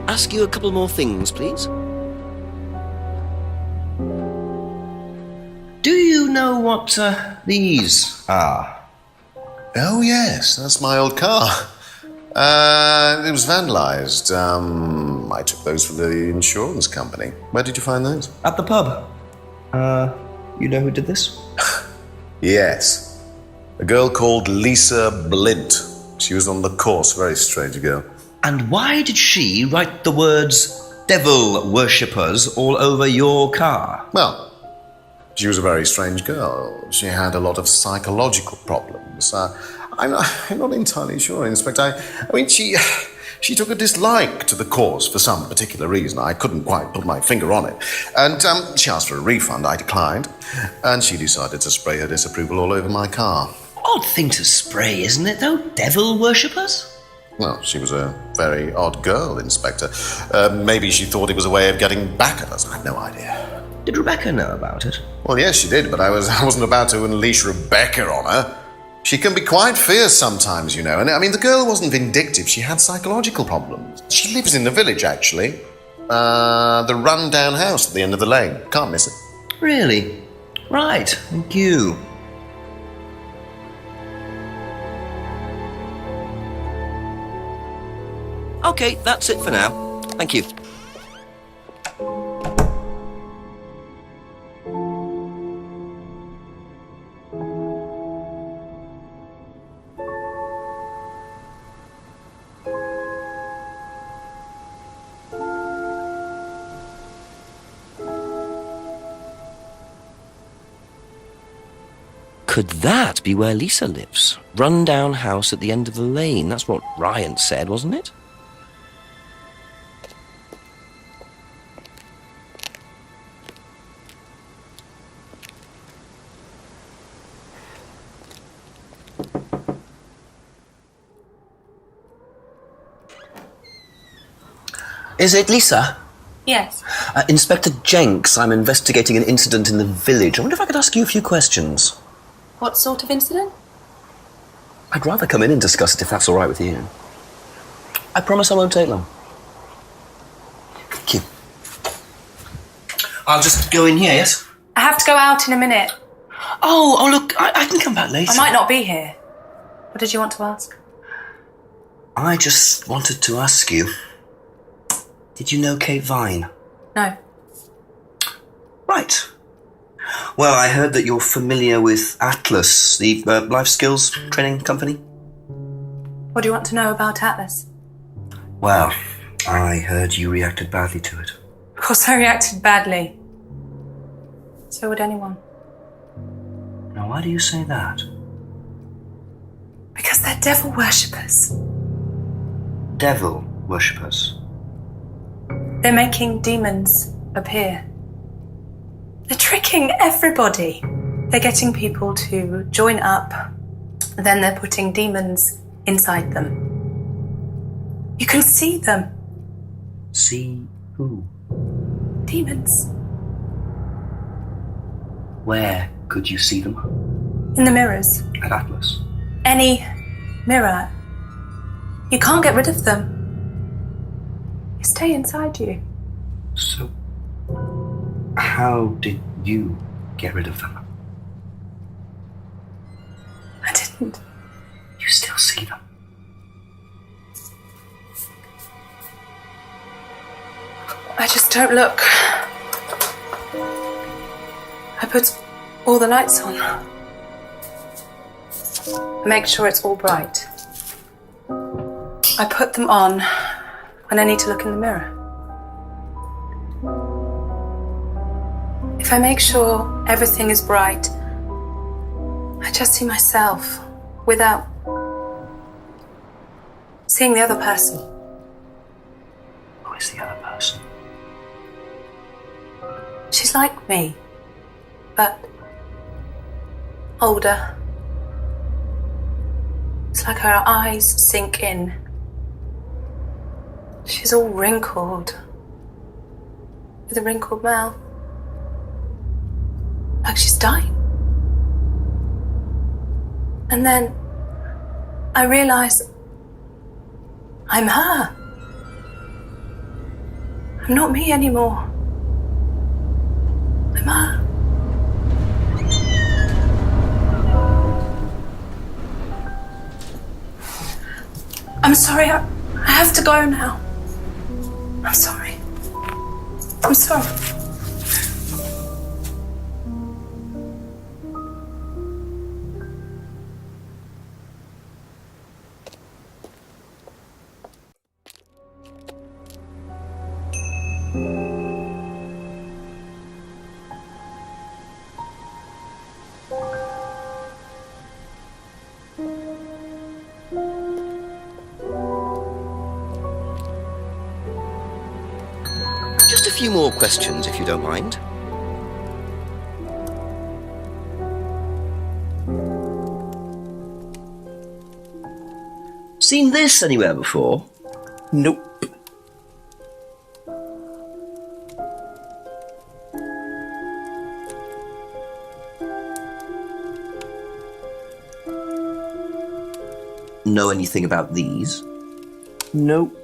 Ask you a couple more things, please. Do you know what these are? Oh, yes, that's my old car. It was vandalized. I took those for the insurance company. Where did you find those? At the pub. You know who did this? Yes. A girl called Lisa Blint. She was on the course, very strange girl. And why did she write the words devil worshippers all over your car? Well, she was a very strange girl. She had a lot of psychological problems. I'm not entirely sure, Inspector. I mean, she took a dislike to the course for some particular reason. I couldn't quite put my finger on it. And she asked for a refund. I declined. And she decided to spray her disapproval all over my car. Odd thing to spray, isn't it, though? Devil worshippers? Well, she was a very odd girl, Inspector. Maybe she thought it was a way of getting back at us. I have no idea. Did Rebecca know about it? Well, yes, she did, but I wasn't about to unleash Rebecca on her. She can be quite fierce sometimes, you know. And I mean, the girl wasn't vindictive. She had psychological problems. She lives in the village, actually. The run-down house at the end of the lane. Can't miss it. Really? Right, thank you. Okay, that's it for now. Thank you. Could that be where Lisa lives? Run-down house at the end of the lane. That's what Ryan said, wasn't it? Is it Lisa? Yes. Inspector Jenks, I'm investigating an incident in the village. I wonder if I could ask you a few questions. What sort of incident? I'd rather come in and discuss it if that's all right with you. I promise I won't take long. Thank you. I'll just go in here, yes? I have to go out in a minute. Oh, look, I can come back later. I might not be here. What did you want to ask? I just wanted to ask you, did you know Kate Vine? No. Right. Well, I heard that you're familiar with Atlas, the life skills training company. What do you want to know about Atlas? Well, I heard you reacted badly to it. Of course I reacted badly. So would anyone. Now, why do you say that? Because they're devil worshippers. Devil worshippers? They're making demons appear. They're tricking everybody. They're getting people to join up, then they're putting demons inside them. You can see them. See who? Demons. Where could you see them? In the mirrors. At Atlas? Any mirror. You can't get rid of them. They stay inside you. So, how did you get rid of them? I didn't. You still see them? I just don't look. I put all the lights on. I make sure it's all bright. I put them on when I need to look in the mirror. If I make sure everything is bright, I just see myself without seeing the other person. Who is the other person? She's like me, but older. It's like her eyes sink in. She's all wrinkled, with a wrinkled mouth. Like she's dying. And then I realise I'm her. I'm not me anymore. I'm her. I'm sorry, I have to go now. I'm sorry. I'm sorry. Just a few more questions, if you don't mind. Seen this anywhere before? Nope. Know anything about these? Nope.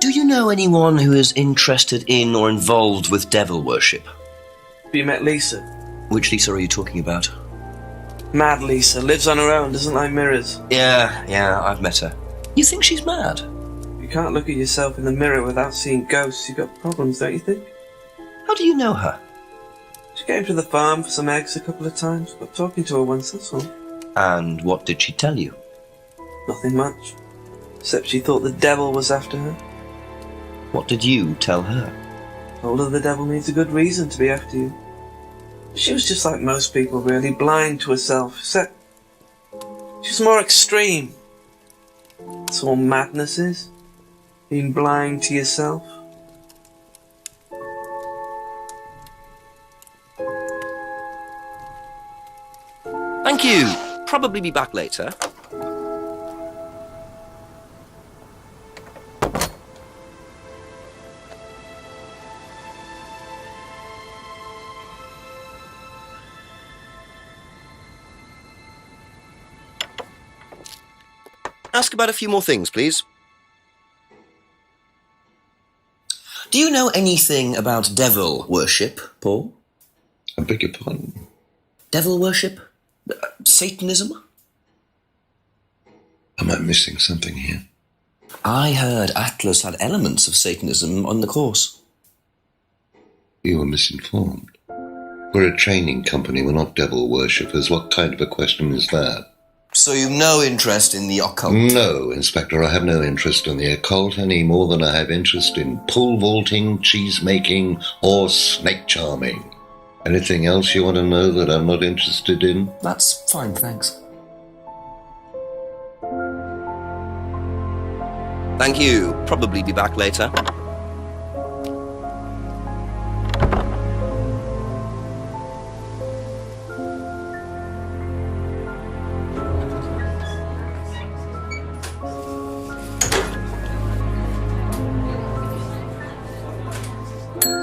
Do you know anyone who is interested in or involved with devil worship? Have you met Lisa? Which Lisa are you talking about? Mad Lisa. Lives on her own, doesn't like mirrors. Yeah, I've met her. You think she's mad? You can't look at yourself in the mirror without seeing ghosts. You've got problems, don't you think? How do you know her? She came to the farm for some eggs a couple of times. Got talking to her once, that's all. And what did she tell you? Nothing much. Except she thought the devil was after her. What did you tell her? Told her the devil needs a good reason to be after you. She was just like most people, really, blind to herself, except she was more extreme. That's all madness is. Being blind to yourself. Thank you. Probably be back later. Ask about a few more things, please. Do you know anything about devil worship, Paul? I beg your pardon? Devil worship? Satanism? Am I missing something here? I heard Atlas had elements of Satanism on the course. You were misinformed. We're a training company, we're not devil worshippers. What kind of a question is that? So you've no interest in the occult? No, Inspector, I have no interest in the occult any more than I have interest in pole vaulting, cheese making, or snake charming. Anything else you want to know that I'm not interested in? That's fine, thanks. Thank you. Probably be back later.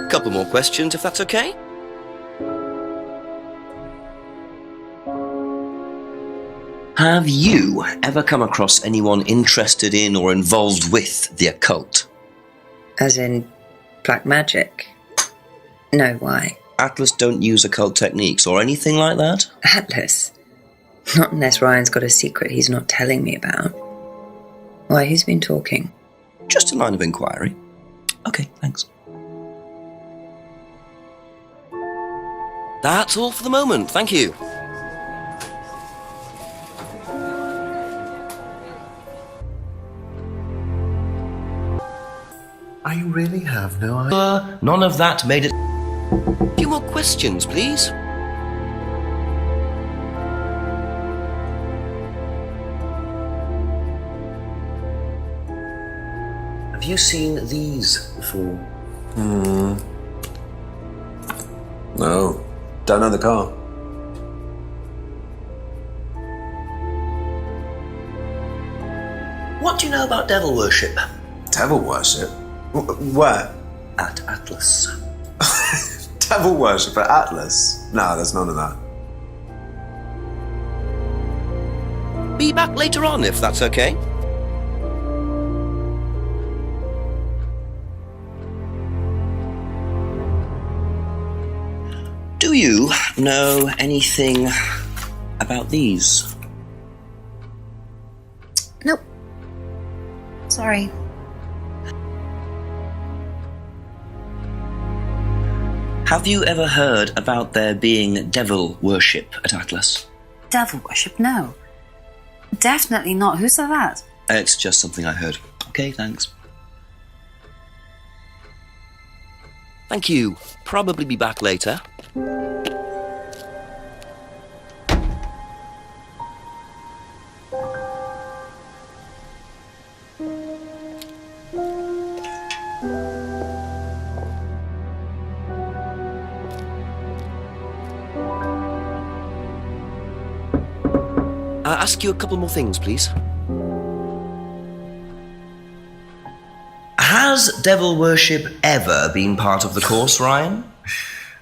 Couple more questions, if that's okay? Have you ever come across anyone interested in or involved with the occult? As in black magic? No, why? Atlas don't use occult techniques or anything like that? Atlas? Not unless Ryan's got a secret he's not telling me about. Why, who's been talking? Just a line of inquiry. Okay, thanks. That's all for the moment, thank you. I really have no idea. None of that made it... A few more questions, please. Have you seen these before? No. Don't know the car. What do you know about devil worship? Devil worship? Where? At Atlas. Devil worship at Atlas? No, there's none of that. Be back later on, if that's okay. Do you know anything about these? Nope. Sorry. Have you ever heard about there being devil worship at Atlas? Devil worship? No. Definitely not. Who said that? It's just something I heard. Okay, thanks. Thank you. Probably be back later. Ask you a couple more things, please. Has devil worship ever been part of the course, Ryan?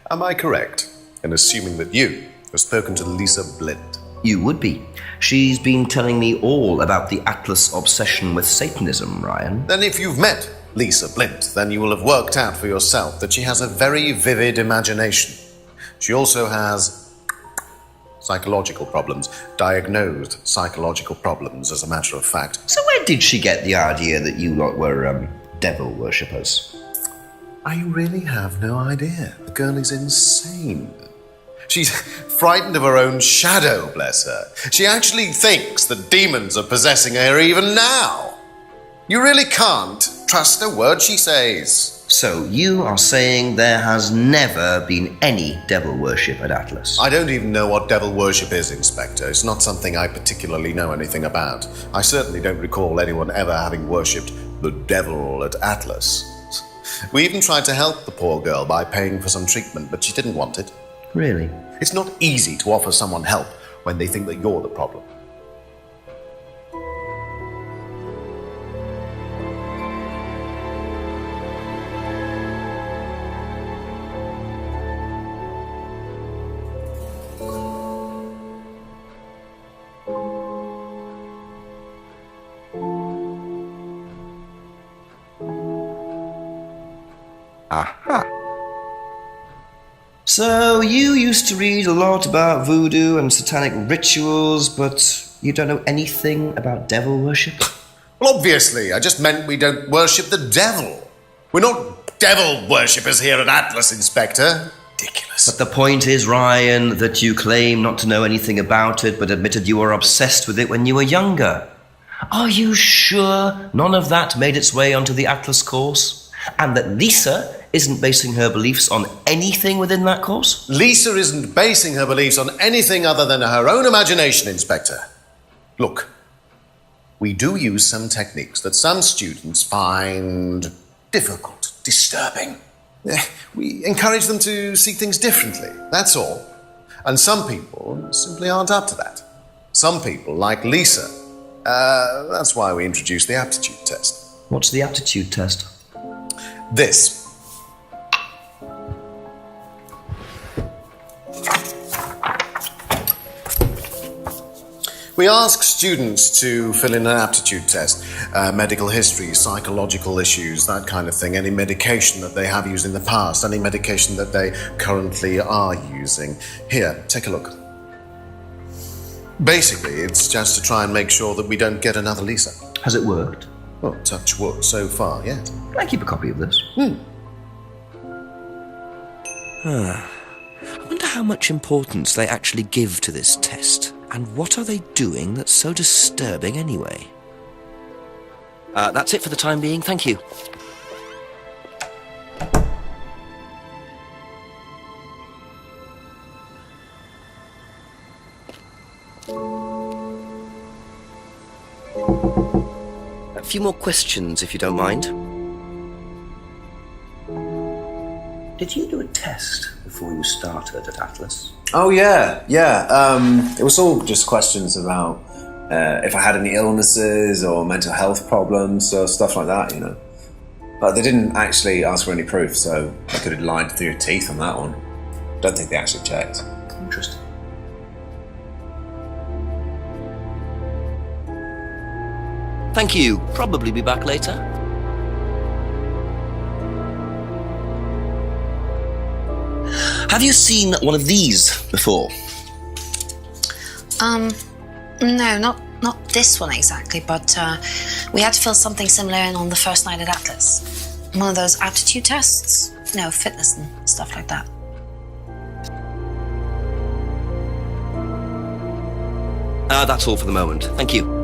Am I correct in assuming that you have spoken to Lisa Blint? You would be. She's been telling me all about the Atlas obsession with Satanism, Ryan. Then if you've met Lisa Blint, then you will have worked out for yourself that she has a very vivid imagination. She also has psychological problems, diagnosed psychological problems, as a matter of fact. So where did she get the idea that you lot were, devil worshippers? I really have no idea. The girl is insane. She's frightened of her own shadow, bless her. She actually thinks that demons are possessing her even now. You really can't trust a word she says. So you are saying there has never been any devil worship at Atlas? I don't even know what devil worship is, Inspector. It's not something I particularly know anything about. I certainly don't recall anyone ever having worshipped the devil at Atlas. We even tried to help the poor girl by paying for some treatment, but she didn't want it. Really? It's not easy to offer someone help when they think that you're the problem. Aha. So you used to read a lot about voodoo and satanic rituals, but you don't know anything about devil worship? Well, obviously, I just meant we don't worship the devil. We're not devil worshippers here at Atlas, Inspector. Ridiculous. But the point is, Ryan, that you claim not to know anything about it, but admitted you were obsessed with it when you were younger. Are you sure none of that made its way onto the Atlas course? And that Lisa isn't basing her beliefs on anything within that course? Lisa isn't basing her beliefs on anything other than her own imagination, Inspector. Look, we do use some techniques that some students find difficult, disturbing. We encourage them to see things differently, that's all. And some people simply aren't up to that. Some people, like Lisa, that's why we introduced the aptitude test. What's the aptitude test? This. We ask students to fill in an aptitude test, medical history, psychological issues, that kind of thing, any medication that they have used in the past, any medication that they currently are using. Here, take a look. Basically, it's just to try and make sure that we don't get another Lisa. Has it worked? Well, touch wood, so far, yes. Can I keep a copy of this? I wonder how much importance they actually give to this test. And what are they doing that's so disturbing anyway? That's it for the time being, thank you. A few more questions, if you don't mind. Did you do a test before you started at Atlas? Oh, yeah. It was all just questions about if I had any illnesses or mental health problems or stuff like that, you know. But they didn't actually ask for any proof, so I could have lied through your teeth on that one. Don't think they actually checked. Interesting. Thank you. Probably be back later. Have you seen one of these before? No, not this one exactly, but we had to fill something similar in on the first night at Atlas. One of those aptitude tests, fitness and stuff like that. That's all for the moment. Thank you.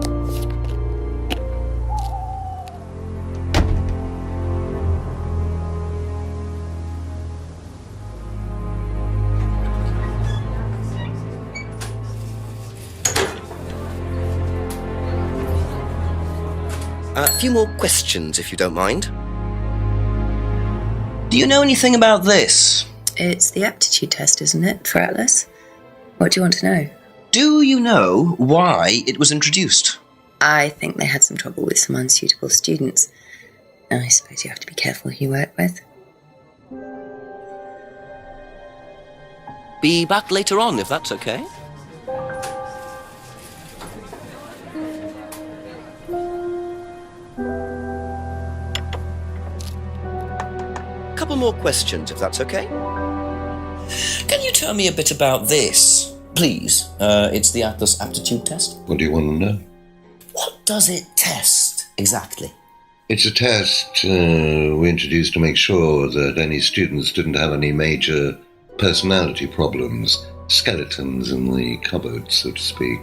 A few more questions, if you don't mind. Do you know anything about this? It's the aptitude test, isn't it, for Atlas? What do you want to know? Do you know why it was introduced? I think they had some trouble with some unsuitable students. I suppose you have to be careful who you work with. Be back later on, if that's okay. Couple more questions, if that's okay. Can you tell me a bit about this, please? It's the Atlas aptitude test. What do you want to know? What does it test, exactly? It's a test we introduced to make sure that any students didn't have any major personality problems, skeletons in the cupboard, so to speak.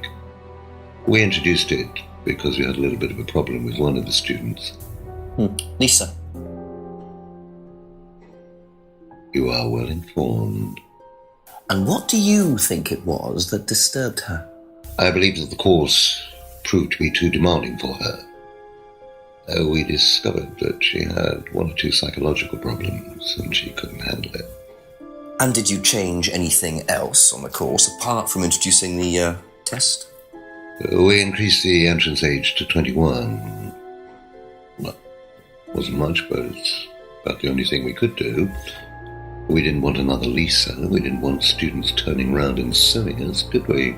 We introduced it because we had a little bit of a problem with one of the students. Lisa. You are well informed. And what do you think it was that disturbed her? I believe that the course proved to be too demanding for her. We discovered that she had one or two psychological problems and she couldn't handle it. And did you change anything else on the course apart from introducing the test? We increased the entrance age to 21. Well, wasn't much, but it's about the only thing we could do. We didn't want another Lisa. We didn't want students turning around and suing us, did we?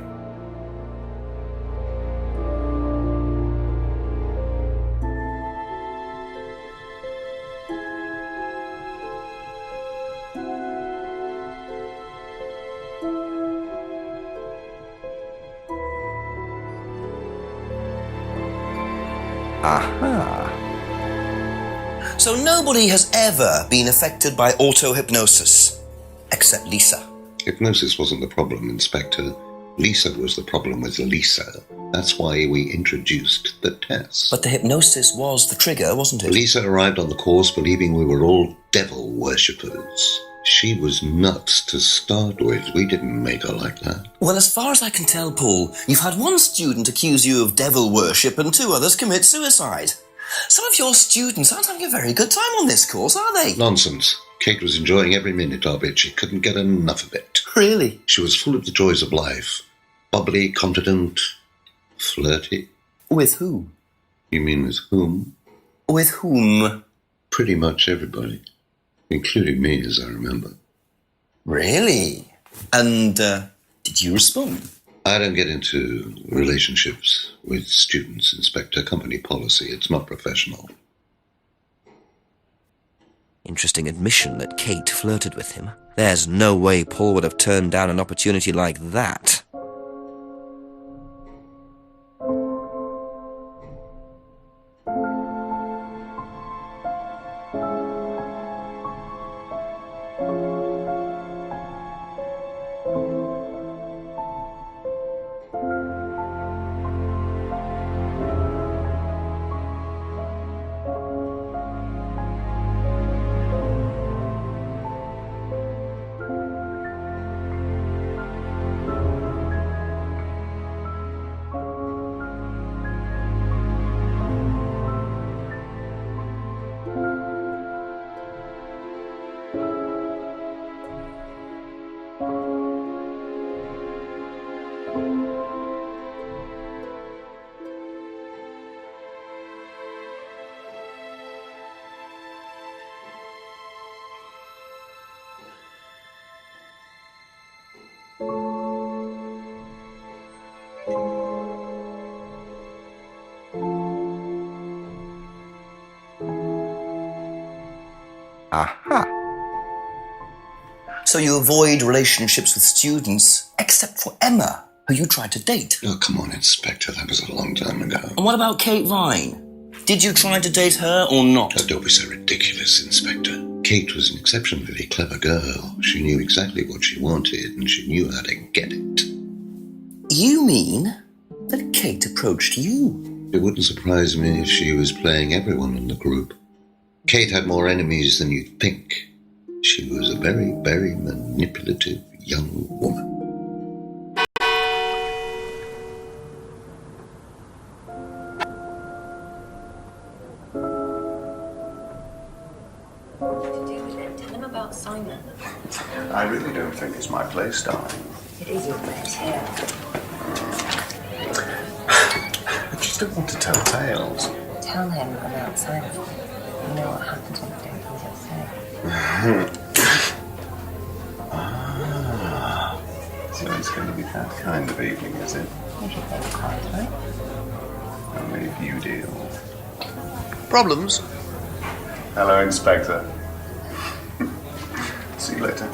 Aha. So nobody has ever been affected by auto-hypnosis, except Lisa. Hypnosis wasn't the problem, Inspector. Lisa was the problem with Lisa. That's why we introduced the test. But the hypnosis was the trigger, wasn't it? Lisa arrived on the course believing we were all devil worshippers. She was nuts to start with. We didn't make her like that. Well, as far as I can tell, Paul, you've had one student accuse you of devil worship and 2 others commit suicide. Some of your students aren't having a very good time on this course, are they? Nonsense. Kate was enjoying every minute of it. She couldn't get enough of it. Really? She was full of the joys of life. Bubbly, confident, flirty. With who? You mean with whom? With whom? Pretty much everybody. Including me, as I remember. Really? And, did you respond? I don't get into relationships with students, Inspector. Company policy. It's not professional. Interesting admission that Kate flirted with him. There's no way Paul would have turned down an opportunity like that. Aha. So you avoid relationships with students, except for Emma, who you tried to date. Oh, come on, Inspector. That was a long time ago. And what about Kate Vine? Did you try to date her or not? Oh, don't be so ridiculous, Inspector. Kate was an exceptionally clever girl. She knew exactly what she wanted, and she knew how to get it. You mean that Kate approached you? It wouldn't surprise me if she was playing everyone in the group. Kate had more enemies than you'd think. She was a very, very manipulative young woman. Tell him about Simon. I really don't think it's my place, darling. It is your place here. I just don't want to tell tales. Tell him about Simon. You know what happens when you don't he'll say. So it's going to be that kind of evening, is it? If you think quite right. Only if you deal. Problems? Hello, Inspector. See you later.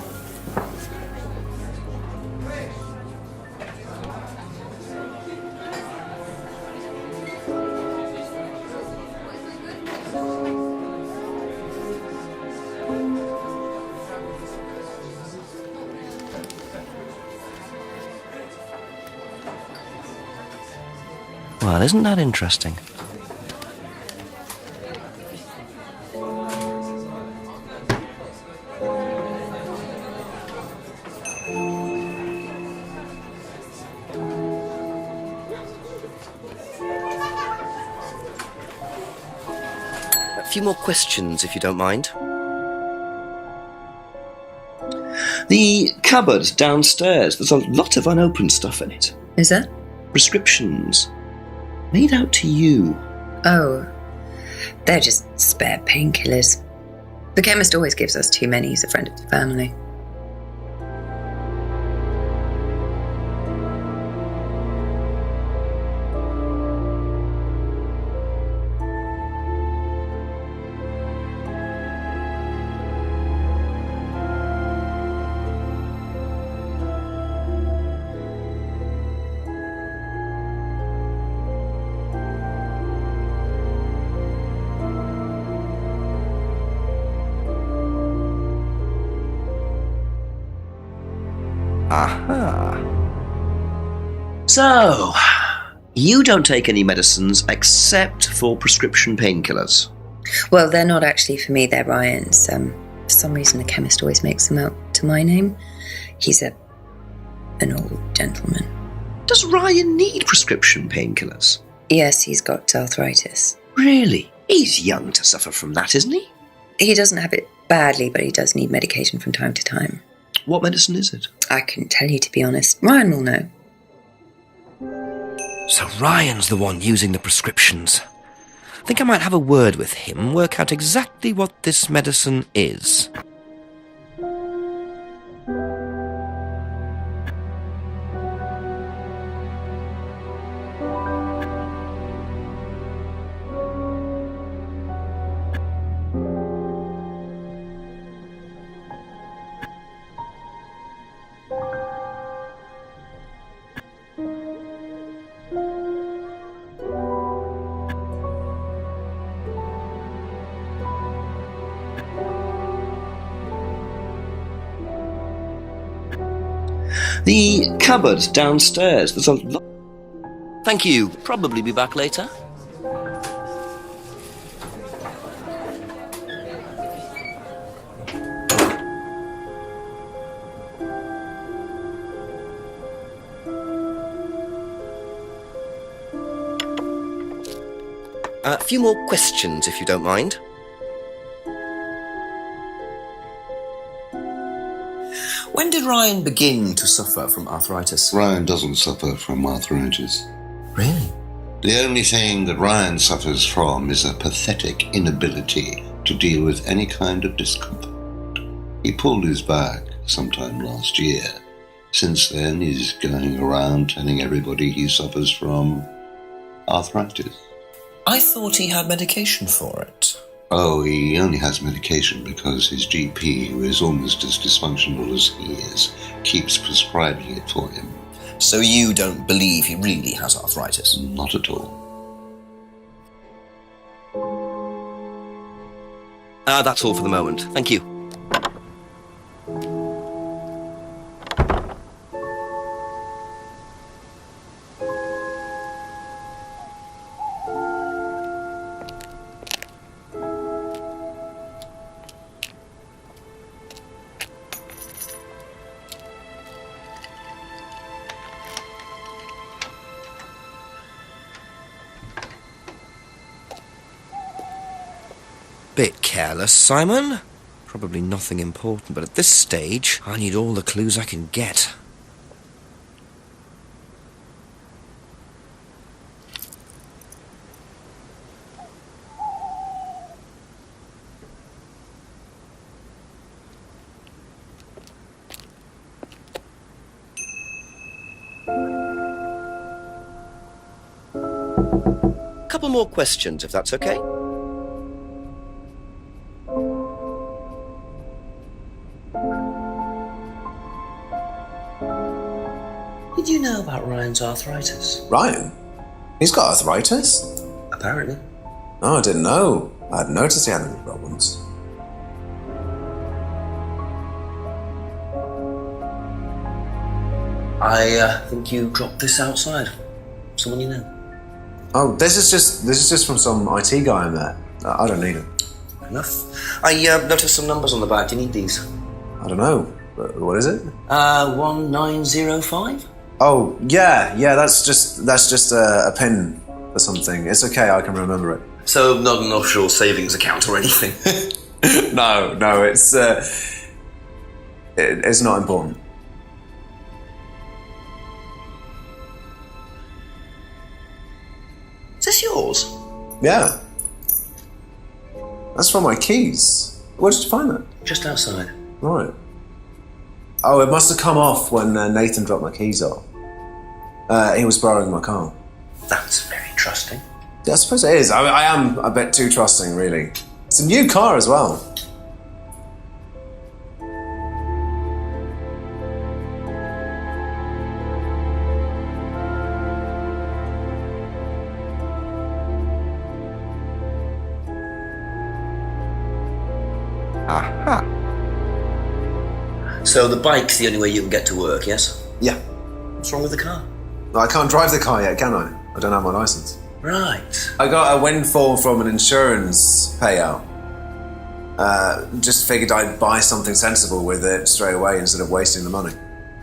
Well, isn't that interesting? A few more questions, if you don't mind. The cupboard downstairs, there's a lot of unopened stuff in it. Is there? Prescriptions. Made out to you. Oh, they're just spare painkillers. The chemist always gives us too many. He's a friend of the family. So, you don't take any medicines except for prescription painkillers. Well, they're not actually for me, they're Ryan's. For some reason, the chemist always makes them out to my name. He's an old gentleman. Does Ryan need prescription painkillers? Yes, he's got arthritis. Really? He's young to suffer from that, isn't he? He doesn't have it badly, but he does need medication from time to time. What medicine is it? I couldn't tell you, to be honest. Ryan will know. So Ryan's the one using the prescriptions. I think I might have a word with him, work out exactly what this medicine is. The cupboard downstairs. There's a lot. Thank you. Probably be back later. A few more questions, if you don't mind. When did Ryan begin to suffer from arthritis? Ryan doesn't suffer from arthritis. Really? The only thing that Ryan suffers from is a pathetic inability to deal with any kind of discomfort. He pulled his back sometime last year. Since then, he's going around telling everybody he suffers from arthritis. I thought he had medication for it. Oh, he only has medication because his GP, who is almost as dysfunctional as he is, keeps prescribing it for him. So you don't believe he really has arthritis? Not at all. That's all for the moment. Thank you. Bit careless, Simon. Probably nothing important, but at this stage, I need all the clues I can get. Couple more questions, if that's okay. Did you know about Ryan's arthritis? Ryan? He's got arthritis? Apparently. Oh, I didn't know. I hadn't noticed he had any problems. I think you dropped this outside. Someone you know. Oh, this is just from some IT guy I met. I don't need it. Fair enough. I noticed some numbers on the back. Do you need these? I don't know. What is it? 1905? Oh, yeah, that's just a pin for something. It's okay, I can remember it. So not an offshore savings account or anything? No, it's not important. Is this yours? Yeah. That's from my keys. Where did you find that? Just outside. Right. Oh, it must have come off when Nathan dropped my keys off. He was borrowing my car. That's very trusting. Yeah, I suppose it is. I am a bit too trusting, really. It's a new car as well. Aha. So the bike's the only way you can get to work, yes? Yeah. What's wrong with the car? I can't drive the car yet, can I? I don't have my license. Right. I got a windfall from an insurance payout. Just figured I'd buy something sensible with it straight away instead of wasting the money.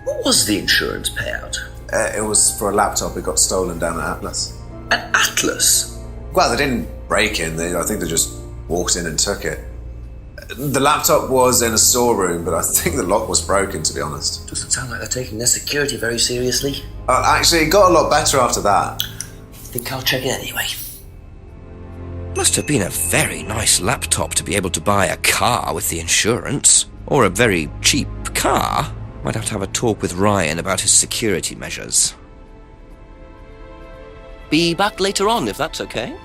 What was the insurance payout? It was for a laptop. It got stolen down at Atlas. At Atlas? Well, they didn't break in. I think they just walked in and took it. The laptop was in a storeroom, but I think the lock was broken, to be honest. Doesn't sound like they're taking their security very seriously. Actually, it got a lot better after that. Think I'll check it anyway. Must have been a very nice laptop to be able to buy a car with the insurance. Or a very cheap car. Might have to have a talk with Ryan about his security measures. Be back later on, if that's okay.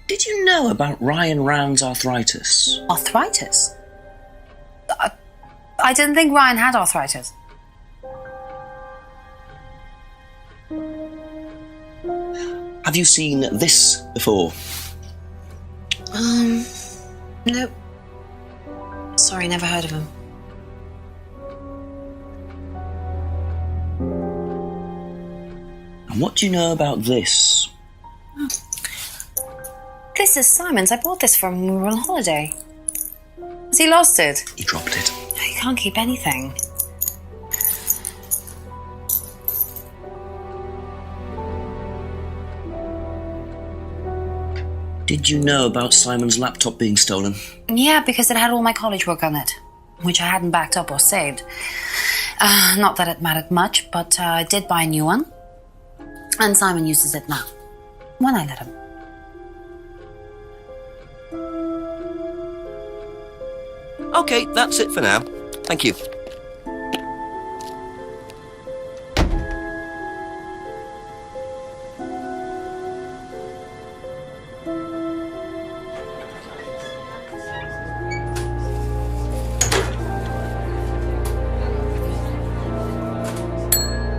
Did you know about Ryan Round's arthritis? Arthritis? I didn't think Ryan had arthritis. Have you seen this before? Nope. Sorry, never heard of him. And what do you know about this? This is Simon's. I bought this for him when we were on holiday. Has he lost it? He dropped it. He can't keep anything. Did you know about Simon's laptop being stolen? Yeah, because it had all my college work on it, which I hadn't backed up or saved. Not that it mattered much, but I did buy a new one. And Simon uses it now, when I let him. Okay, that's it for now. Thank you.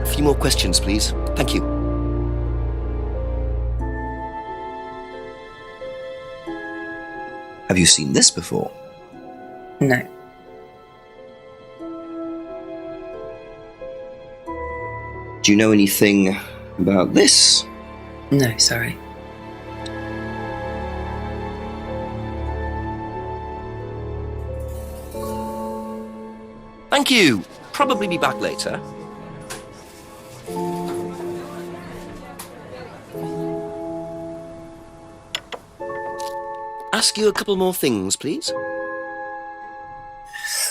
A few more questions, please. Thank you. Have you seen this before? No. Do you know anything about this? No, sorry. Thank you. Probably be back later. Ask you a couple more things, please.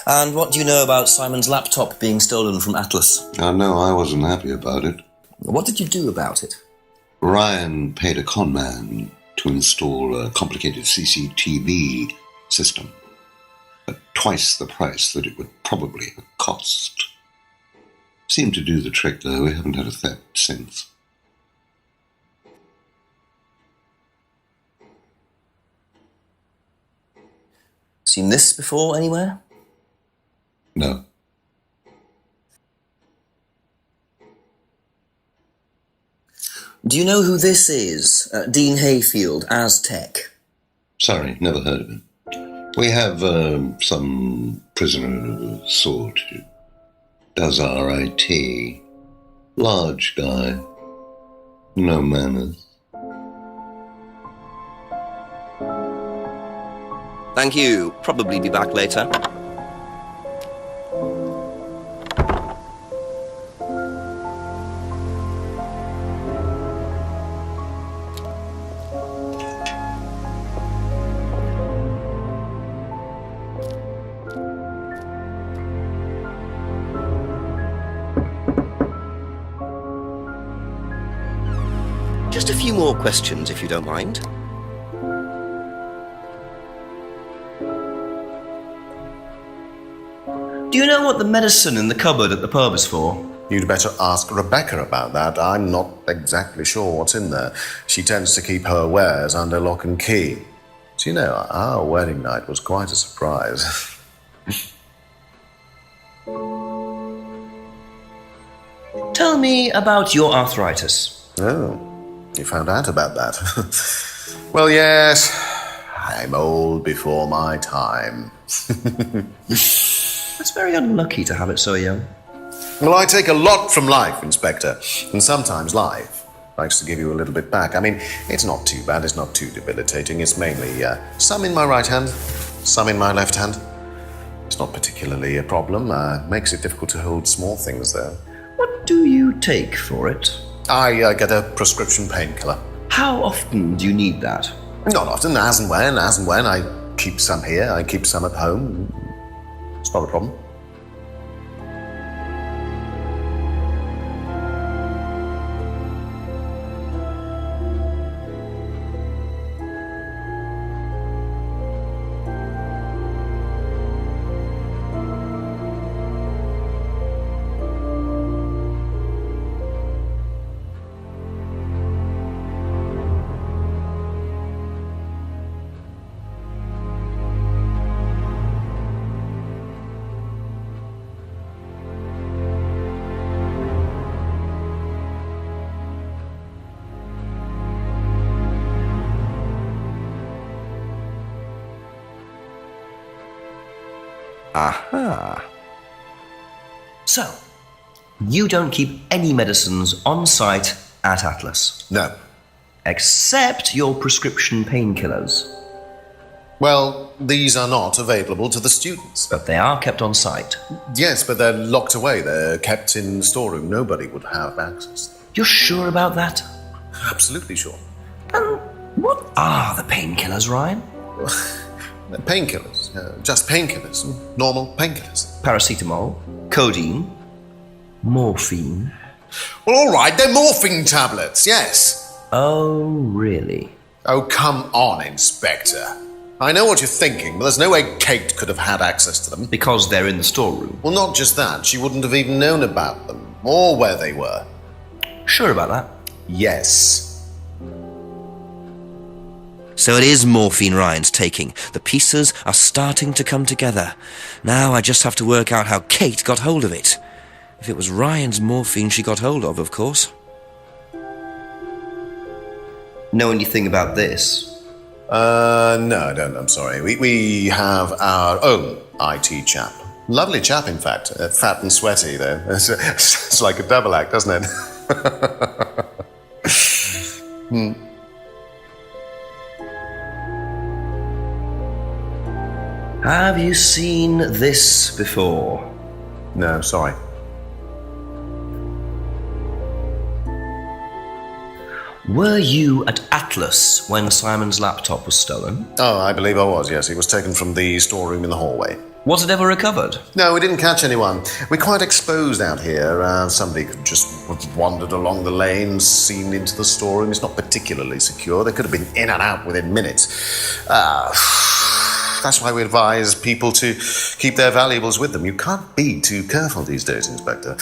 And what do you know about Simon's laptop being stolen from Atlas? No, I wasn't happy about it. What did you do about it? Ryan paid a con man to install a complicated CCTV system at twice the price that it would probably have cost. Seemed to do the trick, though. We haven't had a theft since. Seen this before anywhere? No. Do you know who this is? Dean Hayfield, Aztec. Sorry, never heard of him. We have some prisoner of a sort who does our IT. Large guy. No manners. Thank you. Probably be back later. Just a few more questions, if you don't mind. Do you know what the medicine in the cupboard at the pub is for? You'd better ask Rebecca about that. I'm not exactly sure what's in there. She tends to keep her wares under lock and key. Do you know, our wedding night was quite a surprise. Tell me about your arthritis. Oh, you found out about that. Well, yes, I'm old before my time. It's very unlucky to have it so young. Well, I take a lot from life, Inspector, and sometimes life likes to give you a little bit back. I mean, it's not too bad, it's not too debilitating. It's mainly some in my right hand, some in my left hand. It's not particularly a problem. Makes it difficult to hold small things, though. What do you take for it? I get a prescription painkiller. How often do you need that? Not often, as and when. I keep some here, I keep some at home. It's not a problem. Aha. So, you don't keep any medicines on site at Atlas? No. Except your prescription painkillers? Well, these are not available to the students. But they are kept on site? Yes, but they're locked away. They're kept in the storeroom. Nobody would have access. You're sure about that? Absolutely sure. And what are the painkillers, Ryan? Painkillers. Just painkillers. Normal painkillers. Paracetamol, codeine, morphine. Well, all right, they're morphine tablets, yes. Oh, really? Oh, come on, Inspector. I know what you're thinking, but there's no way Kate could have had access to them. Because they're in the storeroom? Well, not just that. She wouldn't have even known about them, or where they were. Sure about that? Yes. So it is morphine Ryan's taking. The pieces are starting to come together. Now I just have to work out how Kate got hold of it. If it was Ryan's morphine she got hold of course. Know anything about this? No, I don't. I'm sorry. We have our own IT chap. Lovely chap, in fact. Fat and sweaty, though. It's like a double act, doesn't it? Have you seen this before? No, sorry. Were you at Atlas when Simon's laptop was stolen? Oh, I believe I was, yes. It was taken from the storeroom in the hallway. Was it ever recovered? No, we didn't catch anyone. We're quite exposed out here. Somebody could just have wandered along the lane, seen into the storeroom. It's not particularly secure. They could have been in and out within minutes. That's why we advise people to keep their valuables with them. You can't be too careful these days, Inspector.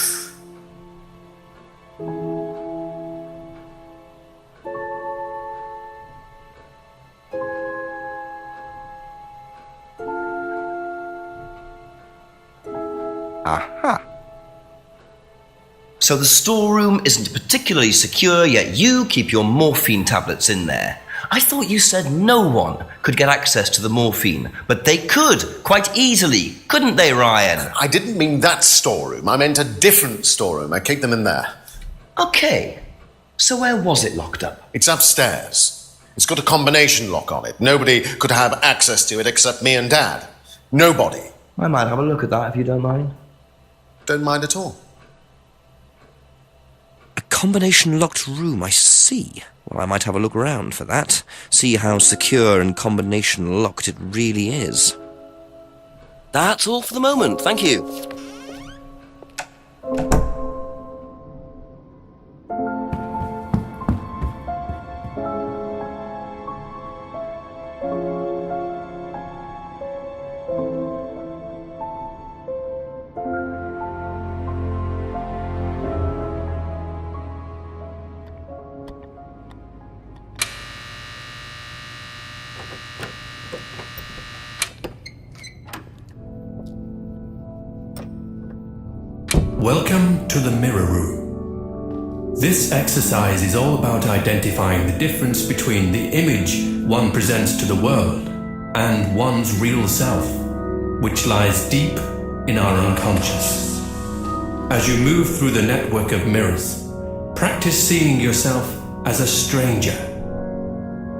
Aha. So the storeroom isn't particularly secure, yet you keep your morphine tablets in there. I thought you said no one could get access to the morphine, but they could, quite easily, couldn't they, Ryan? I didn't mean that storeroom. I meant a different storeroom. I keep them in there. Okay. So where was it locked up? It's upstairs. It's got a combination lock on it. Nobody could have access to it except me and Dad. Nobody. I might have a look at that if you don't mind. Don't mind at all. A combination locked room, I see. Well, I might have a look around for that. See how secure and combination locked it really is. That's all for the moment, thank you. Welcome to the Mirror Room. This exercise is all about identifying the difference between the image one presents to the world and one's real self, which lies deep in our unconscious. As you move through the network of mirrors, practice seeing yourself as a stranger.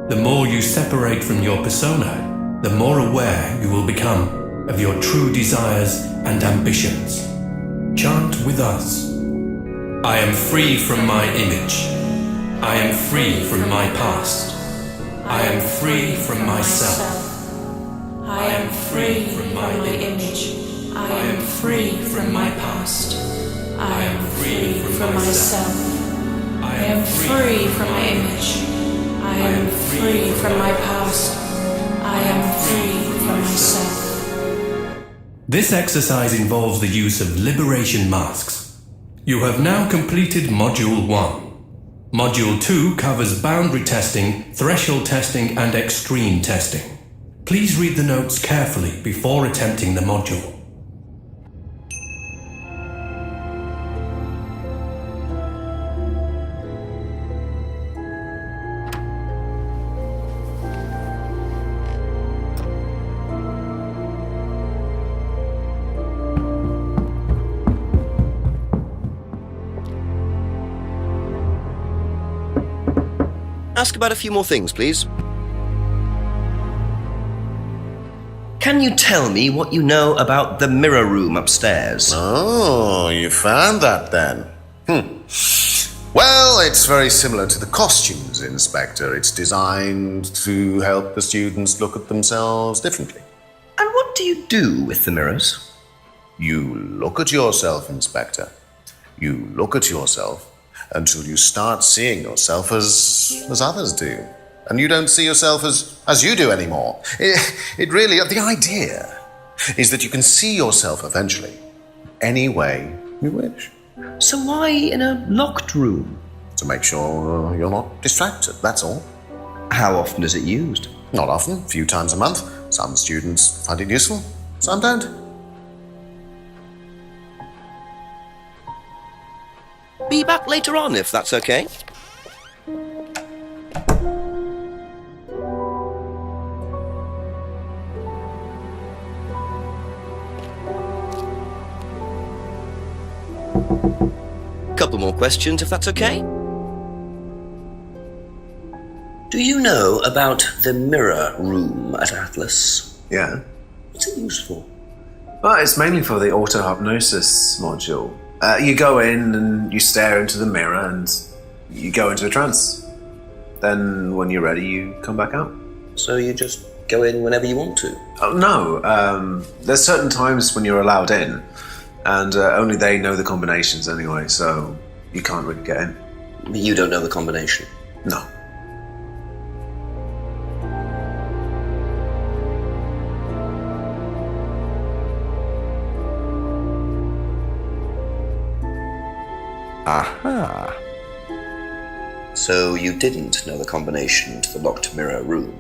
The more you separate from your persona, the more aware you will become of your true desires and ambitions. Chant with us. I am free from my image. I am free from my past. I am free from myself. I am free from my image. I am free from my past. I am free from myself. I am free from my image. I am free from my past. I am free from myself. This exercise involves the use of liberation masks. You have now completed Module 1. Module 2 covers boundary testing, threshold testing, and extreme testing. Please read the notes carefully before attempting the module. Ask about a few more things, please. Can you tell me what you know about the mirror room upstairs? Oh, you found that then? Well, it's very similar to the costumes, Inspector. It's designed to help the students look at themselves differently. And what do you do with the mirrors? You look at yourself, Inspector. You look at yourself until you start seeing yourself as others do. And you don't see yourself as you do anymore. It really, the idea is that you can see yourself eventually, any way you wish. So why in a locked room? To make sure you're not distracted, that's all. How often is it used? Not often, a few times a month. Some students find it useful, some don't. Be back later on, if that's okay. Couple more questions, if that's okay. Do you know about the mirror room at Atlas? Yeah. What's it used for? Well, it's mainly for the auto-hypnosis module. You go in and you stare into the mirror and you go into a trance. Then when you're ready, you come back out. So you just go in whenever you want to? Oh, no. There's certain times when you're allowed in, and only they know the combinations anyway, so you can't really get in. You don't know the combination? No. Aha. So you didn't know the combination to the locked mirror room?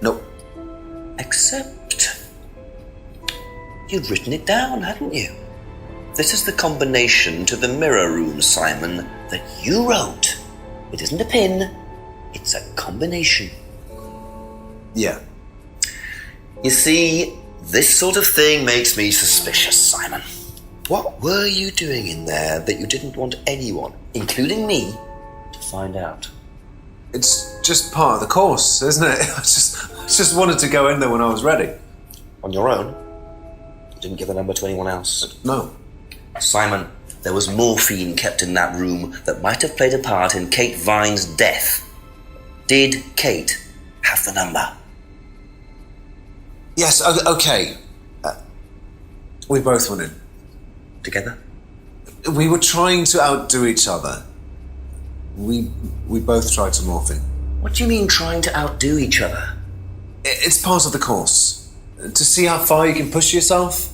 Nope. Except you'd written it down, hadn't you? This is the combination to the mirror room, Simon, that you wrote. It isn't a pin, it's a combination. Yeah. You see, this sort of thing makes me suspicious, Simon. What were you doing in there that you didn't want anyone, including me, to find out? It's just part of the course, isn't it? I just wanted to go in there when I was ready. On your own? You didn't give the number to anyone else? No. Simon, there was morphine kept in that room that might have played a part in Kate Vine's death. Did Kate have the number? Yes, okay. We both went in. Together? We were trying to outdo each other. We both tried to morph in. What do you mean trying to outdo each other? It's part of the course. To see how far you can push yourself.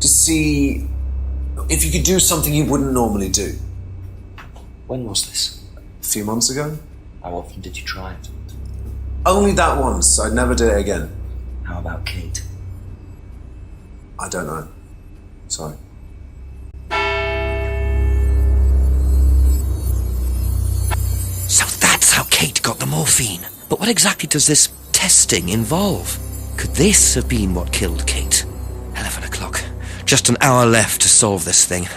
To see if you could do something you wouldn't normally do. When was this? A few months ago. How often did you try it? Only that once. I'd never do it again. How about Kate? I don't know. Sorry. So that's how Kate got the morphine. But what exactly does this testing involve? Could this have been what killed Kate? 11 o'clock. Just an hour left to solve this thing.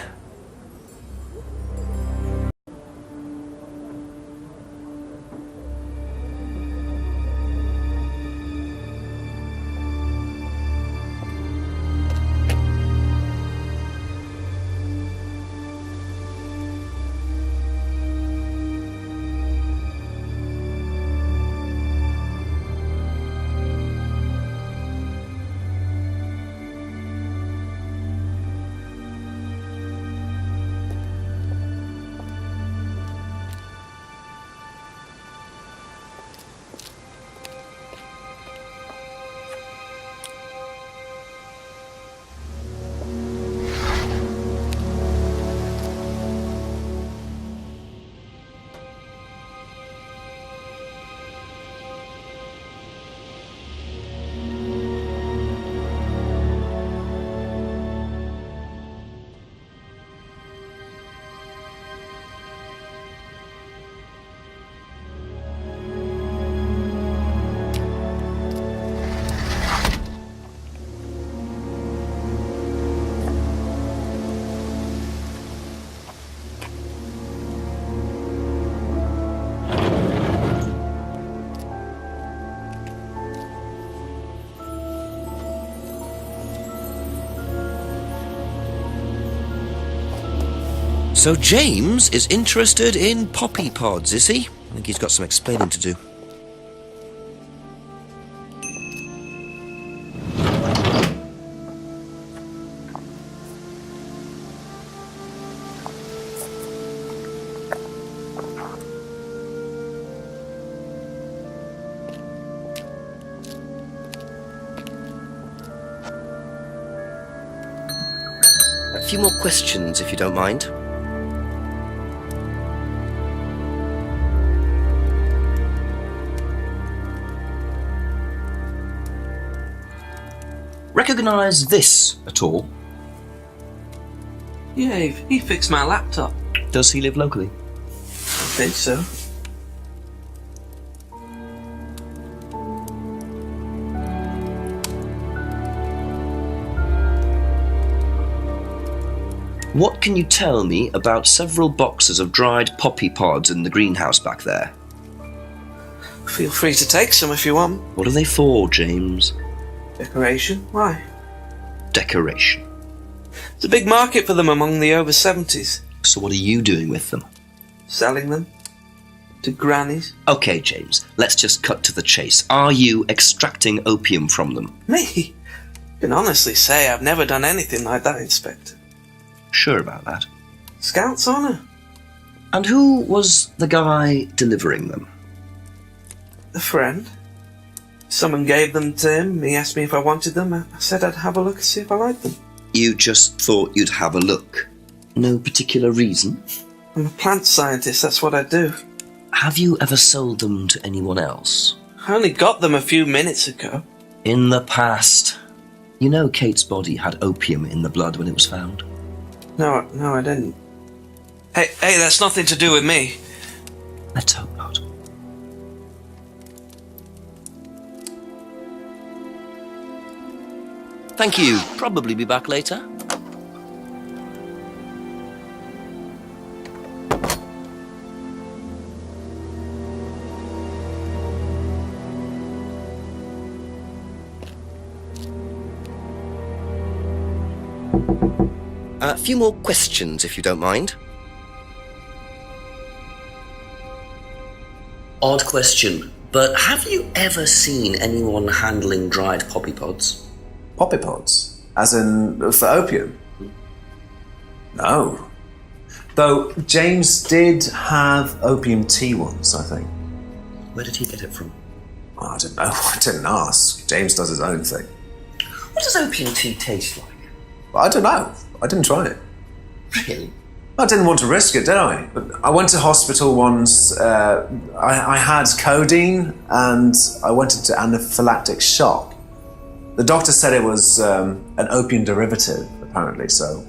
So James is interested in poppy pods, is he? I think he's got some explaining to do. A few more questions, if you don't mind. Recognise this at all? Yeah, he fixed my laptop. Does he live locally? I think so. What can you tell me about several boxes of dried poppy pods in the greenhouse back there? Feel free to take some if you want. What are they for, James? Decoration? Why? Decoration. There's a big market for them among the over 70s. So what are you doing with them? Selling them to grannies. Okay, James, let's just cut to the chase. Are you extracting opium from them? Me? I can honestly say I've never done anything like that, Inspector. Sure about that? Scout's honour. And who was the guy delivering them? A friend. Someone gave them to him. He asked me if I wanted them. I said I'd have a look and see if I liked them. You just thought you'd have a look? No particular reason? I'm a plant scientist, that's what I do. Have you ever sold them to anyone else? I only got them a few minutes ago. In the past. You know Kate's body had opium in the blood when it was found? No, I didn't. Hey, that's nothing to do with me. Let's hope not. Thank you. Probably be back later. A few more questions, if you don't mind. Odd question, but have you ever seen anyone handling dried poppy pods? Poppy pods? As in, for opium? No. Though James did have opium tea once, I think. Where did he get it from? Oh, I don't know. I didn't ask. James does his own thing. What does opium tea taste like? I don't know. I didn't try it. Really? I didn't want to risk it, did I? But I went to hospital once. I had codeine and I went into anaphylactic shock. The doctor said it was an opium derivative, apparently, so.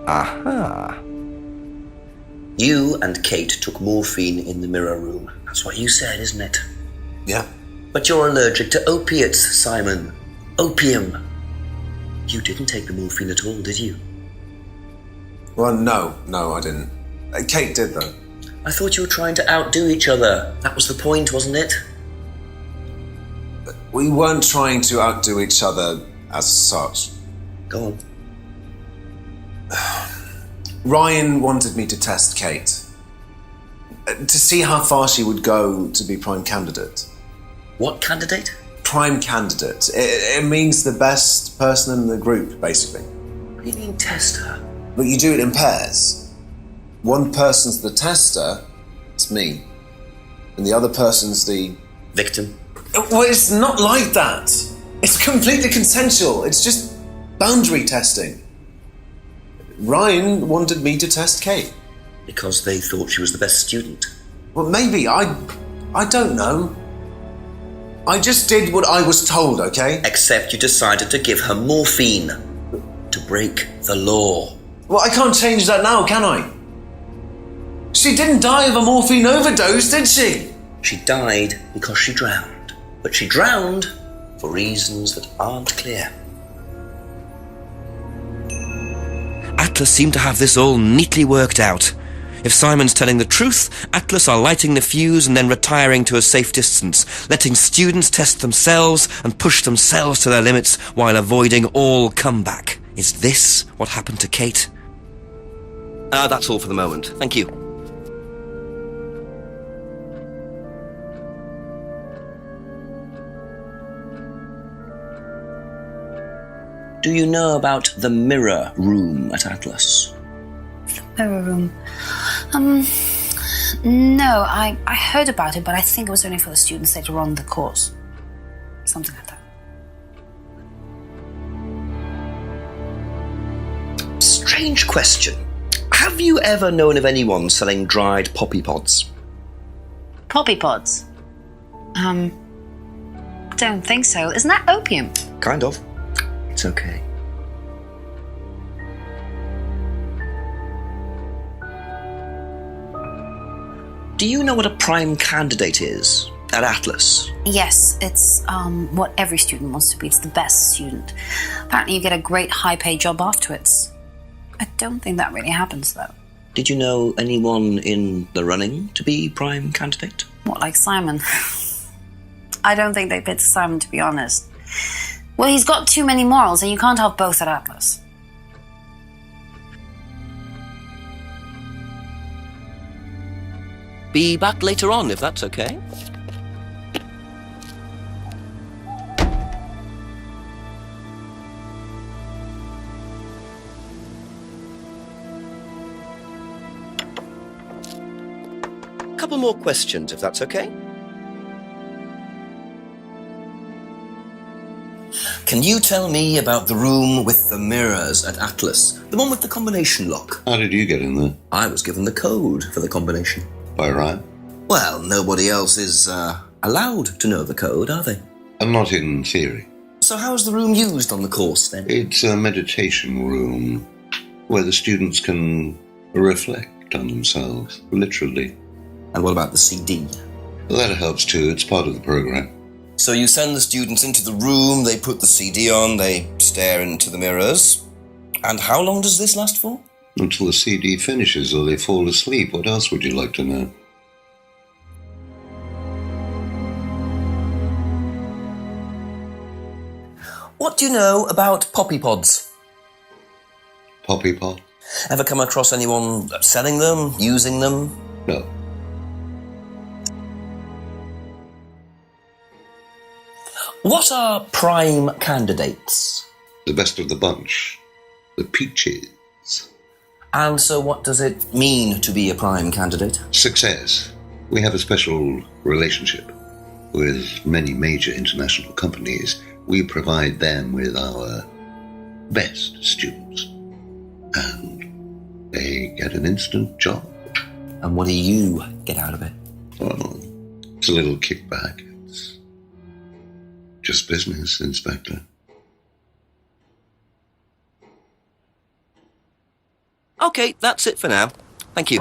Aha. You and Kate took morphine in the mirror room. That's what you said, isn't it? Yeah. But you're allergic to opiates, Simon. Opium. You didn't take the morphine at all, did you? Well, no, I didn't. Kate did, though. I thought you were trying to outdo each other. That was the point, wasn't it? We weren't trying to outdo each other as such. Go on. Ryan wanted me to test Kate. To see how far she would go to be prime candidate. What candidate? Prime candidate. It means the best person in the group, basically. What do you mean, test her? But you do it in pairs. One person's the tester, it's me. And the other person's the... victim? Well, it's not like that. It's completely consensual. It's just boundary testing. Ryan wanted me to test Kate. Because they thought she was the best student? Well, maybe. I don't know. I just did what I was told, okay? Except you decided to give her morphine. To break the law. Well, I can't change that now, can I? She didn't die of a morphine overdose, did she? She died because she drowned. But she drowned for reasons that aren't clear. Atlas seemed to have this all neatly worked out. If Simon's telling the truth, Atlas are lighting the fuse and then retiring to a safe distance, letting students test themselves and push themselves to their limits while avoiding all comeback. Is this what happened to Kate? That's all for the moment. Thank you. Do you know about the mirror room at Atlas? Mirror room. No, I heard about it, but I think it was only for the students later on in the course. Something like that. Strange question. Have you ever known of anyone selling dried poppy pods? Poppy pods? Don't think so. Isn't that opium? Kind of. It's okay. Do you know what a prime candidate is at Atlas? Yes, it's what every student wants to be. It's the best student. Apparently you get a great high-paid job afterwards. I don't think that really happens, though. Did you know anyone in the running to be prime candidate? What, like Simon? I don't think they picked Simon, to be honest. Well, he's got too many morals, and you can't have both at Atlas. Be back later on, if that's okay. Couple more questions, if that's okay. Can you tell me about the room with the mirrors at Atlas? The one with the combination lock? How did you get in there? I was given the code for the combination. By Ryan? Well, nobody else is allowed to know the code, are they? And not in theory. So how's the room used on the course, then? It's a meditation room where the students can reflect on themselves, literally. And what about the CD? Well, that helps too. It's part of the program. So you send the students into the room, they put the CD on, they stare into the mirrors. And how long does this last for? Until the CD finishes or they fall asleep. What else would you like to know? What do you know about poppy pods? Poppy pod? Ever come across anyone selling them, using them? No. What are prime candidates? The best of the bunch. The peaches. And so what does it mean to be a prime candidate? Success. We have a special relationship with many major international companies. We provide them with our best students. And they get an instant job. And what do you get out of it? Well, it's a little kickback. It's just business, Inspector. Okay, that's it for now. Thank you.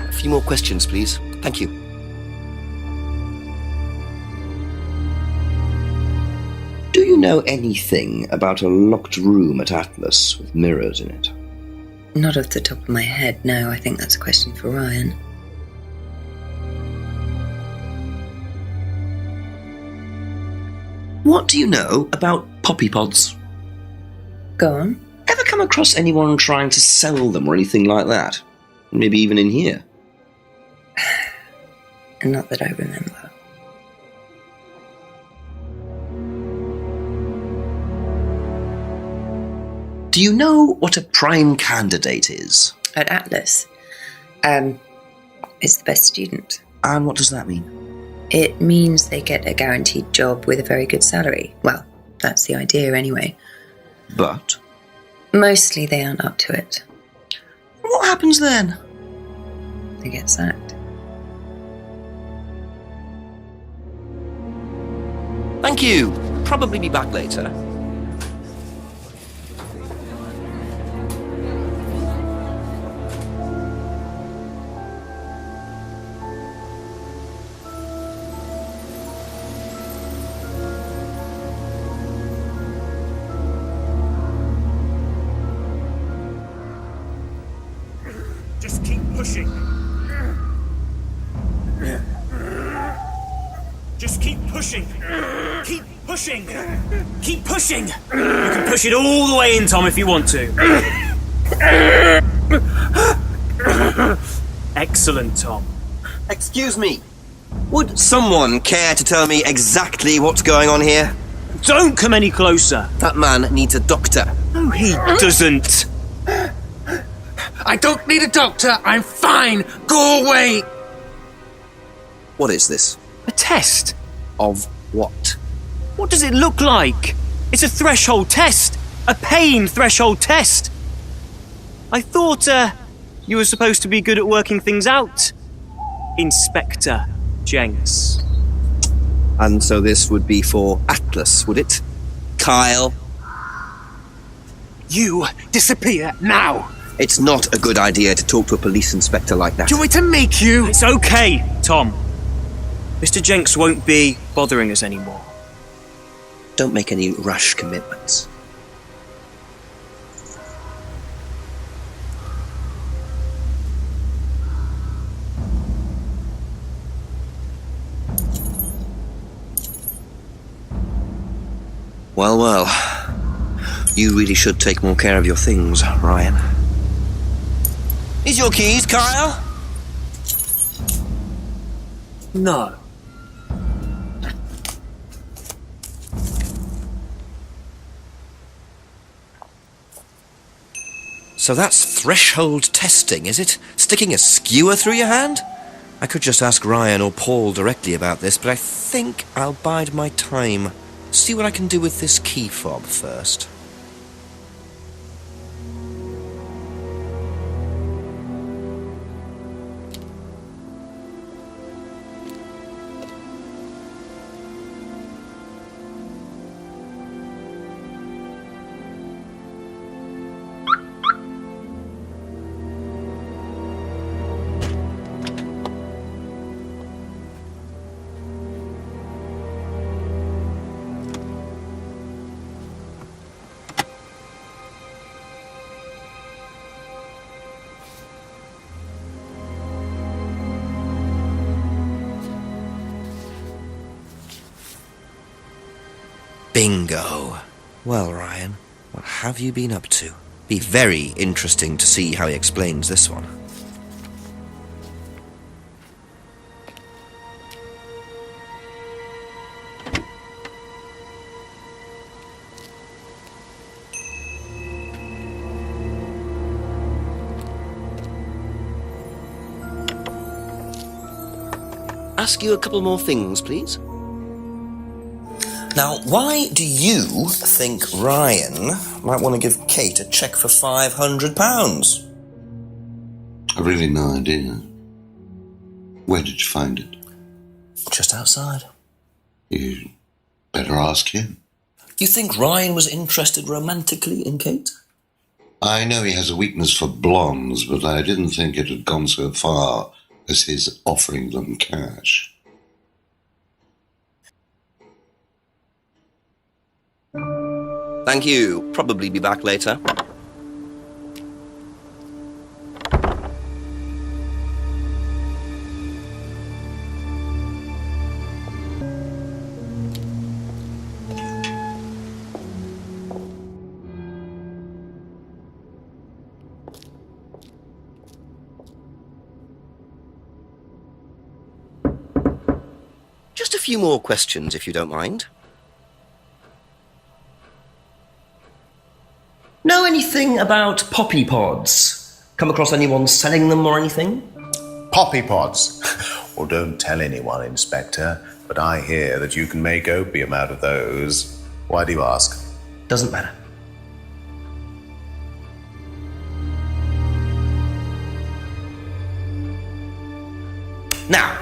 A few more questions, please. Thank you. Do you know anything about a locked room at Atlas with mirrors in it? Not off the top of my head, no. I think that's a question for Ryan. What do you know about poppy pods? Go on. Ever come across anyone trying to sell them or anything like that? Maybe even in here? Not that I remember. Do you know what a prime candidate is? At Atlas? It's the best student. And what does that mean? It means they get a guaranteed job with a very good salary. Well, that's the idea anyway. But? Mostly they aren't up to it. What happens then? They get sacked. Thank you. Probably be back later. Just keep pushing. Just keep pushing. Keep pushing. Keep pushing. You can push it all the way in, Tom, if you want to. Excellent, Tom. Excuse me. Would someone care to tell me exactly what's going on here? Don't come any closer. That man needs a doctor. No, he doesn't. I don't need a doctor. I'm fine. Go away. What is this? A test. Of what? What does it look like? It's a threshold test. A pain threshold test. I thought, you were supposed to be good at working things out. Inspector Jenks. And so this would be for Atlas, would it? Kyle? You disappear now. It's not a good idea to talk to a police inspector like that. Do you want me to make you? It's okay, Tom. Mr. Jenks won't be bothering us anymore. Don't make any rash commitments. Well, well. You really should take more care of your things, Ryan. Is your keys, Kyle? No. So that's threshold testing, is it? Sticking a skewer through your hand? I could just ask Ryan or Paul directly about this, but I think I'll bide my time. See what I can do with this key fob first. Bingo. Well, Ryan, what have you been up to? Be very interesting to see how he explains this one. Ask you a couple more things, please. Now, why do you think Ryan might want to give Kate a cheque for £500? I've really no idea. Where did you find it? Just outside. You better ask him. You think Ryan was interested romantically in Kate? I know he has a weakness for blondes, but I didn't think it had gone so far as his offering them cash. Thank you. Probably be back later. Just a few more questions, if you don't mind. Know anything about poppy pods? Come across anyone selling them or anything? Poppy pods? Well, don't tell anyone, Inspector, but I hear that you can make opium out of those. Why do you ask? Doesn't matter. Now,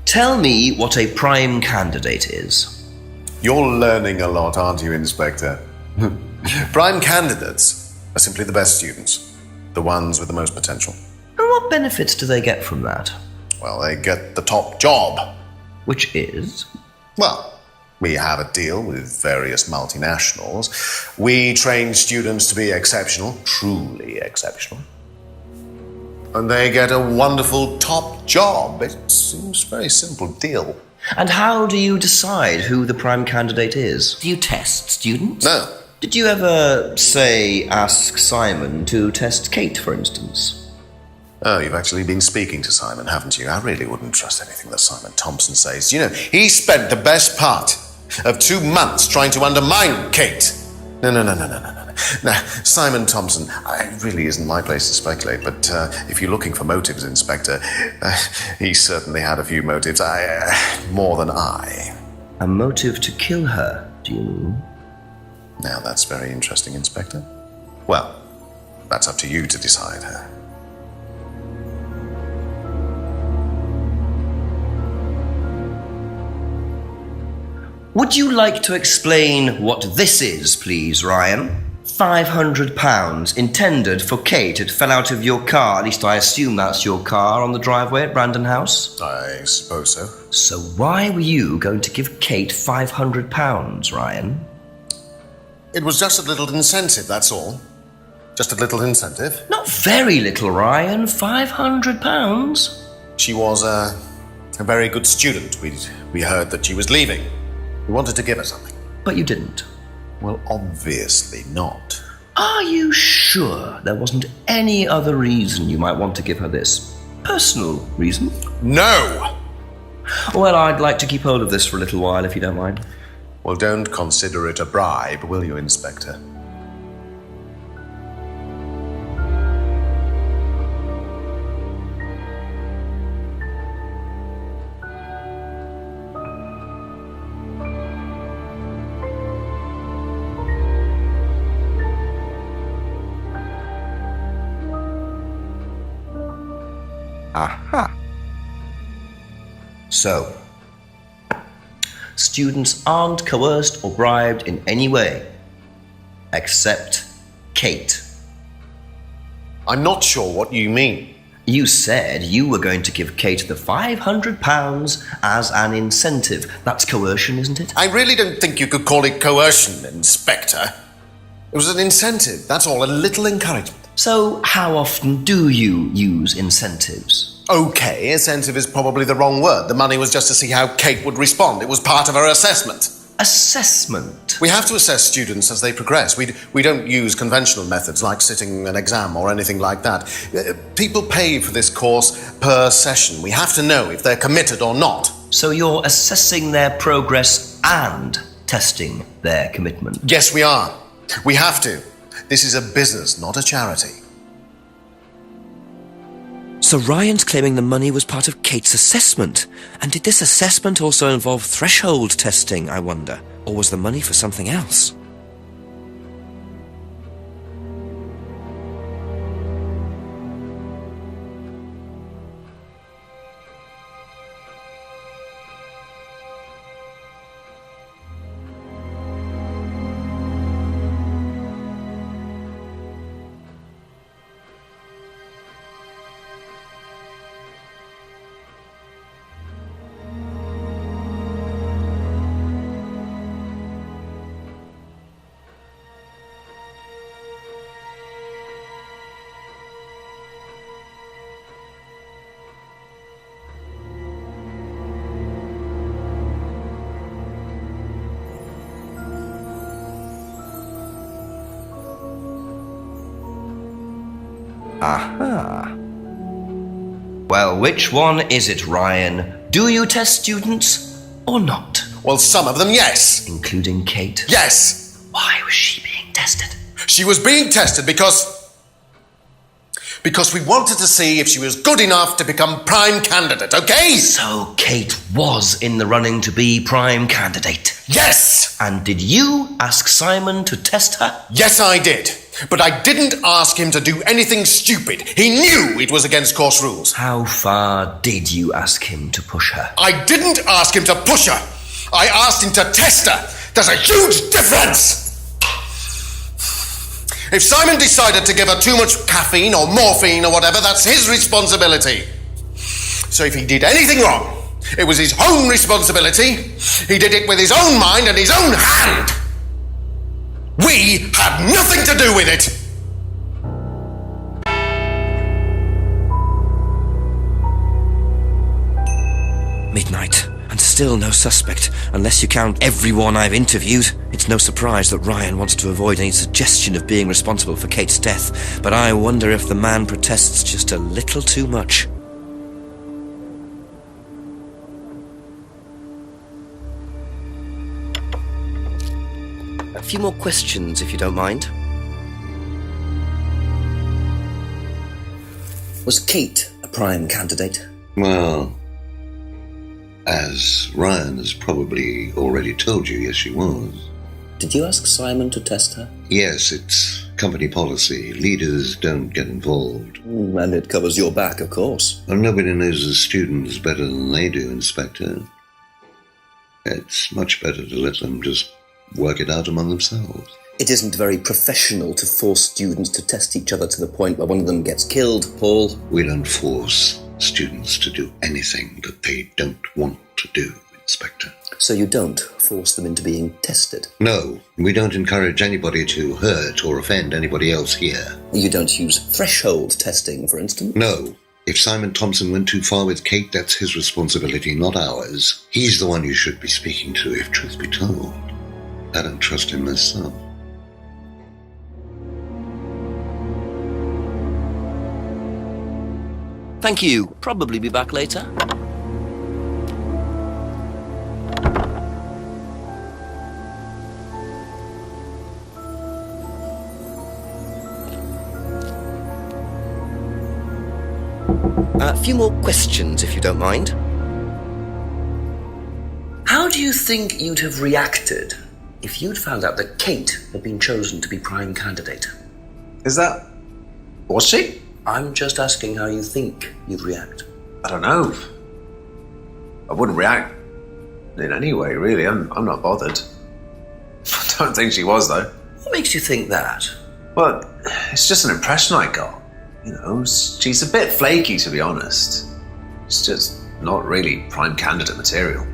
tell me what a prime candidate is. You're learning a lot, aren't you, Inspector? Prime candidates are simply the best students, the ones with the most potential. And what benefits do they get from that? Well, they get the top job. Which is? Well, we have a deal with various multinationals. We train students to be exceptional, truly exceptional. And they get a wonderful top job. It seems a very simple deal. And how do you decide who the prime candidate is? Do you test students? No. Did you ever, say, ask Simon to test Kate, for instance? Oh, you've actually been speaking to Simon, haven't you? I really wouldn't trust anything that Simon Thompson says. You know, he spent the best part of 2 months trying to undermine Kate. No. Now, Simon Thompson, it really isn't my place to speculate, but if you're looking for motives, Inspector, he certainly had a few motives. More than I. A motive to kill her, do you mean? Now, that's very interesting, Inspector. Well, that's up to you to decide. Would you like to explain what this is, please, Ryan? £500 intended for Kate. It fell out of your car. At least I assume that's your car on the driveway at Brandon House. I suppose so. So why were you going to give Kate £500, Ryan? It was just a little incentive, that's all. Just a little incentive. Not very little, Ryan. £500. She was a very good student. We heard that she was leaving. We wanted to give her something. But you didn't. Well, obviously not. Are you sure there wasn't any other reason you might want to give her this? Personal reason? No! Well, I'd like to keep hold of this for a little while, if you don't mind. Well, don't consider it a bribe, will you, Inspector? Aha. So, students aren't coerced or bribed in any way, except Kate. I'm not sure what you mean. You said you were going to give Kate the £500 as an incentive. That's coercion, isn't it? I really don't think you could call it coercion, Inspector. It was an incentive, that's all, a little encouragement. So, how often do you use incentives? Okay, incentive is probably the wrong word. The money was just to see how Kate would respond. It was part of her assessment. Assessment? We have to assess students as they progress. We don't use conventional methods like sitting an exam or anything like that. People pay for this course per session. We have to know if they're committed or not. So you're assessing their progress and testing their commitment? Yes, we are. We have to. This is a business, not a charity. So Ryan's claiming the money was part of Kate's assessment. And did this assessment also involve threshold testing, I wonder? Or was the money for something else? Aha. Well, which one is it, Ryan? Do you test students or not? Well, some of them, yes. Including Kate? Yes. Why was she being tested? She was being tested because we wanted to see if she was good enough to become prime candidate, okay? So Kate was in the running to be prime candidate? Yes! And did you ask Simon to test her? Yes, I did. But I didn't ask him to do anything stupid. He knew it was against course rules. How far did you ask him to push her? I didn't ask him to push her. I asked him to test her. There's a huge difference! If Simon decided to give her too much caffeine or morphine or whatever, that's his responsibility. So if he did anything wrong, it was his own responsibility. He did it with his own mind and his own hand. We had nothing to do with it. Midnight, and still no suspect, unless you count everyone I've interviewed. It's no surprise that Ryan wants to avoid any suggestion of being responsible for Kate's death, but I wonder if the man protests just a little too much. A few more questions, if you don't mind. Was Kate a prime candidate? Well, as Ryan has probably already told you, yes, she was. Did you ask Simon to test her? Yes, it's company policy. Leaders don't get involved. And it covers your back, of course. Well, nobody knows the students better than they do, Inspector. It's much better to let them just work it out among themselves. It isn't very professional to force students to test each other to the point where one of them gets killed, Paul. We don't force students to do anything that they don't want to do, Inspector. So you don't force them into being tested? No, we don't encourage anybody to hurt or offend anybody else here. You don't use threshold testing, for instance? No. If Simon Thompson went too far with Kate, that's his responsibility, not ours. He's the one you should be speaking to, if truth be told. I don't trust him myself. Thank you. Probably be back later. A few more questions, if you don't mind. How do you think you'd have reacted if you'd found out that Kate had been chosen to be prime candidate? Was she? I'm just asking how you think you'd react. I don't know. I wouldn't react in any way, really. I'm not bothered. I don't think she was, though. What makes you think that? Well, it's just an impression I got. You know, she's a bit flaky, to be honest. She's just not really prime candidate material.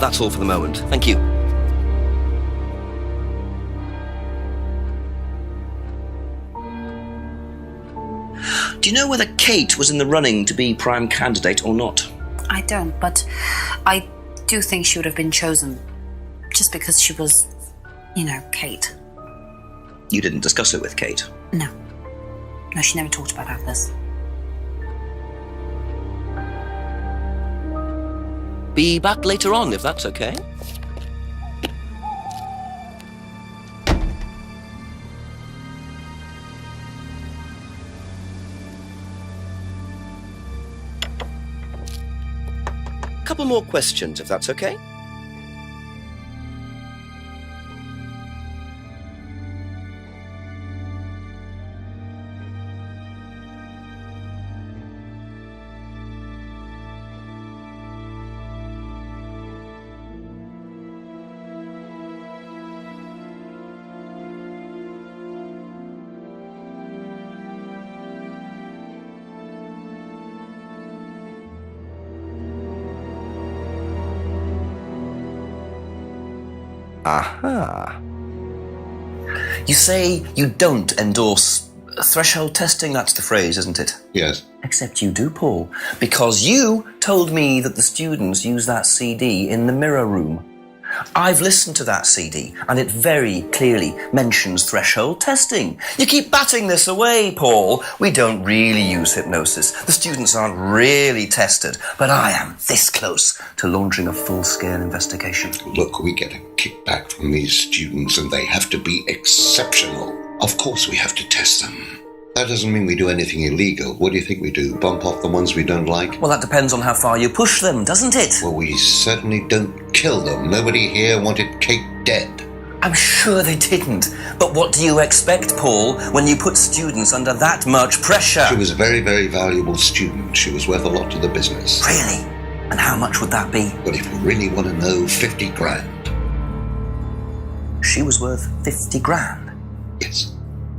That's all for the moment. Thank you. Do you know whether Kate was in the running to be prime candidate or not? I don't, but I do think she would have been chosen just because she was, Kate. You didn't discuss it with Kate? No. No, she never talked about Atlas. Be back later on, if that's okay. couple more questions, if that's okay? Aha. You say you don't endorse threshold testing? That's the phrase, isn't it? Yes. Except you do, Paul. Because you told me that the students use that CD in the mirror room. I've listened to that CD, and it very clearly mentions threshold testing. You keep batting this away, Paul. We don't really use hypnosis. The students aren't really tested, but I am this close to launching a full-scale investigation. Look, we get a kickback from these students, and they have to be exceptional. Of course we have to test them. That doesn't mean we do anything illegal. What do you think we do? Bump off the ones we don't like? Well, that depends on how far you push them, doesn't it? Well, we certainly don't kill them. Nobody here wanted Kate dead. I'm sure they didn't. But what do you expect, Paul, when you put students under that much pressure? She was a very, very valuable student. She was worth a lot to the business. Really? And how much would that be? Well, if you really want to know, 50 grand. She was worth 50 grand? Yes.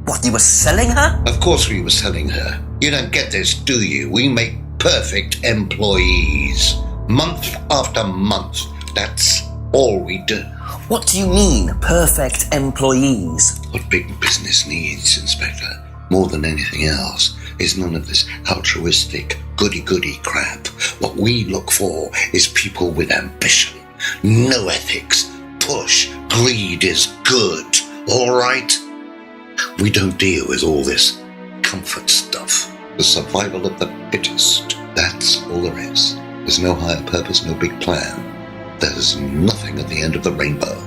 What, you were selling her? Of course we were selling her. You don't get this, do you? We make perfect employees. Month after month. That's all we do. What do you mean, perfect employees? What big business needs, Inspector, more than anything else, is none of this altruistic, goody-goody crap. What we look for is people with ambition, no ethics, push, greed is good, all right? We don't deal with all this comfort stuff. The survival of the fittest. That's all there is. There's no higher purpose, no big plan. There's nothing at the end of the rainbow,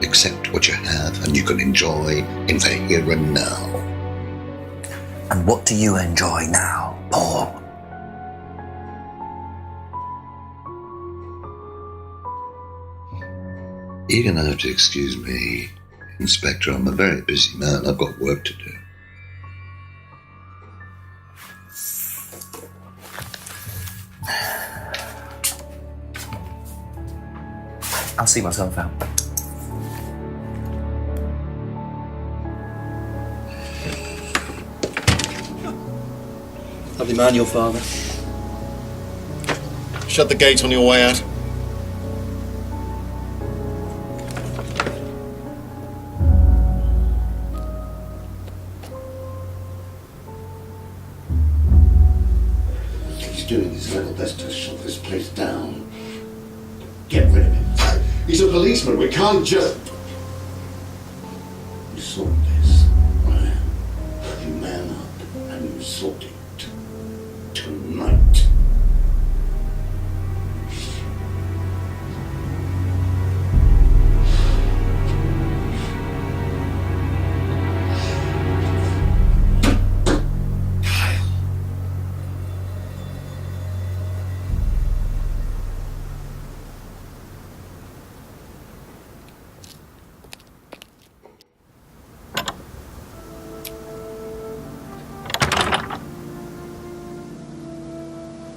except what you have and you can enjoy in the here and now. And what do you enjoy now, Paul? You're going to have to excuse me, Inspector. I'm a very busy man. I've got work to do. I'll see myself out. Lovely man, your father. Shut the gate on your way out. He's doing his level best to shut this place down. Get rid of him. He's a policeman. We can't just... You sort this, Ryan. You man up and you sort it. Tonight.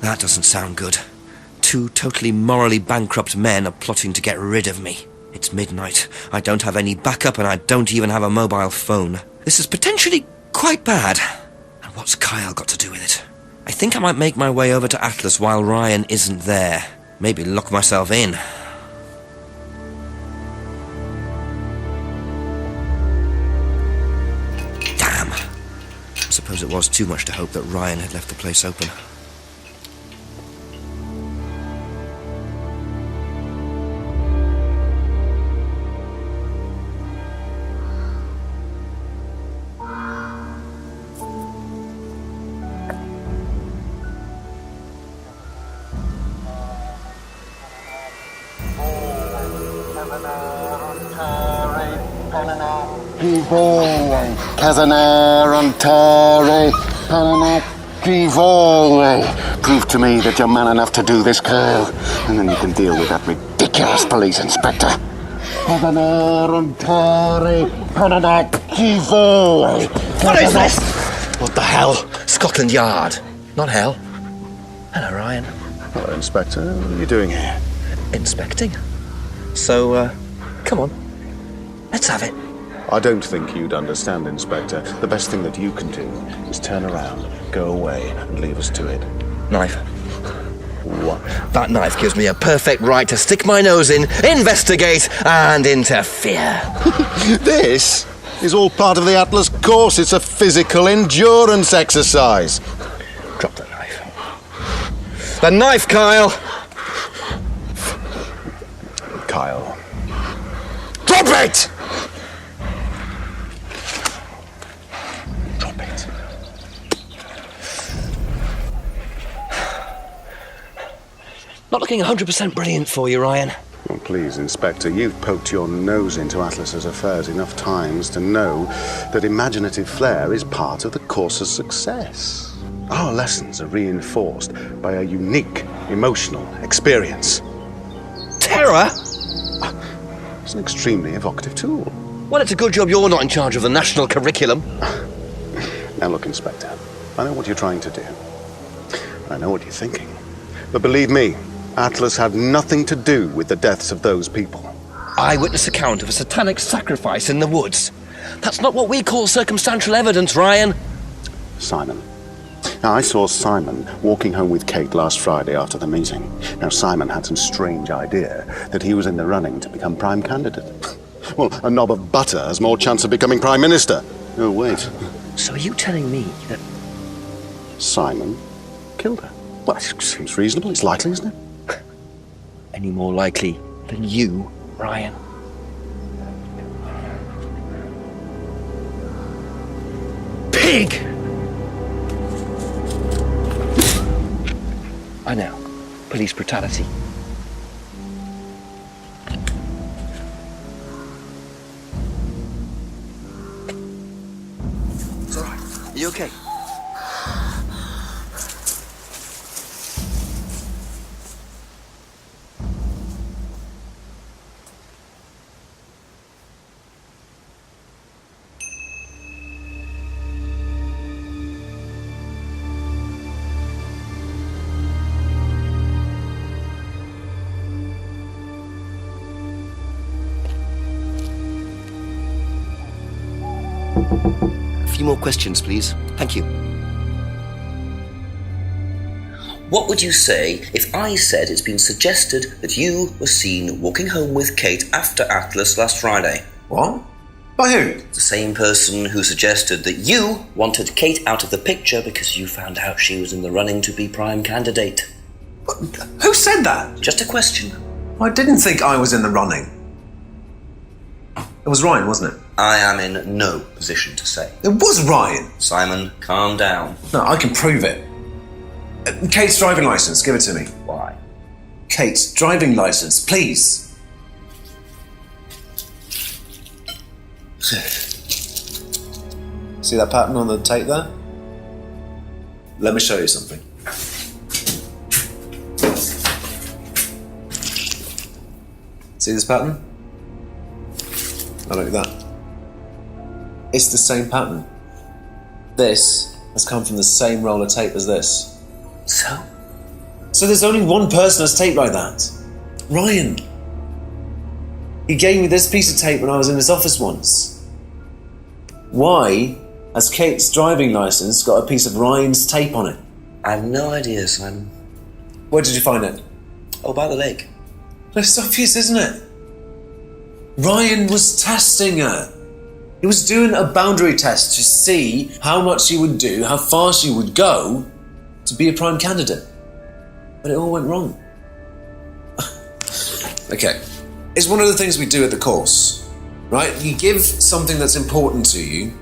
That doesn't sound good. Two totally morally bankrupt men are plotting to get rid of me. It's midnight. I don't have any backup and I don't even have a mobile phone. This is potentially quite bad. And what's Kyle got to do with it? I think I might make my way over to Atlas while Ryan isn't there. Maybe lock myself in. Damn. I suppose it was too much to hope that Ryan had left the place open. People, Casanare, Ontario, Panama, Give all. Prove to me that you're man enough to do this, Kyle, and then you can deal with that ridiculous police inspector. What is this? What the hell? Scotland Yard, not hell. Hello, Ryan. Hello, Inspector. What are you doing here? Inspecting. So, come on. Let's have it. I don't think you'd understand, Inspector. The best thing that you can do is turn around, go away, and leave us to it. Knife. What? That knife gives me a perfect right to stick my nose in, investigate, and interfere. This is all part of the Atlas course. It's a physical endurance exercise. Drop the knife. The knife, Kyle! Kyle. Drop it! Drop it. Not looking 100% brilliant for you, Ryan. Oh, please, Inspector, you've poked your nose into Atlas's affairs enough times to know that imaginative flair is part of the course's success. Our lessons are reinforced by a unique emotional experience. Terror? It's an extremely evocative tool. Well, it's a good job you're not in charge of the national curriculum. Now look, Inspector, I know what you're trying to do. I know what you're thinking. But believe me, Atlas had nothing to do with the deaths of those people. Eyewitness account of a satanic sacrifice in the woods. That's not what we call circumstantial evidence, Ryan. Simon. Now, I saw Simon walking home with Kate last Friday after the meeting. Now, Simon had some strange idea that he was in the running to become prime candidate. Well, a knob of butter has more chance of becoming prime minister. Oh, wait. So are you telling me that Simon killed her? Well, it seems reasonable. It's likely, isn't it? any more likely than you, Ryan? Pig! I know. Police brutality. It's all right. You okay? A few more questions, please. Thank you. What would you say if I said it's been suggested that you were seen walking home with Kate after Atlas last Friday? What? By who? The same person who suggested that you wanted Kate out of the picture because you found out she was in the running to be prime candidate. Who said that? Just a question. I didn't think I was in the running. It was Ryan, wasn't it? I am in no position to say. It was Ryan. Simon, calm down. No, I can prove it. Kate's driving license, give it to me. Why? Kate's driving license, please. See that pattern on the tape there? Let me show you something. See this pattern? Oh, look at that. It's the same pattern. This has come from the same roll of tape as this. So there's only one person that's taped like that. Ryan. He gave me this piece of tape when I was in his office once. Why has Kate's driving license got a piece of Ryan's tape on it? I have no idea, Simon. Where did you find it? Oh, by the lake. It's obvious, isn't it? Ryan was testing her. He was doing a boundary test to see how much she would do, how far she would go to be a prime candidate. But it all went wrong. Okay. It's one of the things we do at the course, right? You give something that's important to you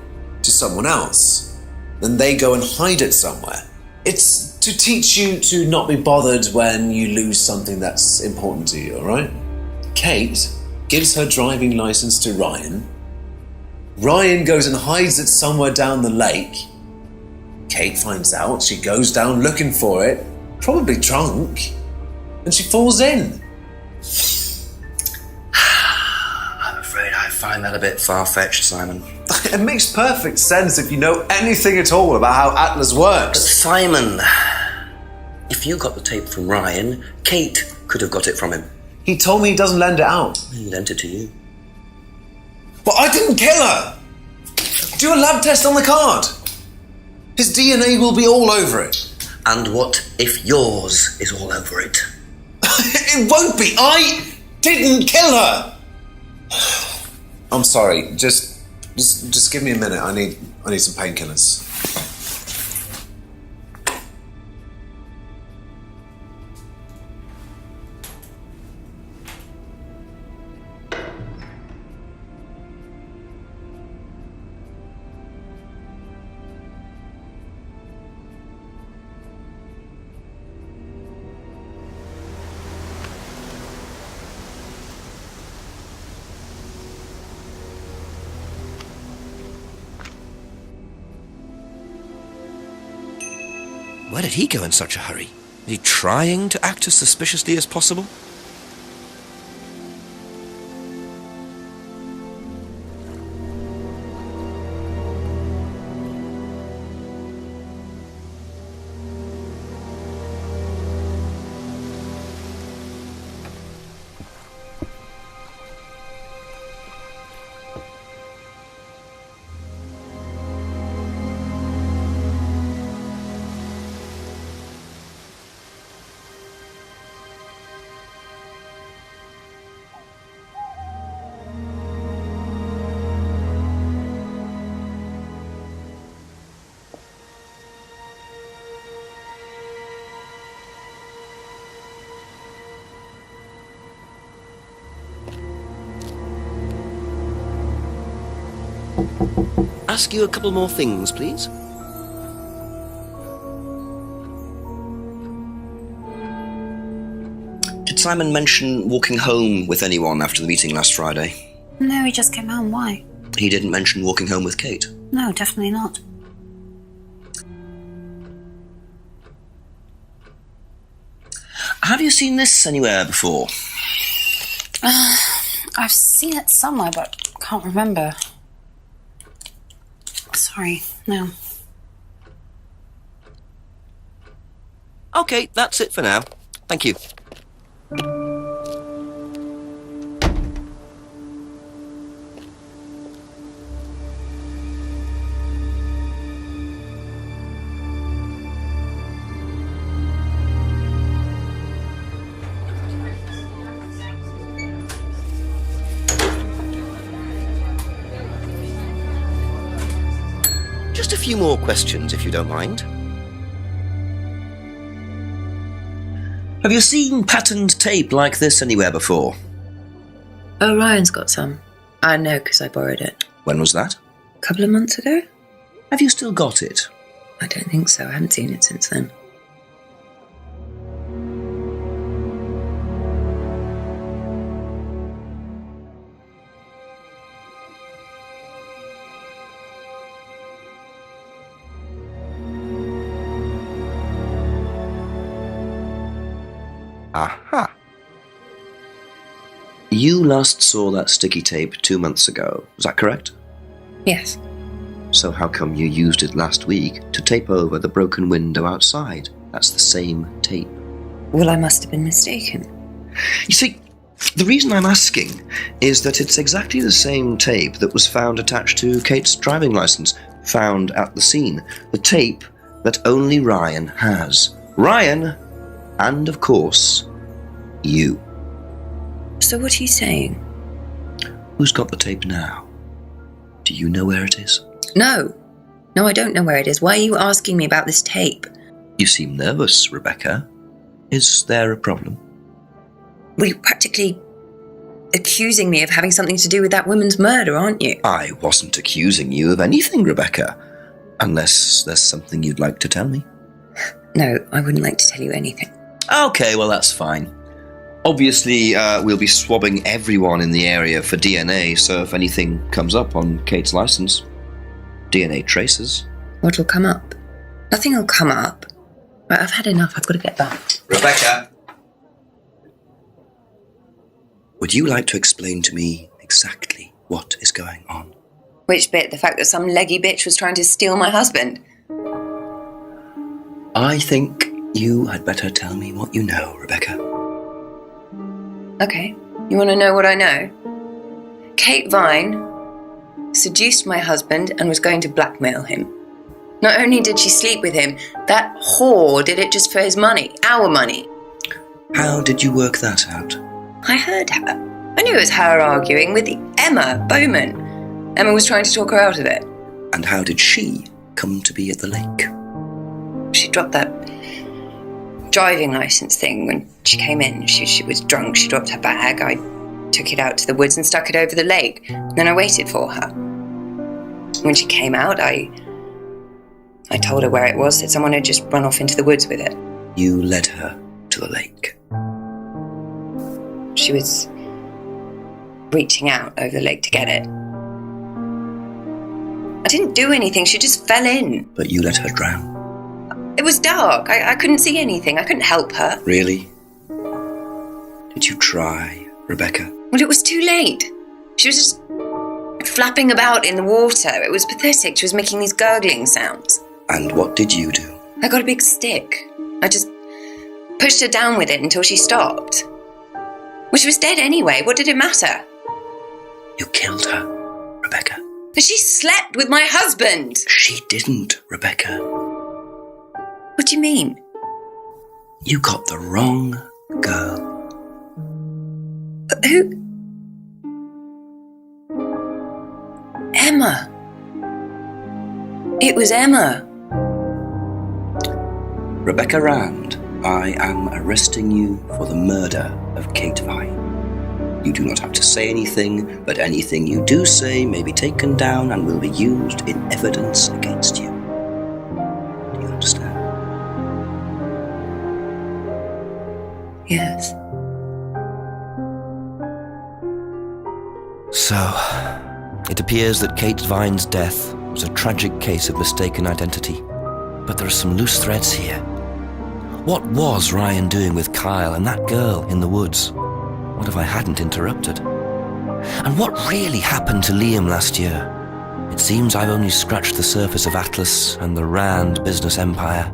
to someone else, then they go and hide it somewhere. It's to teach you to not be bothered when you lose something that's important to you, alright? Kate gives her driving license to Ryan. Ryan goes and hides it somewhere down the lake. Kate finds out, she goes down looking for it, probably drunk, and she falls in. I'm afraid I find that a bit far-fetched, Simon. It makes perfect sense if you know anything at all about how Atlas works. But Simon, if you got the tape from Ryan, Kate could have got it from him. He told me he doesn't lend it out. He lent it to you. But I didn't kill her! Do a lab test on the card. His DNA will be all over it. And what if yours is all over it? It won't be. I didn't kill her. I'm sorry. Just give me a minute. I need some painkillers. Where did he go in such a hurry? Is he trying to act as suspiciously as possible? Ask you a couple more things, please. Did Simon mention walking home with anyone after the meeting last Friday? No, he just came home. Why? He didn't mention walking home with Kate. No, definitely not. Have you seen this anywhere before? I've seen it somewhere, but can't remember. Sorry, no. Okay, that's it for now. Thank you. Just a few more questions, if you don't mind. Have you seen patterned tape like this anywhere before? Oh, Ryan's got some. I know, because I borrowed it. When was that? A couple of months ago? Have you still got it? I don't think so. I haven't seen it since then. Aha. You last saw that sticky tape 2 months ago, is that correct? Yes. So how come you used it last week to tape over the broken window outside? That's the same tape. Well, I must have been mistaken. You see, the reason I'm asking is that it's exactly the same tape that was found attached to Kate's driving license, found at the scene. The tape that only Ryan has. Ryan, and of course, you. So what are you saying? Who's got the tape now? Do you know where it is? No. No, I don't know where it is. Why are you asking me about this tape? You seem nervous, Rebecca. Is there a problem? Well, you're practically accusing me of having something to do with that woman's murder, aren't you? I wasn't accusing you of anything, Rebecca. Unless there's something you'd like to tell me. No, I wouldn't like to tell you anything. Okay, well, that's fine. Obviously, we'll be swabbing everyone in the area for DNA, so if anything comes up on Kate's license, DNA traces. What'll come up? Nothing will come up. Right, I've had enough. I've got to get back. Rebecca! Would you like to explain to me exactly what is going on? Which bit? The fact that some leggy bitch was trying to steal my husband? I think you had better tell me what you know, Rebecca. Okay. You want to know what I know? Kate Vine seduced my husband and was going to blackmail him. Not only did she sleep with him, that whore did it just for his money, our money. How did you work that out? I heard her. I knew it was her arguing with Emma Bowman. Emma was trying to talk her out of it. And how did she come to be at the lake? She dropped that driving licence thing when she came in. She was drunk, she dropped her bag. I took it out to the woods and stuck it over the lake. Then I waited for her. When she came out, I told her where it was, that someone had just run off into the woods with it. You led her to the lake. She was reaching out over the lake to get it. I didn't do anything, she just fell in. But you let her drown. It was dark, I couldn't see anything, I couldn't help her. Really? Did you try, Rebecca? Well, it was too late. She was just flapping about in the water. It was pathetic, she was making these gurgling sounds. And what did you do? I got a big stick. I just pushed her down with it until she stopped. Well, she was dead anyway. What did it matter? You killed her, Rebecca. But she slept with my husband. She didn't, Rebecca. What do you mean? You got the wrong girl. Who? Emma. It was Emma. Rebecca Rand, I am arresting you for the murder of Kate Vine. You do not have to say anything, but anything you do say may be taken down and will be used in evidence against you. Do you understand? Yes. So, it appears that Kate Vine's death was a tragic case of mistaken identity. But there are some loose threads here. What was Ryan doing with Kyle and that girl in the woods? What if I hadn't interrupted? And what really happened to Liam last year? It seems I've only scratched the surface of Atlas and the Rand business empire.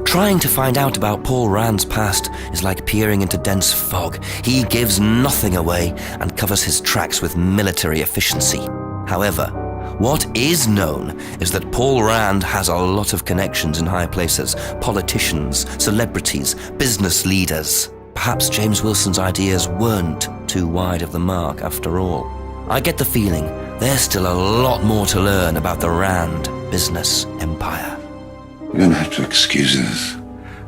Trying to find out about Paul Rand's past is like peering into dense fog. He gives nothing away and covers his tracks with military efficiency. However, what is known is that Paul Rand has a lot of connections in high places, politicians, celebrities, business leaders. Perhaps James Wilson's ideas weren't too wide of the mark after all. I get the feeling there's still a lot more to learn about the Rand business empire. You're going to have to excuse us.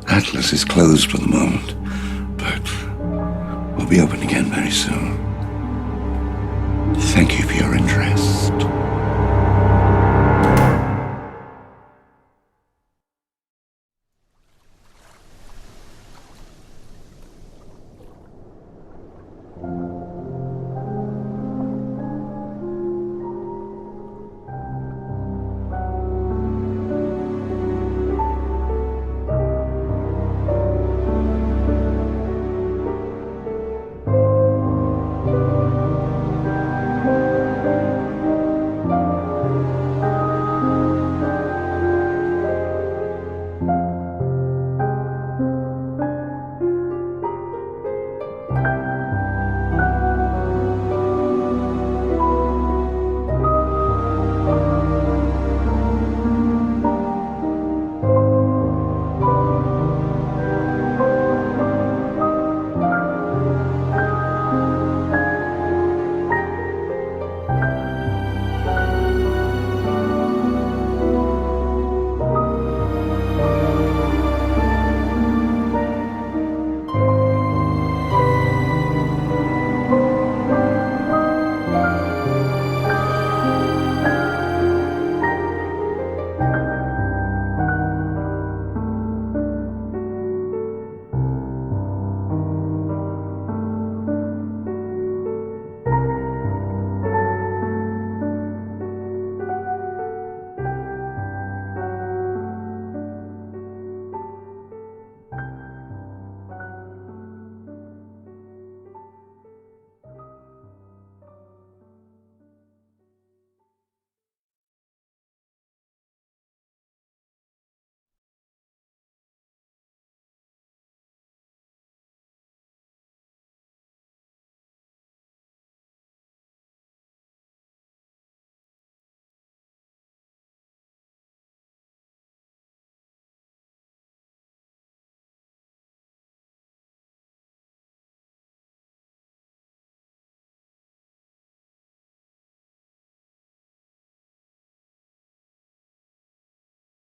Atlas is closed for the moment, but we'll be open again very soon. Thank you for your interest.